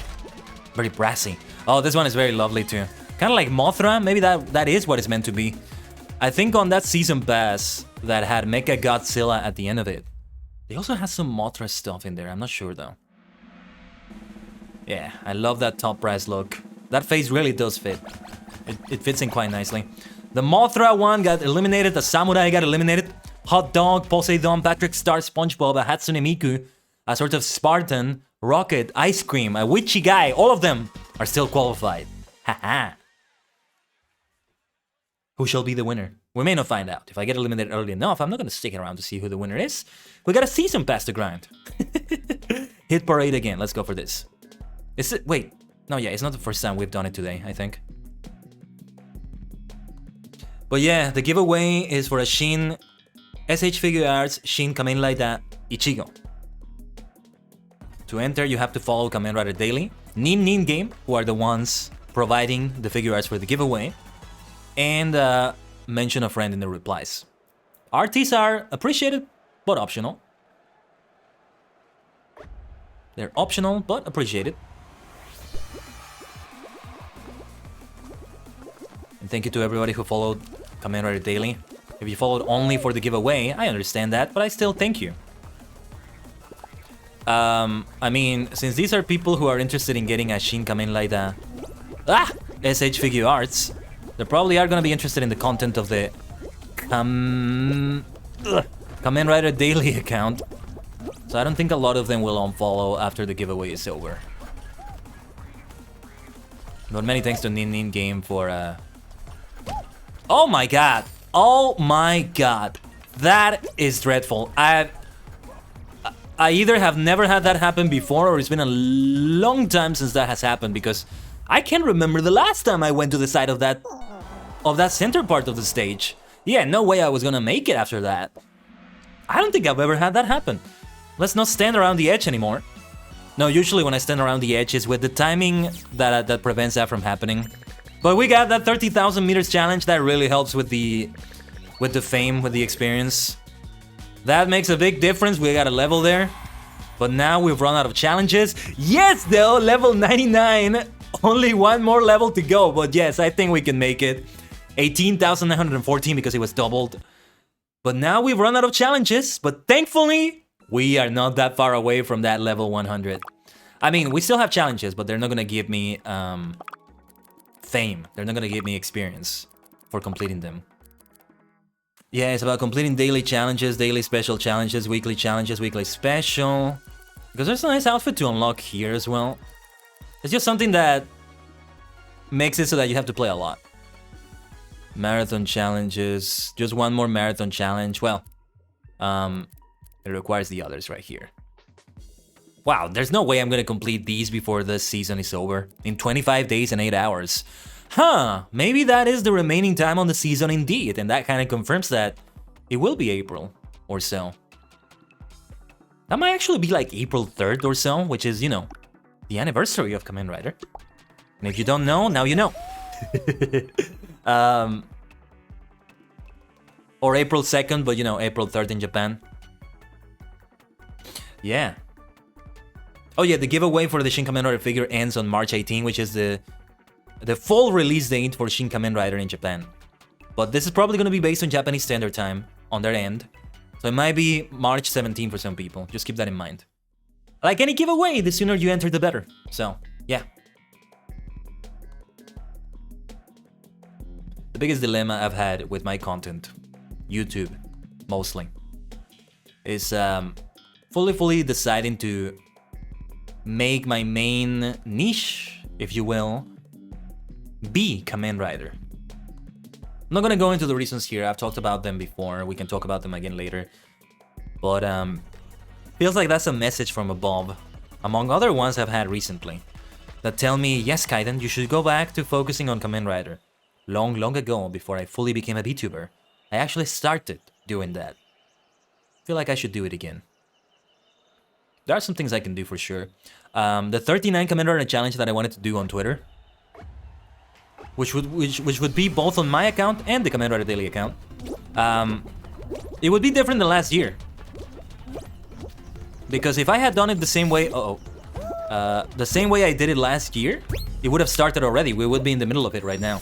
Very brassy. Oh, this one is very lovely, too. Kind of like Mothra. Maybe that is what it's meant to be. I think on that season pass that had Mecha Godzilla at the end of it, they also had some Mothra stuff in there. I'm not sure, though. Yeah, I love that top brass look. That face really does fit. It fits in quite nicely. The Mothra one got eliminated. The Samurai got eliminated. Hot Dog, Poseidon, Patrick Star, SpongeBob, a Hatsune Miku, a sort of Spartan, Rocket, Ice Cream, a witchy guy, all of them are still qualified. Haha. Who shall be the winner? We may not find out. If I get eliminated early enough, I'm not going to stick around to see who the winner is. We got a season pass to grind. Hit parade again. Let's go for this. Is it? Wait. No, yeah, it's not the first time we've done it today, I think. But yeah, the giveaway is for a Shin SH Figure Arts Shin Kamen Rider Ichigo. To enter, you have to follow Kamen Rider Daily, Nin Game, who are the ones providing the figure arts for the giveaway, and mention a friend in the replies. RTs are appreciated, but optional. They're optional, but appreciated. And thank you to everybody who followed Kamen Rider Daily. If you followed only for the giveaway, I understand that, but I still thank you. I mean, since these are people who are interested in getting a Shin Kamen Rider SH Figure Arts, they probably are gonna be interested in the content of the Kamen Rider Daily account. So I don't think a lot of them will unfollow after the giveaway is over. But many thanks to Nin Game for Oh my god! Oh my god! That is dreadful. I either have never had that happen before, or it's been a long time since that has happened, because I can't remember the last time I went to the side of that center part of the stage. Yeah, no way I was gonna make it after that. I don't think I've ever had that happen. Let's not stand around the edge anymore. No, usually when I stand around the edge is with the timing that prevents that from happening. But we got that 30,000 meters challenge. That really helps with the fame, with the experience. That makes a big difference. We got a level there. But now we've run out of challenges. Yes, though, level 99. Only one more level to go. But yes, I think we can make it. 18,914 because it was doubled. But now we've run out of challenges. But thankfully, we are not that far away from that level 100. I mean, we still have challenges, but they're not going to give me fame. They're not going to give me experience for completing them. Yeah, it's about completing daily challenges, daily special challenges, weekly special. Because there's a nice outfit to unlock here as well. It's just something that makes it so that you have to play a lot. Marathon challenges. Just one more marathon challenge. Well, it requires the others right here. Wow, there's no way I'm gonna complete these before this season is over. In 25 days and 8 hours. Huh, maybe that is the remaining time on the season indeed, and that kind of confirms that it will be April or so. That might actually be like April 3rd or so, which is, you know, the anniversary of Kamen Rider. And if you don't know, now you know. Or April 2nd, but you know, April 3rd in Japan. Yeah. Oh yeah, the giveaway for the Shin Kamen Rider figure ends on March 18, which is the full release date for Shin Kamen Rider in Japan. But this is probably going to be based on Japanese Standard Time on their end. So it might be March 17 for some people. Just keep that in mind. Like any giveaway, the sooner you enter, the better. So, yeah. The biggest dilemma I've had with my content, YouTube, mostly, is fully deciding to make my main niche, if you will, be Kamen Rider. I'm not gonna go into the reasons here. I've talked about them before. We can talk about them again later. But feels like that's a message from above, among other ones I've had recently, that tell me, yes, Khaiden, you should go back to focusing on Kamen Rider. Long ago, before I fully became a VTuber, I actually started doing that. Feel like I should do it again. There are some things I can do for sure. The 39 Kamen Rider challenge that I wanted to do on Twitter, which would be both on my account and the Kamen Rider Daily account. It would be different than last year. Because if I had done it the same way... the same way I did it last year, it would have started already. We would be in the middle of it right now.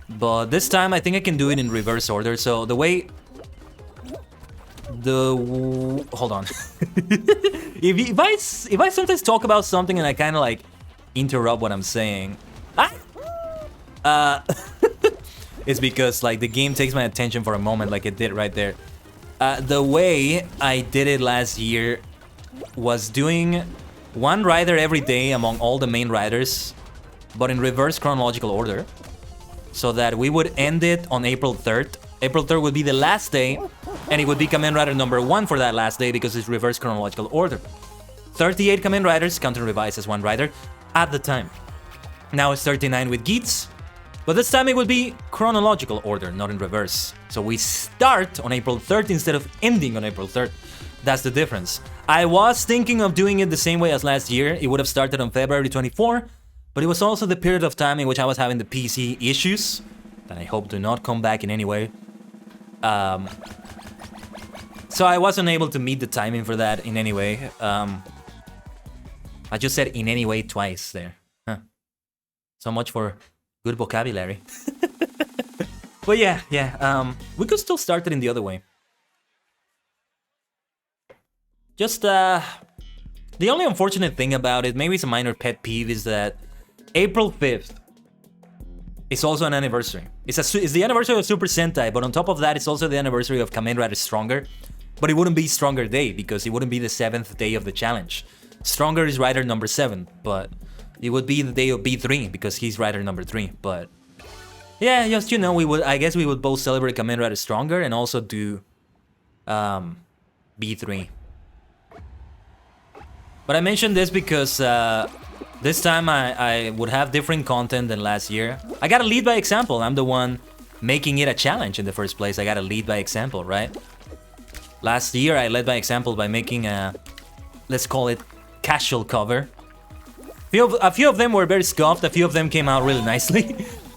But this time, I think I can do it in reverse order. So the way... Hold on. if I sometimes talk about something and I kind of like interrupt what I'm saying... it's because like the game takes my attention for a moment, like it did right there. The way I did it last year was doing one rider every day among all the main riders, but in reverse chronological order, so that we would end it on April 3rd. April 3rd would be the last day, and it would be Kamen Rider number 1 for that last day because it's reverse chronological order. 38 Kamen Riders, counting Revise as one rider, at the time. Now it's 39 with Geats, but this time it would be chronological order, not in reverse. So we start on April 3rd instead of ending on April 3rd. That's the difference. I was thinking of doing it the same way as last year. It would have started on February 24, but it was also the period of time in which I was having the PC issues that I hope do not come back in any way. So I wasn't able to meet the timing for that in any way. I just said in any way twice there. Huh. So much for good vocabulary. But yeah, we could still start it in the other way. Just, the only unfortunate thing about it, maybe it's a minor pet peeve, is that April 5th is also an anniversary. It's the anniversary of Super Sentai, but on top of that, it's also the anniversary of Kamen Rider Stronger. But it wouldn't be Stronger Day, because it wouldn't be the 7th day of the challenge. Stronger is rider number 7, but it would be the day of B3, because he's rider number 3, but... Yeah, just, you know, I guess we would both celebrate Kamen Rider Stronger and also do... B3. But I mentioned this because, this time I would have different content than last year. I gotta lead by example. I'm the one making it a challenge in the first place. I gotta lead by example, right? Last year I led by example by making a, let's call it, casual cover. A few of them were very scuffed, a few of them came out really nicely.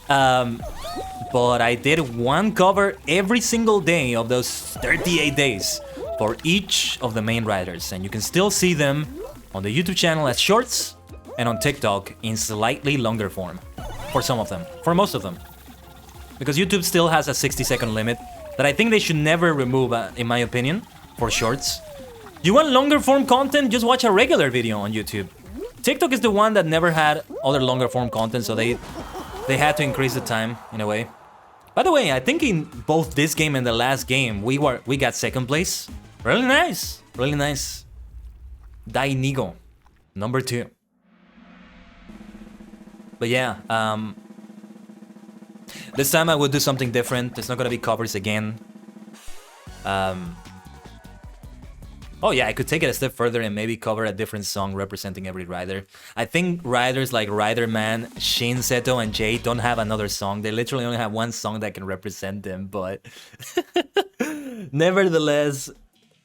But I did one cover every single day of those 38 days for each of the main riders. And you can still see them on the YouTube channel as shorts and on TikTok in slightly longer form. For some of them, for most of them. Because YouTube still has a 60-second limit that I think they should never remove, in my opinion, for shorts. You want longer form content? Just watch a regular video on YouTube. TikTok is the one that never had other longer form content, so they had to increase the time in a way. By the way, I think in both this game and the last game, we got second place. Really nice, really nice. Dainigo, number 2. But yeah, This time I would do something different. It's not gonna be covers again. Oh yeah, I could take it a step further and maybe cover a different song representing every rider. I think riders like Riderman, Shin, Seto, and Jay don't have another song. They literally only have one song that can represent them, but... Nevertheless,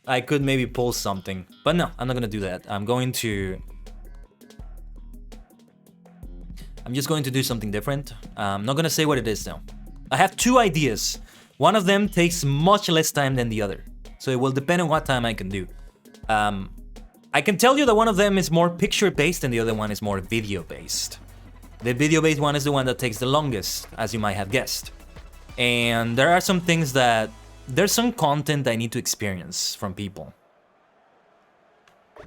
I could maybe pull something. But no, I'm not gonna do that. I'm just going to do something different. I'm not gonna say what it is though. I have two ideas. One of them takes much less time than the other. So it will depend on what time I can do. I can tell you that one of them is more picture-based and the other one is more video-based. The video-based one is the one that takes the longest, as you might have guessed. And there are some things that... There's some content I need to experience from people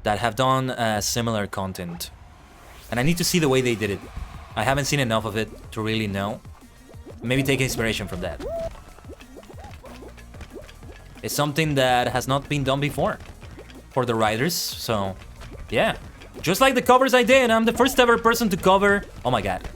that have done similar content. And I need to see the way they did it. I haven't seen enough of it to really know. Maybe take inspiration from that. It's something that has not been done before for the riders, so yeah. Just like the covers I did, I'm the first ever person to cover, oh my god,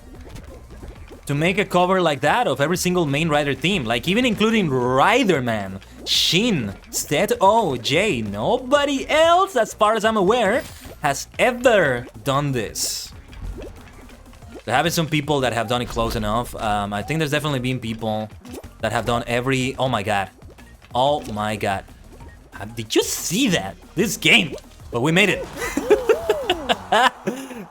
to make a cover like that of every single main rider theme, like even including Riderman, Shin, Seto, Jay. Nobody else, as far as I'm aware, has ever done this. There have been some people that have done it close enough. I think there's definitely been people that have done every, oh my god. Oh my god. Did you see that? This game. But we made it.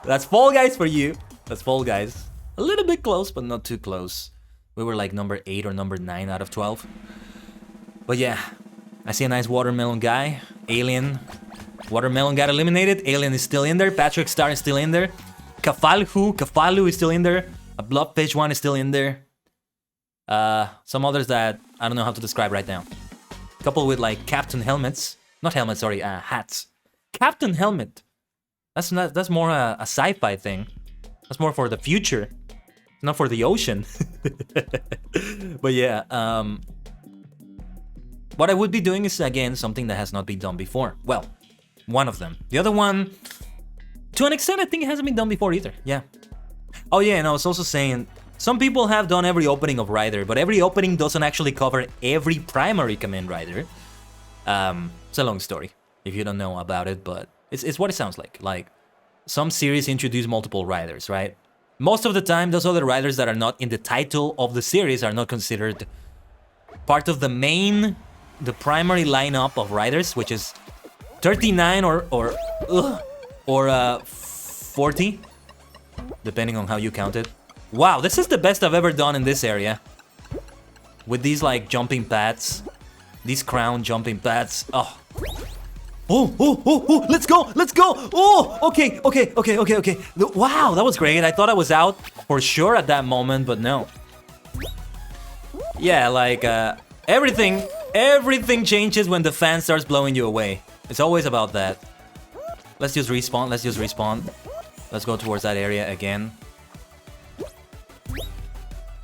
That's Fall Guys for you. That's Fall Guys. A little bit close, but not too close. We were like number 8 or number 9 out of 12. But yeah. I see a nice watermelon guy. Alien. Watermelon got eliminated. Alien is still in there. Patrick Star is still in there. Kafalu is still in there. A Blobfish one is still in there. Some others that I don't know how to describe right now. Couple with like captain helmets, not helmets, sorry, hats. Captain helmet. That's more a sci-fi thing. That's more for the future, not for the ocean. But yeah, what I would be doing is again something that has not been done before. Well, one of them. The other one, to an extent, I think it hasn't been done before either. Yeah. Oh yeah, and I was also saying. Some people have done every opening of Rider, but every opening doesn't actually cover every primary command Rider. It's a long story, if you don't know about it, but it's what it sounds like. Like, some series introduce multiple Riders, right? Most of the time, those other Riders that are not in the title of the series are not considered part of the primary lineup of Riders, which is 39 or 40, depending on how you count it. Wow, this is the best I've ever done in this area. With these like jumping pads. These crown jumping pads. Oh. Oh, let's go. Oh, okay. Wow, that was great. I thought I was out for sure at that moment, but no. Yeah, like everything changes when the fan starts blowing you away. It's always about that. Let's just respawn. Let's go towards that area again.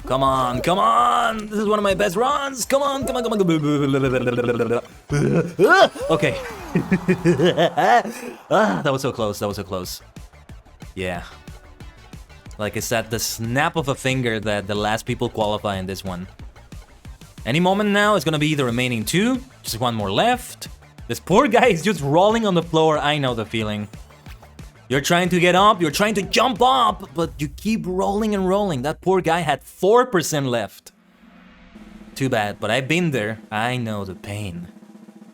Come on. This is one of my best runs. Come on. Okay. That was so close. Yeah. Like I said, the snap of a finger that the last people qualify in this one. Any moment now, it's gonna be the remaining 2. Just one more left. This poor guy is just rolling on the floor. I know the feeling. You're trying to get up, you're trying to jump up, but you keep rolling and rolling. That poor guy had 4% left. Too bad, but I've been there. I know the pain.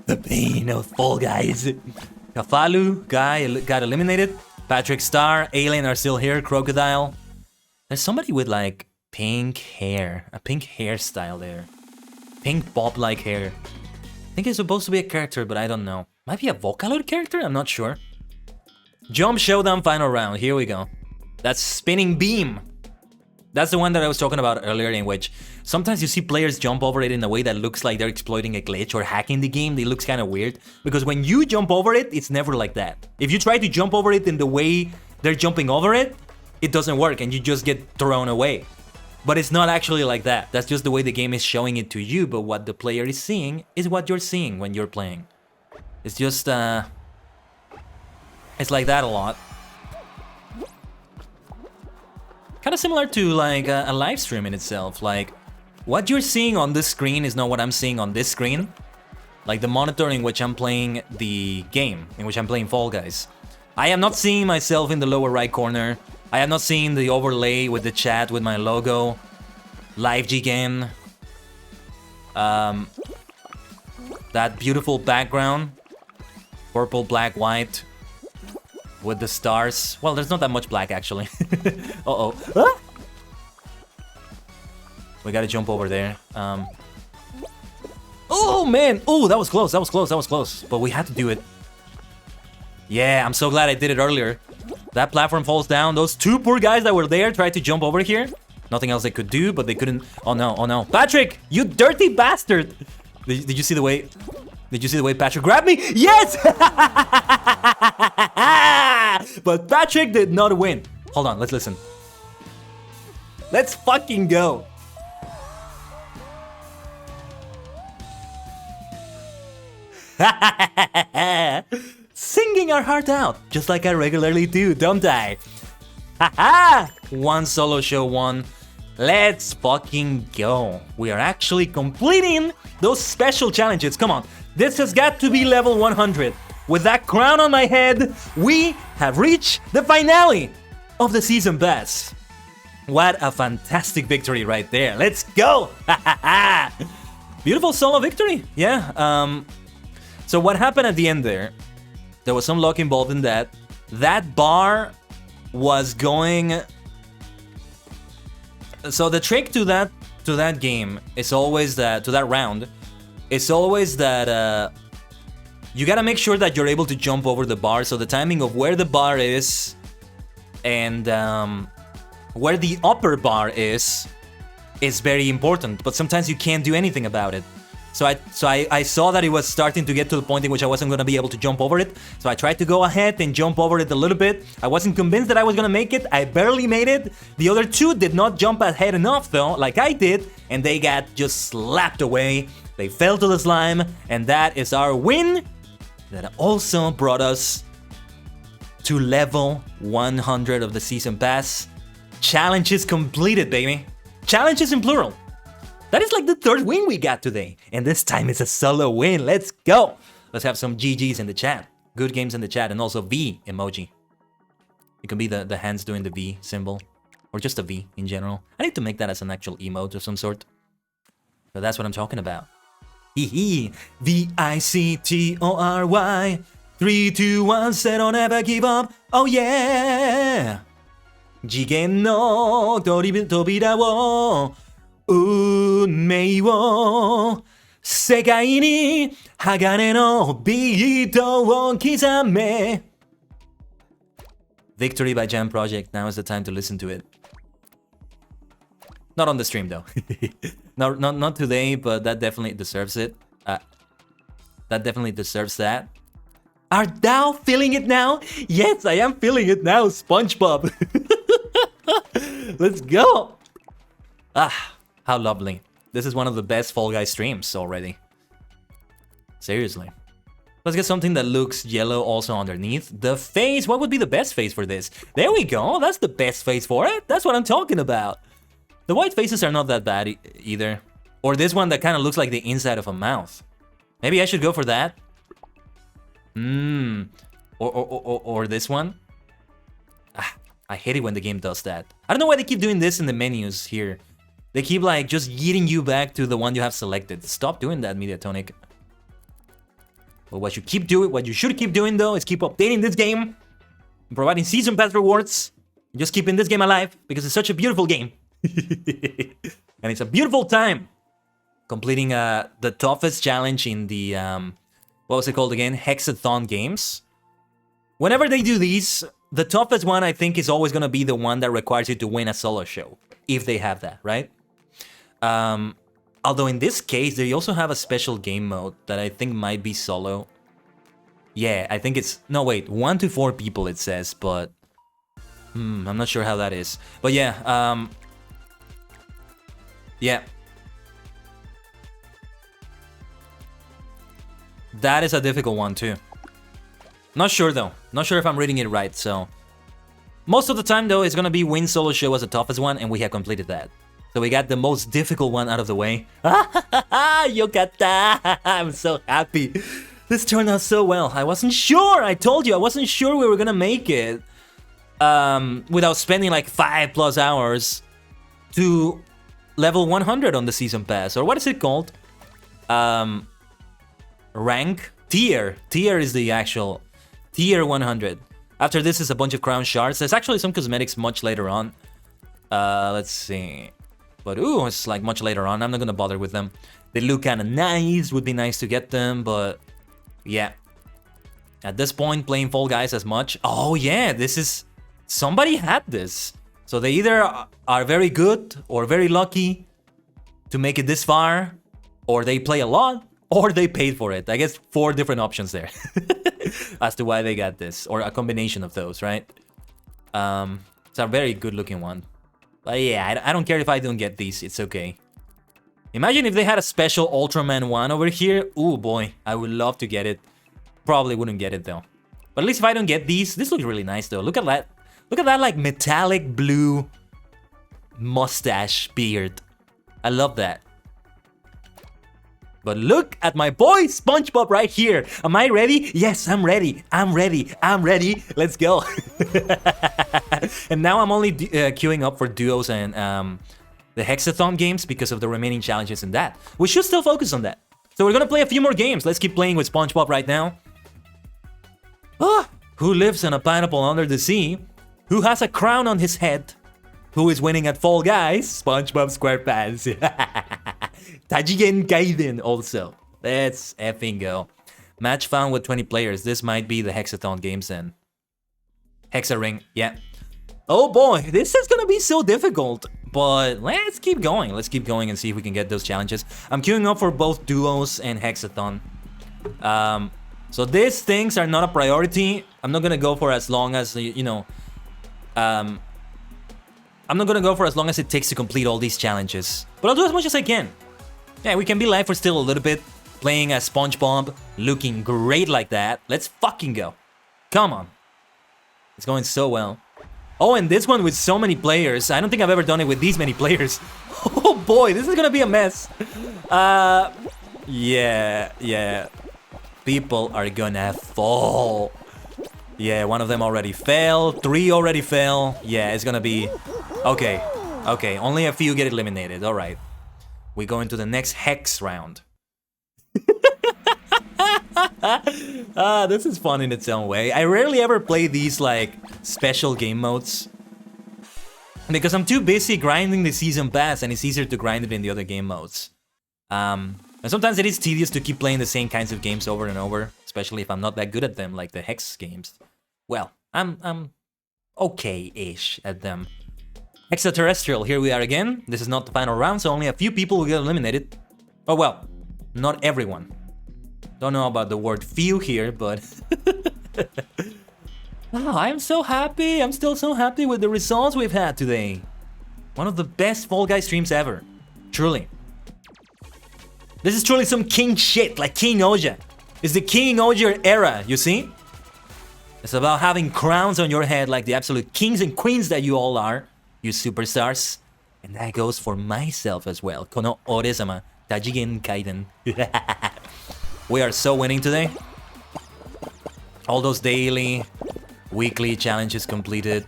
The pain of Fall Guys. Kafalu guy got eliminated. Patrick Star, Alien are still here. Crocodile. There's somebody with like pink hair. A pink hairstyle there. Pink bob-like hair. I think it's supposed to be a character, but I don't know. Might be a Vocaloid character? I'm not sure. Jump Showdown final round, here we go. That's Spinning Beam. That's the one that I was talking about earlier, in which sometimes you see players jump over it in a way that looks like they're exploiting a glitch or hacking the game. It looks kind of weird, because when you jump over it, it's never like that. If you try to jump over it in the way they're jumping over it, it doesn't work and you just get thrown away. But it's not actually like that. That's just the way the game is showing it to you, but what the player is seeing is what you're seeing when you're playing. It's just, it's like that a lot. Kind of similar to like a live stream in itself. Like what you're seeing on this screen is not what I'm seeing on this screen. Like the monitor in which I'm playing the game, in which I'm playing Fall Guys. I am not seeing myself in the lower right corner. I am not seeing the overlay with the chat with my logo. Live G game. That beautiful background. Purple, black, white. With the stars. Well, there's not that much black actually. Uh-oh. Ah! We gotta jump over there. Oh man! Oh, that was close, that was close, that was close. But we had to do it. Yeah, I'm so glad I did it earlier. That platform falls down. Those two poor guys that were there tried to jump over here. Nothing else they could do, but they couldn't. Oh no, oh no. Patrick, you dirty bastard! Did you see the way? Did you see the way Patrick grabbed me? Yes! But Patrick did not win. Hold on, let's listen. Let's fucking go. Singing our heart out, just like I regularly do, don't I? Haha! One solo show won. Let's fucking go. We are actually completing those special challenges. Come on, this has got to be level 100. With that crown on my head, we have reached the finale of the season pass. What a fantastic victory right there. Let's go! Beautiful solo victory. Yeah, so what happened at the end there was some luck involved in that. That bar was going... So the trick to that game is always that, to that round, is always that you gotta make sure that you're able to jump over the bar. So the timing of where the bar is and where the upper bar is very important. But sometimes you can't do anything about it. So I saw that it was starting to get to the point in which I wasn't going to be able to jump over it. So I tried to go ahead and jump over it a little bit. I wasn't convinced that I was going to make it. I barely made it. The other two did not jump ahead enough though, like I did. And they got just slapped away. They fell to the slime. And that is our win. That also brought us to level 100 of the season pass. Challenges completed, baby. Challenges in plural. That is like the third win we got today. And this time it's a solo win. Let's go. Let's have some GGs in the chat. Good games in the chat. And also V emoji. It can be the hands doing the V symbol. Or just a V in general. I need to make that as an actual emote of some sort. So that's what I'm talking about. Hee V-I-C-T-O-R-Y 3, 2, 1, say don't ever give up. Oh yeah. Jigen no tobira wo 運命を世界に鋼のビートを刻め Victory by Jam Project. Now is the time to listen to it. Not on the stream though. not today, but that definitely deserves it. That definitely deserves that. Are thou feeling it now? Yes, I am feeling it now, SpongeBob. Let's go. Ah. How lovely. This is one of the best Fall Guys streams already. Seriously. Let's get something that looks yellow also underneath. The face, what would be the best face for this? There we go, that's the best face for it. That's what I'm talking about. The white faces are not that bad either. Or this one that kind of looks like the inside of a mouth. Maybe I should go for that. Or this one. Ah, I hate it when the game does that. I don't know why they keep doing this in the menus here. They keep like just yeeting you back to the one you have selected. Stop doing that, Mediatonic. But what you should keep doing though is keep updating this game, and providing season pass rewards, and just keeping this game alive because it's such a beautiful game. And it's a beautiful time completing the toughest challenge in the what was it called again? Hexathon games. Whenever they do these, the toughest one I think is always gonna be the one that requires you to win a solo show. If they have that, right? Although in this case, they also have a special game mode that I think might be solo. Yeah, I think it's... No, wait. 1 to 4 people, it says, but... I'm not sure how that is. But yeah, yeah. That is a difficult one, too. Not sure, though. Not sure if I'm reading it right, so... Most of the time, though, it's gonna be win solo show as the toughest one, and we have completed that. So we got the most difficult one out of the way. Yokata! I'm so happy. This turned out so well. I wasn't sure. I told you I wasn't sure we were gonna make it without spending like 5+ hours to level 100 on the season pass, or what is it called? Rank? Tier. Tier is the actual tier 100. After this is a bunch of crown shards. There's actually some cosmetics much later on. Let's see. But ooh, it's like much later on. I'm not gonna bother with them. They look kind of nice. Would be nice to get them, but yeah. At this point, playing Fall Guys as much. Oh yeah, this is... Somebody had this. So they either are very good or very lucky to make it this far, or they play a lot, or they paid for it. I guess 4 different options there as to why they got this, or a combination of those, right? It's a very good looking one. But yeah, I don't care if I don't get these, it's okay. Imagine if they had a special Ultraman one over here. Ooh boy, I would love to get it. Probably wouldn't get it though. But at least if I don't get these, this looks really nice though. Look at that. Look at that like metallic blue mustache beard. I love that. But look at my boy SpongeBob right here. Am I ready? Yes, I'm ready. I'm ready. I'm ready. Let's go. And now I'm only queuing up for duos and the Hexathon games because of the remaining challenges in that. We should still focus on that. So we're gonna play a few more games. Let's keep playing with SpongeBob right now. Ah, who lives in a pineapple under the sea? Who has a crown on his head? Who is winning at Fall Guys? SpongeBob SquarePants. Tajigen Khaiden also. Let's effing go. Match found with 20 players. This might be the Hexathon games then. Hexaring, yeah. Oh boy, this is gonna be so difficult. But let's keep going. Let's keep going and see if we can get those challenges. I'm queuing up for both duos and Hexathon. So these things are not a priority. I'm not gonna go for as long as, you know... I'm not gonna go for as long as it takes to complete all these challenges. But I'll do as much as I can. Yeah, we can be live for still a little bit. Playing as SpongeBob, looking great like that. Let's fucking go. Come on. It's going so well. Oh, and this one with so many players. I don't think I've ever done it with these many players. Oh boy, this is gonna be a mess. Yeah. People are gonna fall. Yeah, one of them already fell. 3 already fell. Yeah, it's gonna be... Okay, only a few get eliminated. All right. We go into the next Hex round. This is fun in its own way. I rarely ever play these, like, special game modes. Because I'm too busy grinding the season pass, and it's easier to grind it in the other game modes. And sometimes it is tedious to keep playing the same kinds of games over and over. Especially if I'm not that good at them, like the Hex games. Well, I'm okay-ish at them. Extraterrestrial, here we are again. This is not the final round, so only a few people will get eliminated. Oh well, not everyone. Don't know about the word few here, but... Oh, I'm so happy. I'm still so happy with the results we've had today. One of the best Fall Guys streams ever. Truly. This is truly some king shit, like King Oja. It's the King Oja era, you see? It's about having crowns on your head like the absolute kings and queens that you all are. You superstars. And that goes for myself as well. Kono ore-sama, Tajigen Khaiden. We are so winning today. All those daily, weekly challenges completed.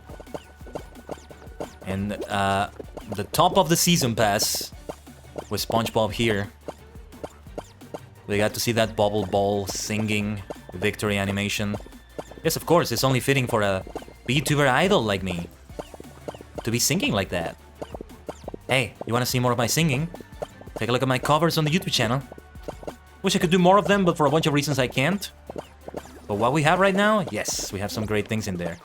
And the top of the season pass with SpongeBob here. We got to see that bubble ball singing victory animation. Yes, of course, it's only fitting for a VTuber idol like me to be singing like that. Hey, you wanna see more of my singing? Take a look at my covers on the YouTube channel. Wish I could do more of them, but for a bunch of reasons I can't. But what we have right now, yes, we have some great things in there.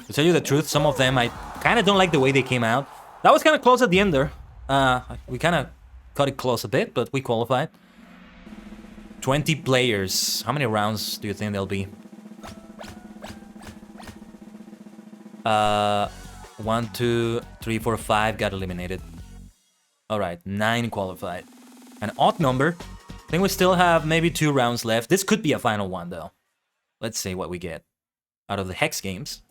To tell you the truth, some of them I kinda don't like the way they came out. That was kinda close at the end there. We kinda cut it close a bit, but we qualified. 20 players. How many rounds do you think there'll be? 1, 2, 3, 4, 5 got eliminated. Alright, 9 qualified. An odd number. I think we still have maybe 2 rounds left. This could be a final one though. Let's see what we get out of the Hex games.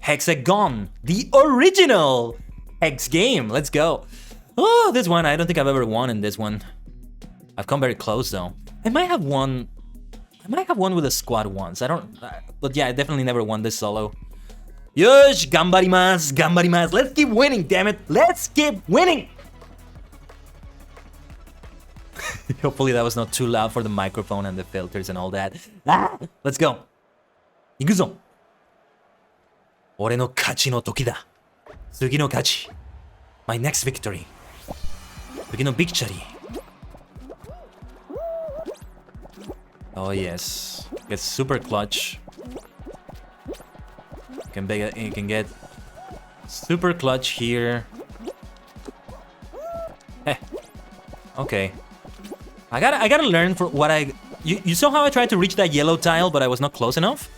Hexagon, the original Hex game. Let's go. Oh, this one, I don't think I've ever won in this one. I've come very close though. I might have won with a squad once. I don't, but yeah, I definitely never won this solo. Yosh, gambarimasu, gambarimasu. Let's keep winning, damn it. Let's keep winning. Hopefully that was not too loud for the microphone and the filters and all that. Ah, let's go. Ikuzo. Ore no kachi no toki da. Tsugi no kachi. My next victory. Tsugi no victory. Oh yes. It's super clutch. You can get super clutch here. Okay. I gotta learn for what you saw how I tried to reach that yellow tile, but I was not close enough?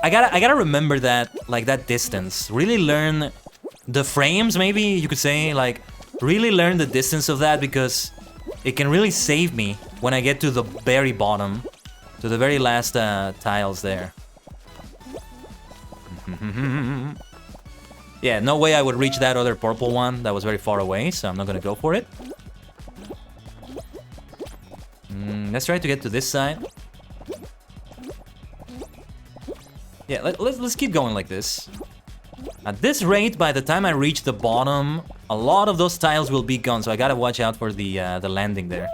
I gotta remember that, like, that distance. Really learn the frames, maybe you could say, like, really learn the distance of that, because it can really save me when I get to the very bottom, to the very last tiles there. Yeah, no way I would reach that other purple one. That was very far away, so I'm not gonna go for it. Let's try to get to this side. Yeah, let's keep going like this. At this rate, by the time I reach the bottom, a lot of those tiles will be gone, so I gotta watch out for the landing there.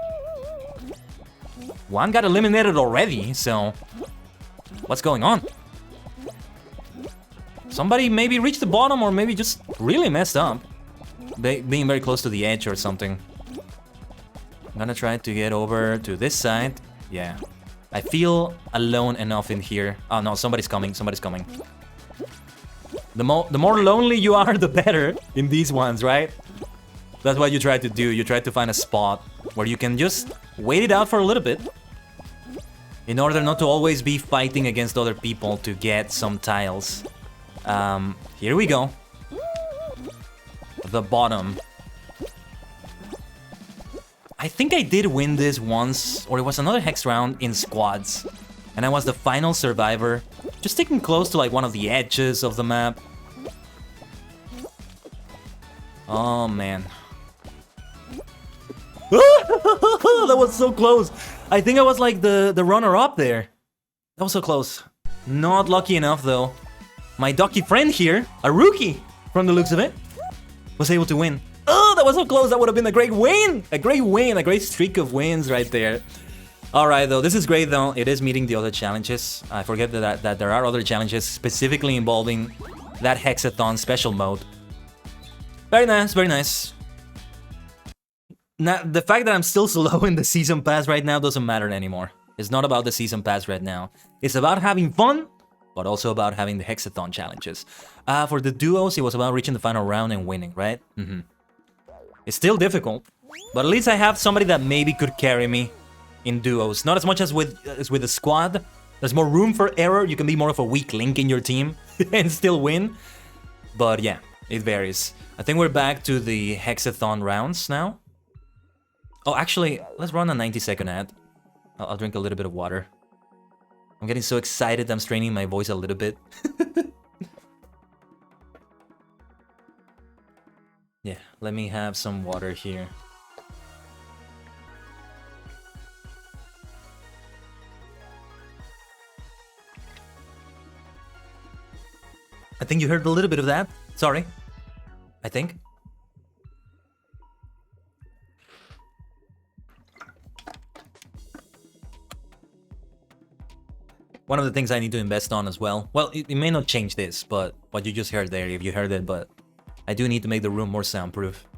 One got eliminated already, so what's going on? Somebody maybe reached the bottom, or maybe just really messed up, being very close to the edge or something. I'm gonna try to get over to this side. Yeah, I feel alone enough in here. Oh no, somebody's coming, somebody's coming. The more lonely you are, the better in these ones, right? That's what you try to do. You try to find a spot where you can just wait it out for a little bit, in order not to always be fighting against other people to get some tiles. Here we go. The bottom. I think I did win this once, or it was another hex round in squads, and I was the final survivor, just sticking close to like one of the edges of the map. Oh man. That was so close. I think I was like the runner-up there. That was so close. Not lucky enough though. My ducky friend here, a rookie from the looks of it, was able to win. Oh, that was so close. That would have been a great win. A great win. A great streak of wins right there. All right, though. This is great, though. It is meeting the other challenges. I forget that there are other challenges specifically involving that Hexathon special mode. Very nice. Very nice. Now, the fact that I'm still slow in the Season Pass right now doesn't matter anymore. It's not about the Season Pass right now. It's about having fun, but also about having the Hexathon challenges. For the duos, it was about reaching the final round and winning, right? It's still difficult, but at least I have somebody that maybe could carry me in duos. Not as much as with the squad. There's more room for error. You can be more of a weak link in your team and still win. But yeah, it varies. I think we're back to the Hexathon rounds now. Oh, actually, let's run a 90-second ad. I'll drink a little bit of water. I'm getting so excited, I'm straining my voice a little bit. Yeah, let me have some water here. I think you heard a little bit of that. Sorry. I think. One of the things I need to invest on as well. Well, it may not change this, but what you just heard there, if you heard it, but I do need to make the room more soundproof.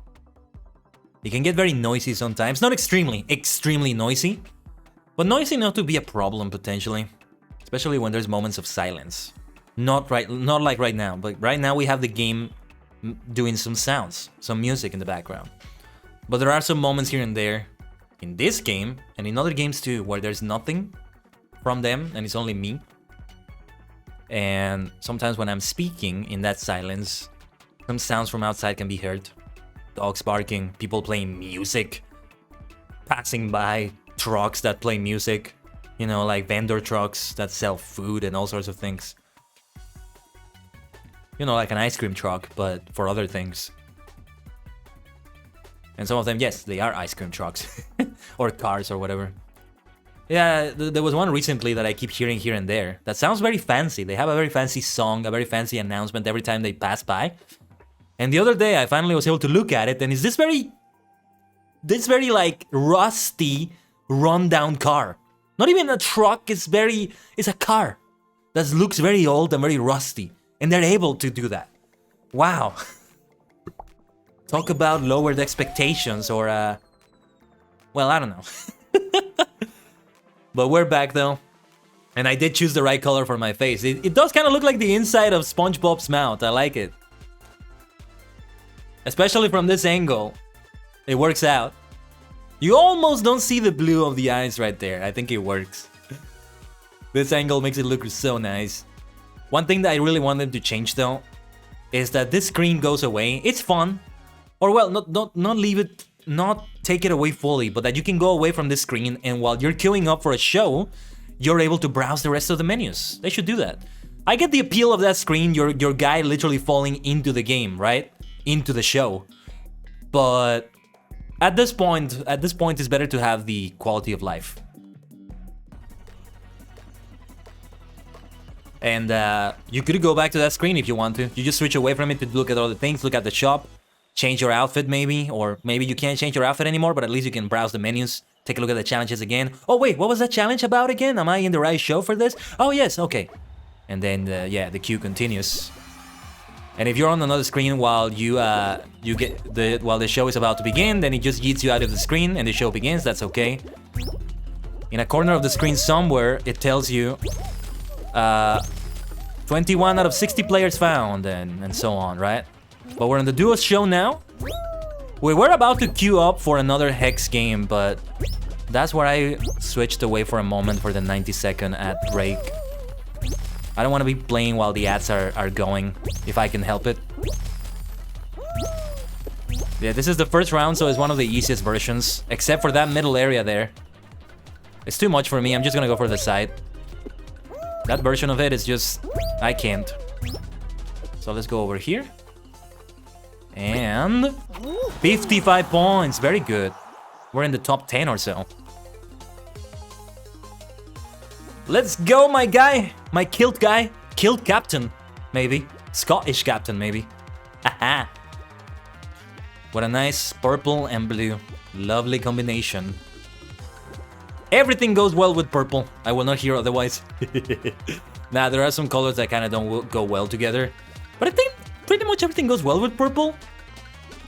It can get very noisy sometimes. Not extremely noisy, but noisy enough to be a problem potentially, especially when there's moments of silence. Not like right now, but right now we have the game doing some sounds, some music in the background. But there are some moments here and there in this game and in other games too where there's nothing from them and it's only me. And sometimes when I'm speaking in that silence, some sounds from outside can be heard. Dogs barking, people playing music, passing by trucks that play music, you know, like vendor trucks that sell food and all sorts of things. You know, like an ice cream truck, but for other things. And some of them, yes, they are ice cream trucks. Or cars or whatever. Yeah, there was one recently that I keep hearing here and there. That sounds very fancy. They have a very fancy song, a very fancy announcement every time they pass by. And the other day, I finally was able to look at it, and it's this very like rusty, run-down car. Not even a truck. It's a car that looks very old and very rusty, and they're able to do that. Wow. Talk about lowered expectations, or well, I don't know. But we're back though, and I did choose the right color for my face. It does kind of look like the inside of SpongeBob's mouth. I like it. Especially from this angle. It works out. You almost don't see the blue of the eyes right there. I think it works. This angle makes it look so nice. One thing that I really wanted to change though is that this screen goes away. It's fun. Or well, not leave it, not take it away fully, but that you can go away from this screen, and while you're queuing up for a show, you're able to browse the rest of the menus. They should do that. I get the appeal of that screen, your guy literally falling into the game, right? Into the show. But at this point, it's better to have the quality of life. And you could go back to that screen if you want to. You just switch away from it to look at all the things, look at the shop, change your outfit maybe, or maybe you can't change your outfit anymore, but at least you can browse the menus, take a look at the challenges again. Oh wait, what was that challenge about again? Am I in the right show for this? Oh yes, okay. And then yeah, the queue continues. And if you're on another screen while while the show is about to begin, then it just yeets you out of the screen and the show begins. That's okay. In a corner of the screen somewhere, it tells you 21 out of 60 players found, and so on, right? But we're in the duos show now. We were about to queue up for another Hex game, but that's where I switched away for a moment for the 90-second ad break. I don't want to be playing while the ads are going, if I can help it. Yeah, this is the first round, so it's one of the easiest versions, except for that middle area there. It's too much for me, I'm just gonna go for the side. That version of it is just... I can't. So let's go over here. And 55 points, very good. We're in the top 10 or so. Let's go, my guy, my kilt guy, kilt captain, maybe. Scottish captain, maybe. Haha. What a nice purple and blue. Lovely combination. Everything goes well with purple. I will not hear otherwise. Nah, there are some colors that kind of don't go well together. But I think pretty much everything goes well with purple.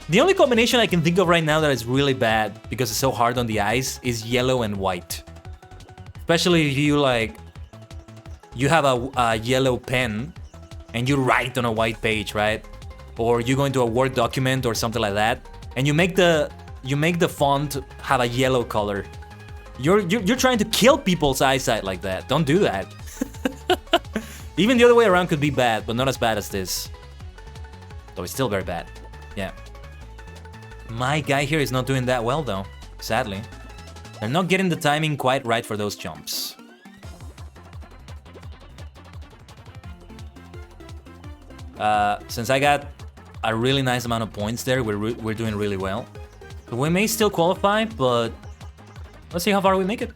The only combination I can think of right now that is really bad, because it's so hard on the eyes, is yellow and white. Especially if you have a yellow pen and you write on a white page, right? Or you go into a Word document or something like that, and you make the font have a yellow color. You're trying to kill people's eyesight like that. Don't do that. Even the other way around could be bad, but not as bad as this. Though it's still very bad. Yeah. My guy here is not doing that well though, sadly. They're not getting the timing quite right for those jumps. Since I got a really nice amount of points there, we're doing really well. So we may still qualify, but let's see how far we make it.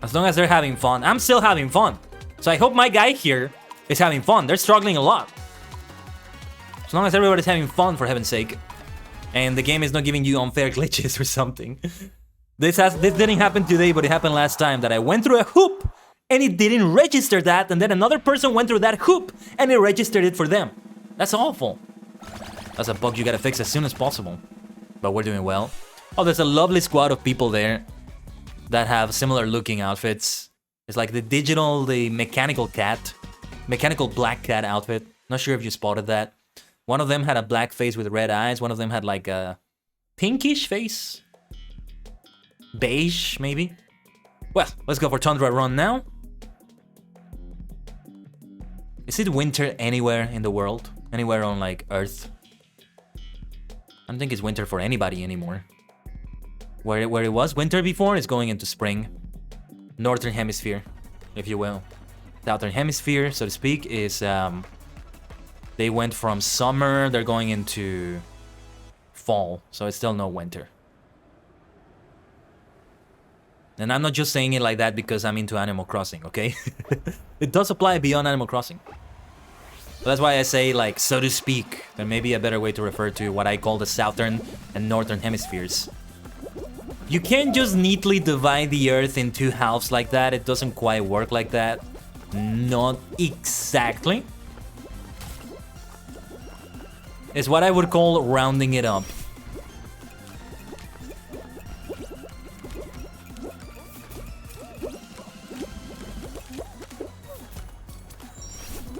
As long as they're having fun. I'm still having fun. So I hope my guy here is having fun. They're struggling a lot. As long as everybody's having fun, for heaven's sake. And the game is not giving you unfair glitches or something. This didn't happen today, but it happened last time, that I went through a hoop and it didn't register that, and then another person went through that hoop and it registered it for them. That's awful. That's a bug you gotta fix as soon as possible. But we're doing well. Oh, there's a lovely squad of people there that have similar looking outfits. It's like the mechanical black cat outfit. Not sure if you spotted that. One of them had a black face with red eyes. One of them had like a pinkish face. Beige, maybe. Well, let's go for Tundra Run now. Is it winter anywhere in the world? Anywhere on like Earth? I don't think it's winter for anybody anymore. Where it was winter before, it's going into spring. Northern hemisphere, if you will. Southern hemisphere, so to speak, is They went from summer, they're going into fall, so it's still no winter. And I'm not just saying it like that because I'm into Animal Crossing, okay? It does apply beyond Animal Crossing. So that's why I say, like, so to speak. There may be a better way to refer to what I call the southern and northern hemispheres. You can't just neatly divide the Earth in two halves like that. It doesn't quite work like that. Not exactly. It's what I would call rounding it up.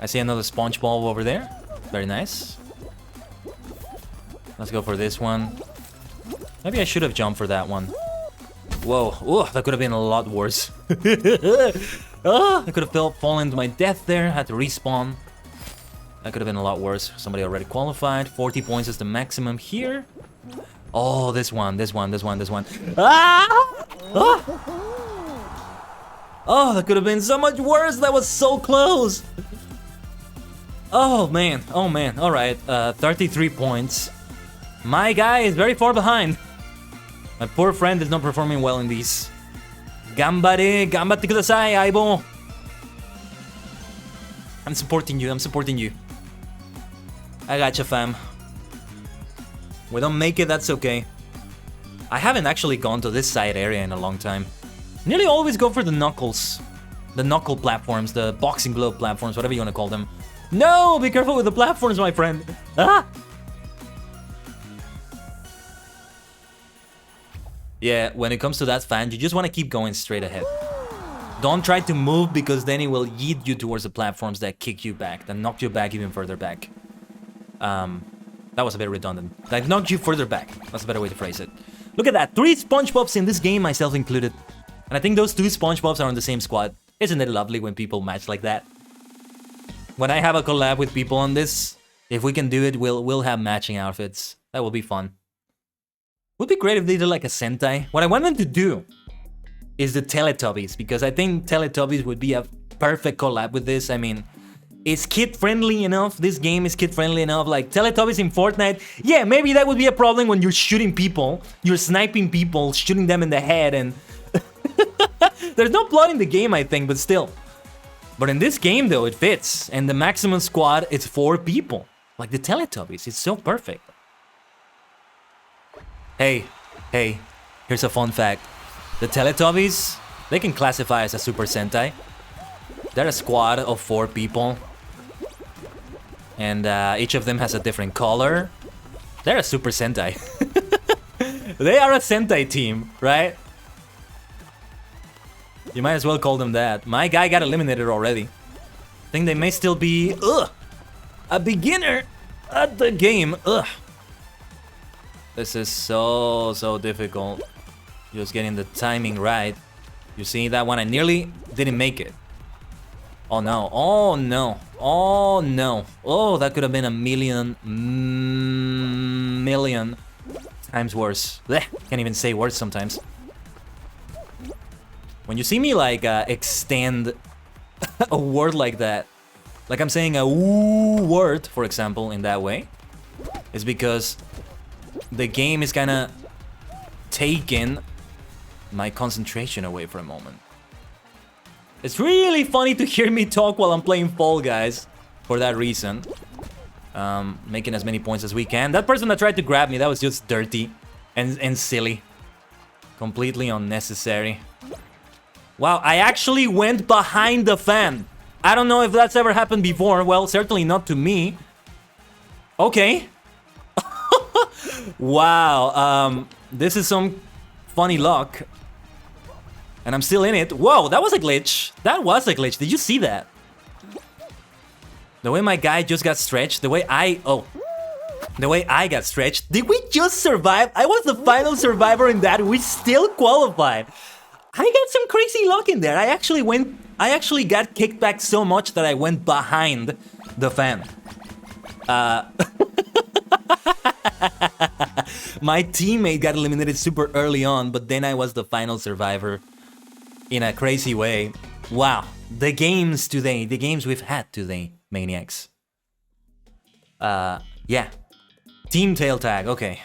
I see another sponge ball over there. Very nice. Let's go for this one. Maybe I should have jumped for that one. Whoa. Ooh, that could have been a lot worse. I could have fallen to my death there. Had to respawn. That could have been a lot worse. Somebody already qualified. 40 points is the maximum here. Oh, this one. Ah! Oh, that could have been so much worse. That was so close. Oh man, all right, 33 points. My guy is very far behind. My poor friend is not performing well in these. Gambatte kudasai, Aibo. I'm supporting you. I gotcha, fam. We don't make it, that's okay. I haven't actually gone to this side area in a long time. Nearly always go for the knuckles. The knuckle platforms, the boxing glove platforms, whatever you want to call them. No, be careful with the platforms, my friend. Ah! Yeah, when it comes to that fan, you just want to keep going straight ahead. Don't try to move because then it will yeet you towards the platforms that kick you back, that knock you back even further back. That was a bit redundant. That knocked you further back. That's a better way to phrase it. Look at that, 3 SpongeBobs in this game, myself included. And I think those 2 SpongeBobs are on the same squad. Isn't it lovely when people match like that? When I have a collab with people on this, if we can do it, we'll have matching outfits. That will be fun. Would be great if they did like a Sentai. What I want them to do is the Teletubbies, because I think Teletubbies would be a perfect collab with this. I mean, it's kid-friendly enough. This game is kid-friendly enough. Like, Teletubbies in Fortnite, yeah, maybe that would be a problem when you're shooting people. You're sniping people, shooting them in the head, and... There's no blood in the game, I think, but still. But in this game, though, it fits. And the maximum squad is 4 people. Like the Teletubbies. It's so perfect. Hey, here's a fun fact. The Teletubbies, they can classify as a Super Sentai. They're a squad of 4 people. And each of them has a different color. They're a Super Sentai. They are a Sentai team, right? You might as well call them that. My guy got eliminated already. I think they may still be a beginner at the game. This is so difficult. Just getting the timing right. You see that one? I nearly didn't make it. Oh no. Oh no. Oh no. Oh, that could have been a million times worse. Blech, can't even say words sometimes. When you see me like extend a word like that, like I'm saying a woo word, for example, in that way, it's because the game is kind of taking my concentration away for a moment. It's really funny to hear me talk while I'm playing Fall Guys, for that reason. Making as many points as we can. That person that tried to grab me, that was just dirty and silly. Completely unnecessary. Wow, I actually went behind the fan. I don't know if that's ever happened before. Well, certainly not to me. Okay. Wow, this is some funny luck. And I'm still in it. Whoa, that was a glitch. That was a glitch. Did you see that? The way my guy just got stretched, the way I got stretched. Did we just survive? I was the final survivor in that. We still qualified. I got some crazy luck in there. I actually got kicked back so much that I went behind the fan. My teammate got eliminated super early on, but then I was the final survivor in a crazy way. Wow, the games today, the games we've had today, maniacs. Yeah. Team tail tag, okay.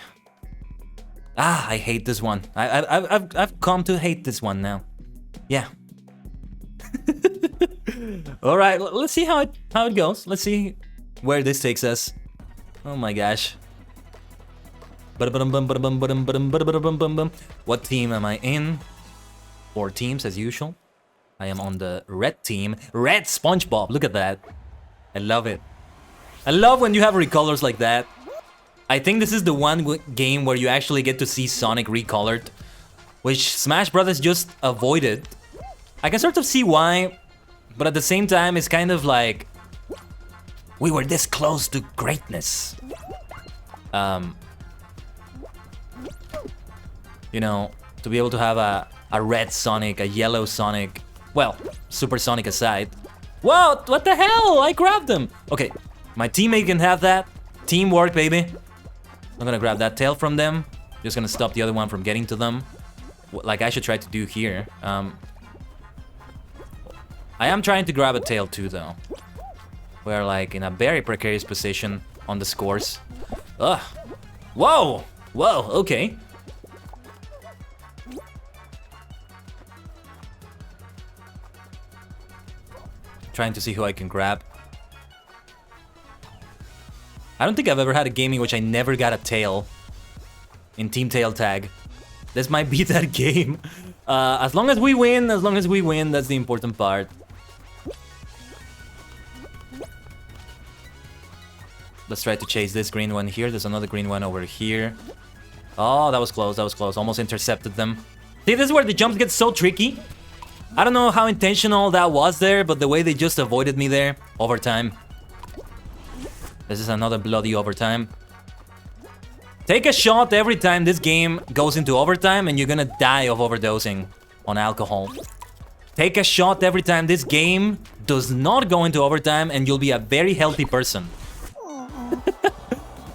I hate this one. I've come to hate this one now. Yeah. All right, let's see how it goes. Let's see where this takes us. Oh my gosh. What team am I in? 4 teams as usual. I am on the red team. Red SpongeBob, look at that. I love it. I love when you have recolors like that. I think this is the one game where you actually get to see Sonic recolored, which Smash Brothers just avoided. I can sort of see why, but at the same time, it's kind of like we were this close to greatness. You know, to be able to have a red Sonic, a yellow Sonic, well, Super Sonic aside. Whoa, what the hell? I grabbed him. Okay, my teammate can have that. Teamwork, baby. I'm gonna grab that tail from them. Just gonna stop the other one from getting to them. Like I should try to do here. I am trying to grab a tail too, though. We're like in a very precarious position on the scores. Ugh. Whoa! Whoa, okay. Trying to see who I can grab. I don't think I've ever had a game in which I never got a tail in Team Tail Tag. This might be that game. As long as we win, that's the important part. Let's try to chase this green one here. There's another green one over here. Oh, that was close, that was close. Almost intercepted them. See, this is where the jumps get so tricky. I don't know how intentional that was there, but the way they just avoided me there, overtime. This is another bloody overtime. Take a shot every time this game goes into overtime and you're gonna die of overdosing on alcohol. Take a shot every time this game does not go into overtime and you'll be a very healthy person.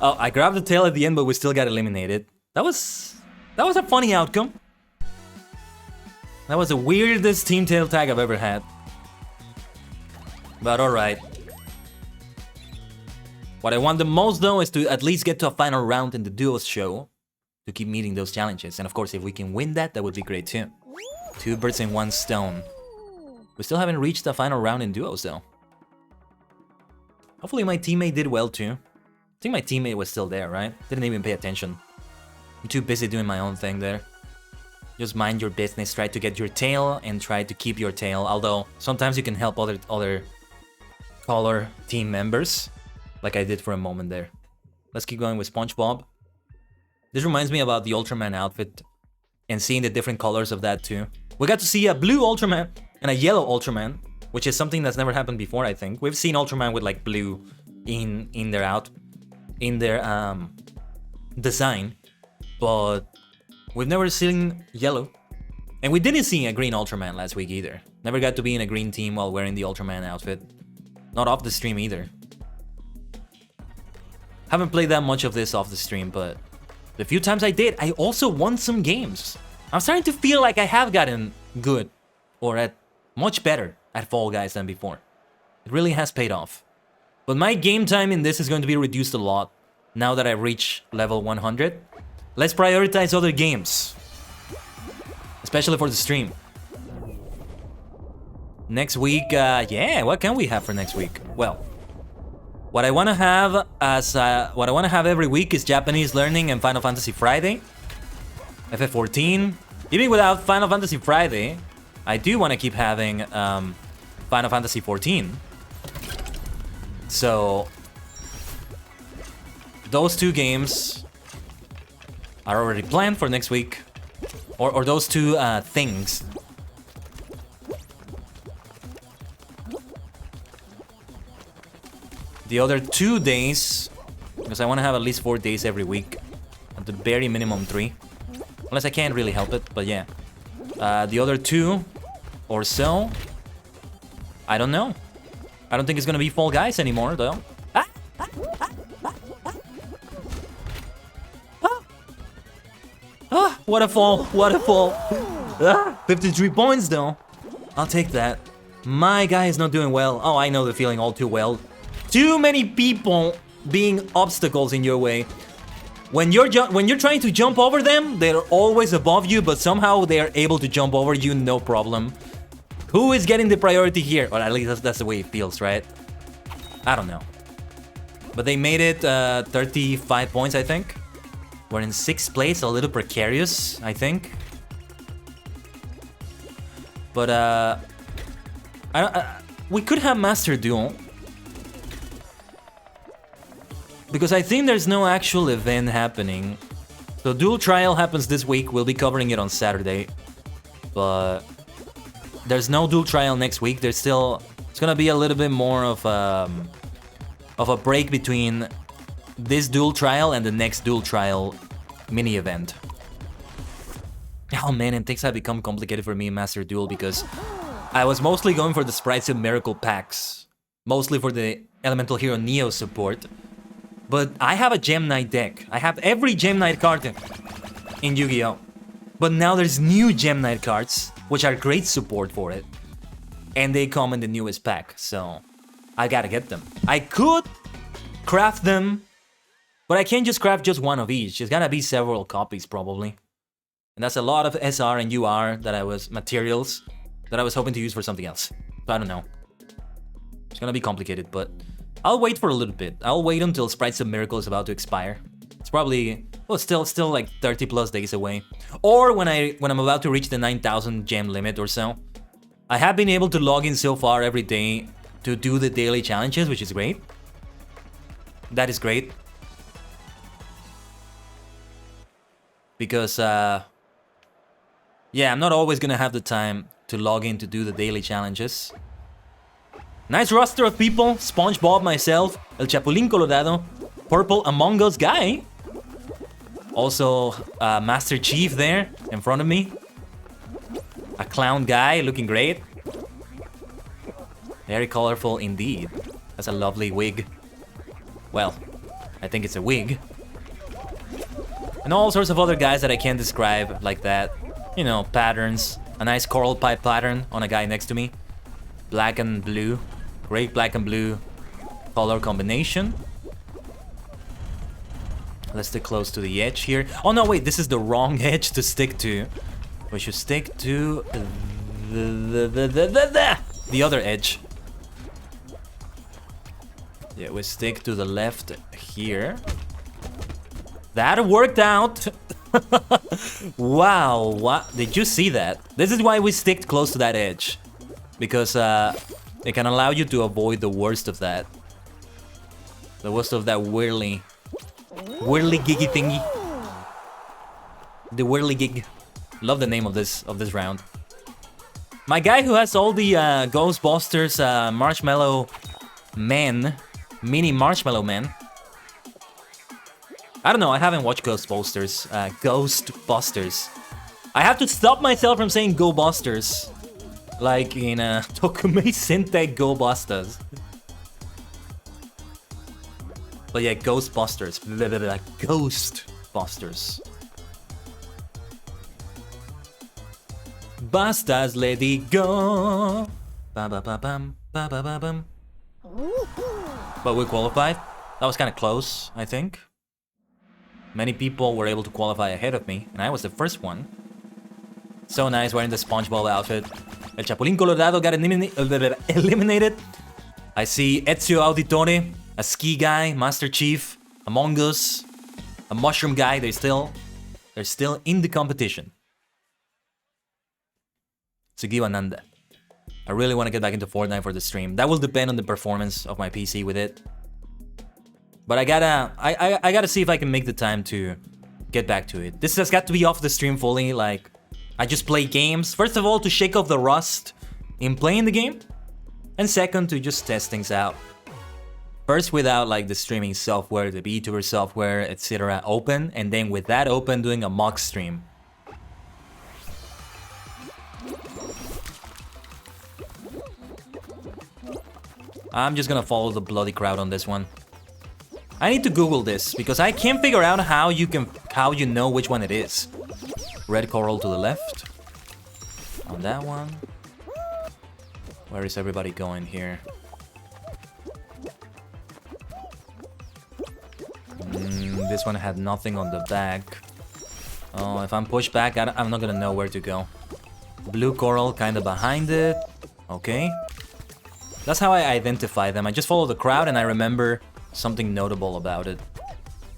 Oh, I grabbed the tail at the end, but we still got eliminated. That was a funny outcome. That was the weirdest team tail tag I've ever had. But alright. What I want the most, though, is to at least get to a final round in the duos show to keep meeting those challenges. And of course, if we can win that, that would be great too. 2 birds in 1 stone. We still haven't reached the final round in duos, though. Hopefully my teammate did well too. I think my teammate was still there, right? Didn't even pay attention. I'm too busy doing my own thing there. Just mind your business, try to get your tail and try to keep your tail. Although, sometimes you can help other color team members. Like I did for a moment there. Let's keep going with SpongeBob. This reminds me about the Ultraman outfit and seeing the different colors of that too. We got to see a blue Ultraman and a yellow Ultraman, which is something that's never happened before, I think. We've seen Ultraman with like blue in their design, but we've never seen yellow. And we didn't see a green Ultraman last week either. Never got to be in a green team while wearing the Ultraman outfit. Not off the stream either. Haven't played that much of this off the stream, but the few times I did, I also won some games. I'm starting to feel like I have gotten good, or at much better at Fall Guys than before. It really has paid off. But my game time in this is going to be reduced a lot now that I reach level 100. Let's prioritize other games, especially for the stream. Next week, yeah, what can we have for next week? Well, what I want to have every week is Japanese learning and Final Fantasy Friday, FF14. Even without Final Fantasy Friday, I do want to keep having Final Fantasy 14. So those 2 games are already planned for next week, or those 2 things. The other 2 days, because I want to have at least 4 days every week, at the very minimum 3, unless I can't really help it. But yeah, the other 2 or so, I don't know. I don't think it's gonna be Fall Guys anymore, though. What a fall! What a fall! 53 points, though. I'll take that. My guy is not doing well. Oh, I know the feeling all too well. Too many people being obstacles in your way. When you're trying to jump over them, they're always above you, but somehow they are able to jump over you, no problem. Who is getting the priority here? Or at least that's the way it feels, right? I don't know. But they made it 35 points, I think. We're in 6th place, a little precarious, I think. But we could have Master Duel. Because I think there's no actual event happening. So Duel Trial happens this week. We'll be covering it on Saturday. But there's no Duel Trial next week. There's still... It's gonna be a little bit more of a break between this Duel Trial and the next Duel Trial mini event. Oh man, and things have become complicated for me in Master Duel because I was mostly going for the Sprites of Miracle packs. Mostly for the Elemental Hero Neo support. But I have a Gem Knight deck. I have every Gem Knight card in Yu-Gi-Oh! But now there's new Gem Knight cards, which are great support for it. And they come in the newest pack, so I gotta get them. I could craft them, but I can't just craft just one of each. There's gotta be several copies, probably. And that's a lot of SR and UR materials that I was hoping to use for something else. So I don't know. It's gonna be complicated, but I'll wait for a little bit. I'll wait until Sprites of Miracle is about to expire. It's probably, well, still like 30 plus days away. Or when I'm about to reach the 9,000 gem limit or so. I have been able to log in so far every day to do the daily challenges, which is great. That is great. Because, yeah, I'm not always gonna have the time to log in to do the daily challenges. Nice roster of people. SpongeBob, myself, El Chapulín Colorado, Purple Among Us guy. Also, Master Chief there in front of me. A clown guy looking great. Very colorful indeed. That's a lovely wig. Well, I think it's a wig. And all sorts of other guys that I can't describe like that. You know, patterns. A nice coral pipe pattern on a guy next to me. Black and blue. Great black and blue color combination. Let's stick close to the edge here. Oh no, wait, this is the wrong edge to stick to. We should stick to the other edge. Yeah, we stick to the left here. That worked out. Wow, what? Did you see that? This is why we stick close to that edge. Because it can allow you to avoid the worst of that. The worst of that whirly giggy thingy. The whirly gig. Love the name of this round. My guy who has all the Ghostbusters Marshmallow Man, mini Marshmallow Man. I don't know, I haven't watched Ghostbusters. Ghostbusters. I have to stop myself from saying Go Busters. Like in Tokumei Sentai Go Busters. But yeah, Ghostbusters. Ghostbusters. Bastas, let it go. Ba ba ba bam, ba ba ba bam. But we qualified. That was kind of close, I think. Many people were able to qualify ahead of me, and I was the first one. So nice wearing the SpongeBob outfit. El Chapulín Colorado got eliminated. I see Ezio Auditore, a ski guy, Master Chief, Among Us, a mushroom guy. They're still in the competition. Sugiwananda. I really want to get back into Fortnite for the stream. That will depend on the performance of my PC with it. But I gotta see if I can make the time to get back to it. This has got to be off the stream fully, like I just play games. First of all, to shake off the rust in playing the game. And second, to just test things out. First without like the streaming software, the VTuber software, etc. open. And then with that open, doing a mock stream. I'm just gonna follow the bloody crowd on this one. I need to Google this because I can't figure out how you know which one it is. Red coral to the left. On that one. Where is everybody going here? this one had nothing on the back. Oh, if I'm pushed back, I'm not gonna know where to go. Blue coral kind of behind it. Okay. That's how I identify them. I just follow the crowd and I remember something notable about it.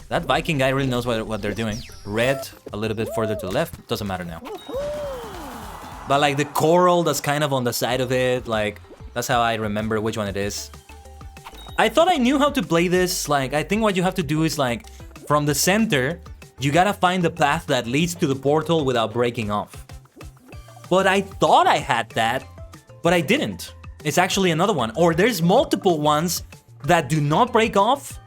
That Viking guy really knows what they're doing. Red, a little bit further to the left. Doesn't matter now. But like the coral that's kind of on the side of it, like, that's how I remember which one it is. I thought I knew how to play this. Like, I think what you have to do is like, from the center, you gotta find the path that leads to the portal without breaking off. But I thought I had that, but I didn't. It's actually another one. Or there's multiple ones that do not break off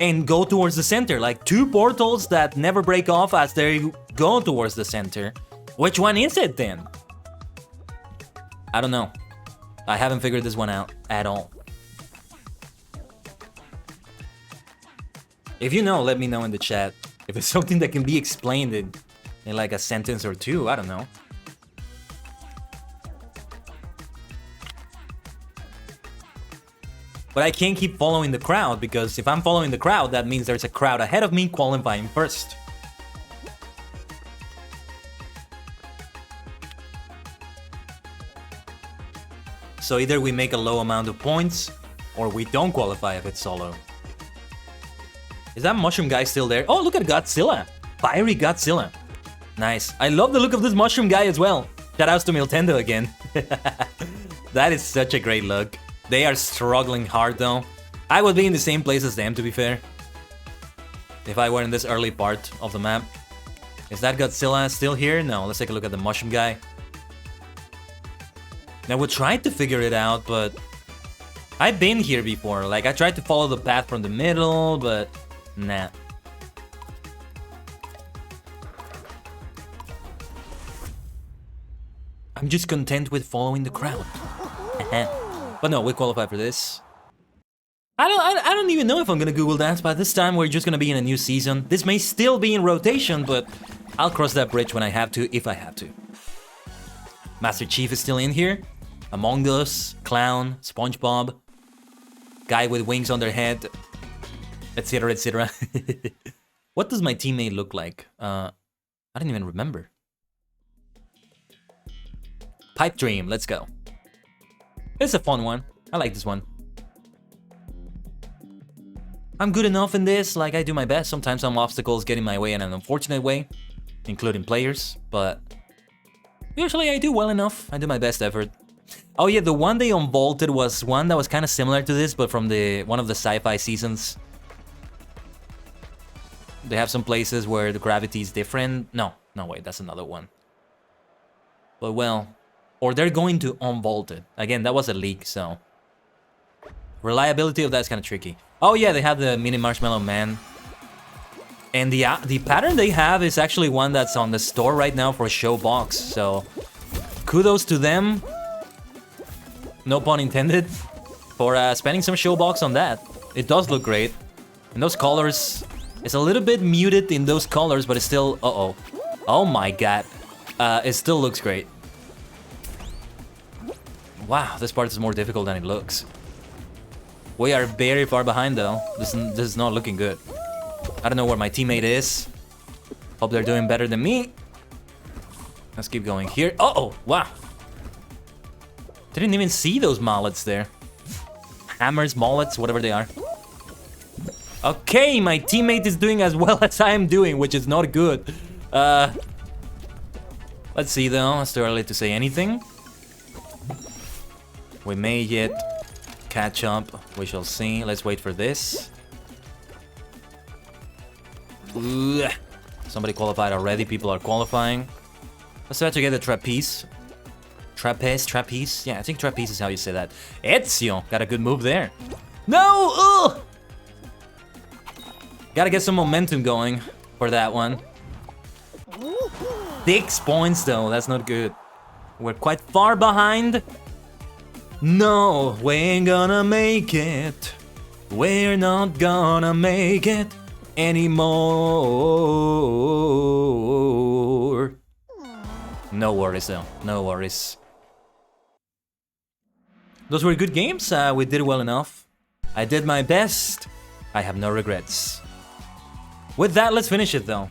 and go towards the center. Like 2 portals that never break off as they go towards the center. Which one is it then? I don't know. I haven't figured this one out at all. If you know, let me know in the chat. If it's something that can be explained in like a sentence or 2, I don't know. But I can't keep following the crowd, because if I'm following the crowd, that means there's a crowd ahead of me qualifying first. So either we make a low amount of points, or we don't qualify if it's solo. Is that mushroom guy still there? Oh, look at Godzilla! Fiery Godzilla. Nice. I love the look of this mushroom guy as well. Shoutouts to Miltendo again. That is such a great look. They are struggling hard though. I would be in the same place as them, to be fair. If I were in this early part of the map. Is that Godzilla still here? No, let's take a look at the mushroom guy. Now we tried to figure it out, but I've been here before. Like, I tried to follow the path from the middle, but nah. I'm just content with following the crowd. But no, we qualify for this. I don't even know if I'm gonna Google that, but this time we're just gonna be in a new season. This may still be in rotation, but I'll cross that bridge when I have to, if I have to. Master Chief is still in here. Among Us, Clown, SpongeBob, guy with wings on their head, etc, etc. What does my teammate look like? I don't even remember. Pipe Dream, let's go. It's a fun one. I like this one. I'm good enough in this, like I do my best. Sometimes some obstacles get in my way in an unfortunate way, including players, but usually I do well enough. I do my best effort. Oh yeah, the one they unvaulted was one that was kind of similar to this, but from one of the sci-fi seasons. They have some places where the gravity is different. No, wait, that's another one. But well, or they're going to unvault it. Again, that was a leak, so reliability of that's kind of tricky. Oh yeah, they have the mini Marshmallow Man. And the pattern they have is actually one that's on the store right now for Showbox, so kudos to them. No pun intended, for spending some Showbox on that. It does look great. And those colors, it's a little bit muted in those colors, but it's still, uh-oh. Oh my god. It still looks great. Wow, this part is more difficult than it looks. We are very far behind though. This is not looking good. I don't know where my teammate is. Hope they're doing better than me. Let's keep going here. Uh-oh, wow. Didn't even see those mallets there. Hammers, mallets, whatever they are. Okay, my teammate is doing as well as I am doing, which is not good. Let's see though, it's too early to say anything. We may yet catch up, we shall see. Let's wait for this. Ooh, somebody qualified already, people are qualifying. Let's try to get the trapeze. Trapeze? Yeah, I think trapeze is how you say that. Ezio, got a good move there. No! Ugh! Gotta get some momentum going for that one. 6 points though, that's not good. We're quite far behind. No, we ain't gonna make it. We're not gonna make it anymore. No worries though, no worries. Those were good games, we did well enough. I did my best, I have no regrets. With that, let's finish it though.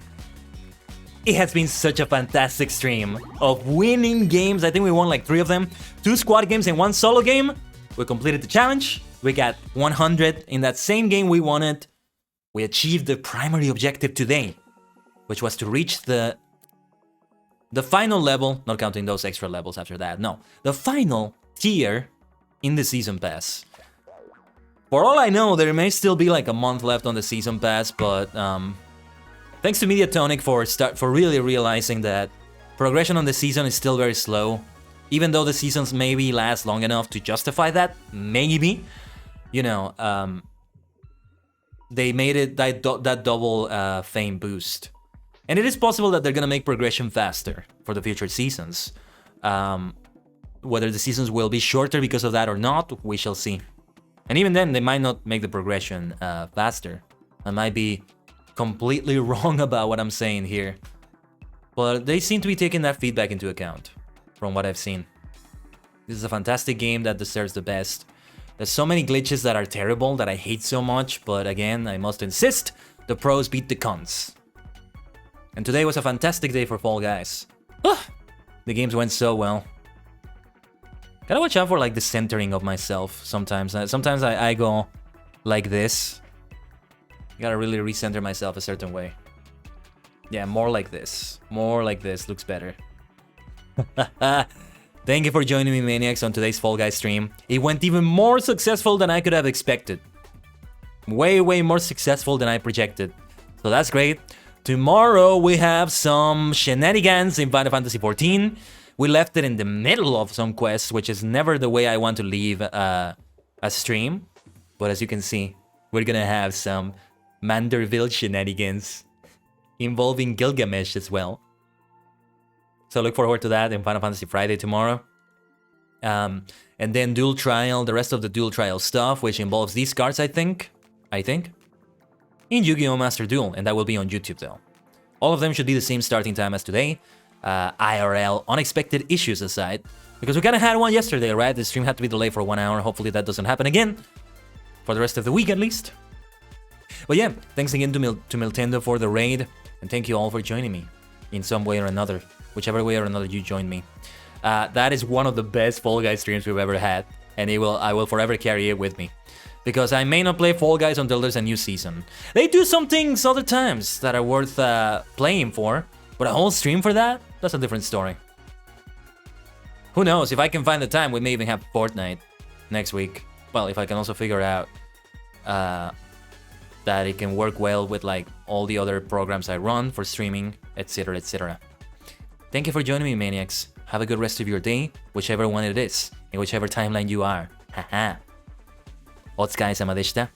It has been such a fantastic stream of winning games. I think we won like 3 of them. 2 squad games and 1 solo game. We completed the challenge. We got 100 in that same game we won it. We achieved the primary objective today, which was to reach the final level, not counting those extra levels after that, no. The final tier in the Season Pass. For all I know, there may still be like a month left on the Season Pass, but thanks to Mediatonic for really realizing that progression on the season is still very slow. Even though the seasons maybe last long enough to justify that, maybe, you know, they made it that double fame boost. And it is possible that they're gonna make progression faster for the future seasons. Whether the seasons will be shorter because of that or not, we shall see. And even then, they might not make the progression faster. I might be completely wrong about what I'm saying here. But they seem to be taking that feedback into account, from what I've seen. This is a fantastic game that deserves the best. There's so many glitches that are terrible, that I hate so much, but again, I must insist, the pros beat the cons. And today was a fantastic day for Fall Guys. The games went so well. Gotta watch out for like the centering of myself sometimes. Sometimes I go like this. Gotta really recenter myself a certain way. Yeah, more like this. More like this looks better. Thank you for joining me, Maniacs, on today's Fall Guys stream. It went even more successful than I could have expected. Way more successful than I projected. So that's great. Tomorrow we have some shenanigans in Final Fantasy XIV. We left it in the middle of some quests, which is never the way I want to leave a stream. But as you can see, we're gonna have some Manderville shenanigans involving Gilgamesh as well. So look forward to that in Final Fantasy Friday tomorrow. And then Dual Trial, the rest of the Dual Trial stuff, which involves these cards, I think, in Yu-Gi-Oh! Master Duel, and that will be on YouTube though. All of them should be the same starting time as today. IRL, unexpected issues aside, because we kind of had one yesterday, right? The stream had to be delayed for 1 hour. Hopefully that doesn't happen again, for the rest of the week at least. But yeah, thanks again to Miltendo for the raid, and thank you all for joining me in some way or another, whichever way or another you joined me. That is one of the best Fall Guys streams we've ever had, and I will forever carry it with me. Because I may not play Fall Guys until there's a new season. They do some things other times that are worth playing for, but a whole stream for that? That's a different story. Who knows, if I can find the time, we may even have Fortnite next week. Well, if I can also figure out that it can work well with like all the other programs I run for streaming, etc, etc. Thank you for joining me, Maniacs. Have a good rest of your day, whichever one it is, in whichever timeline you are. Haha. お疲れ様でした。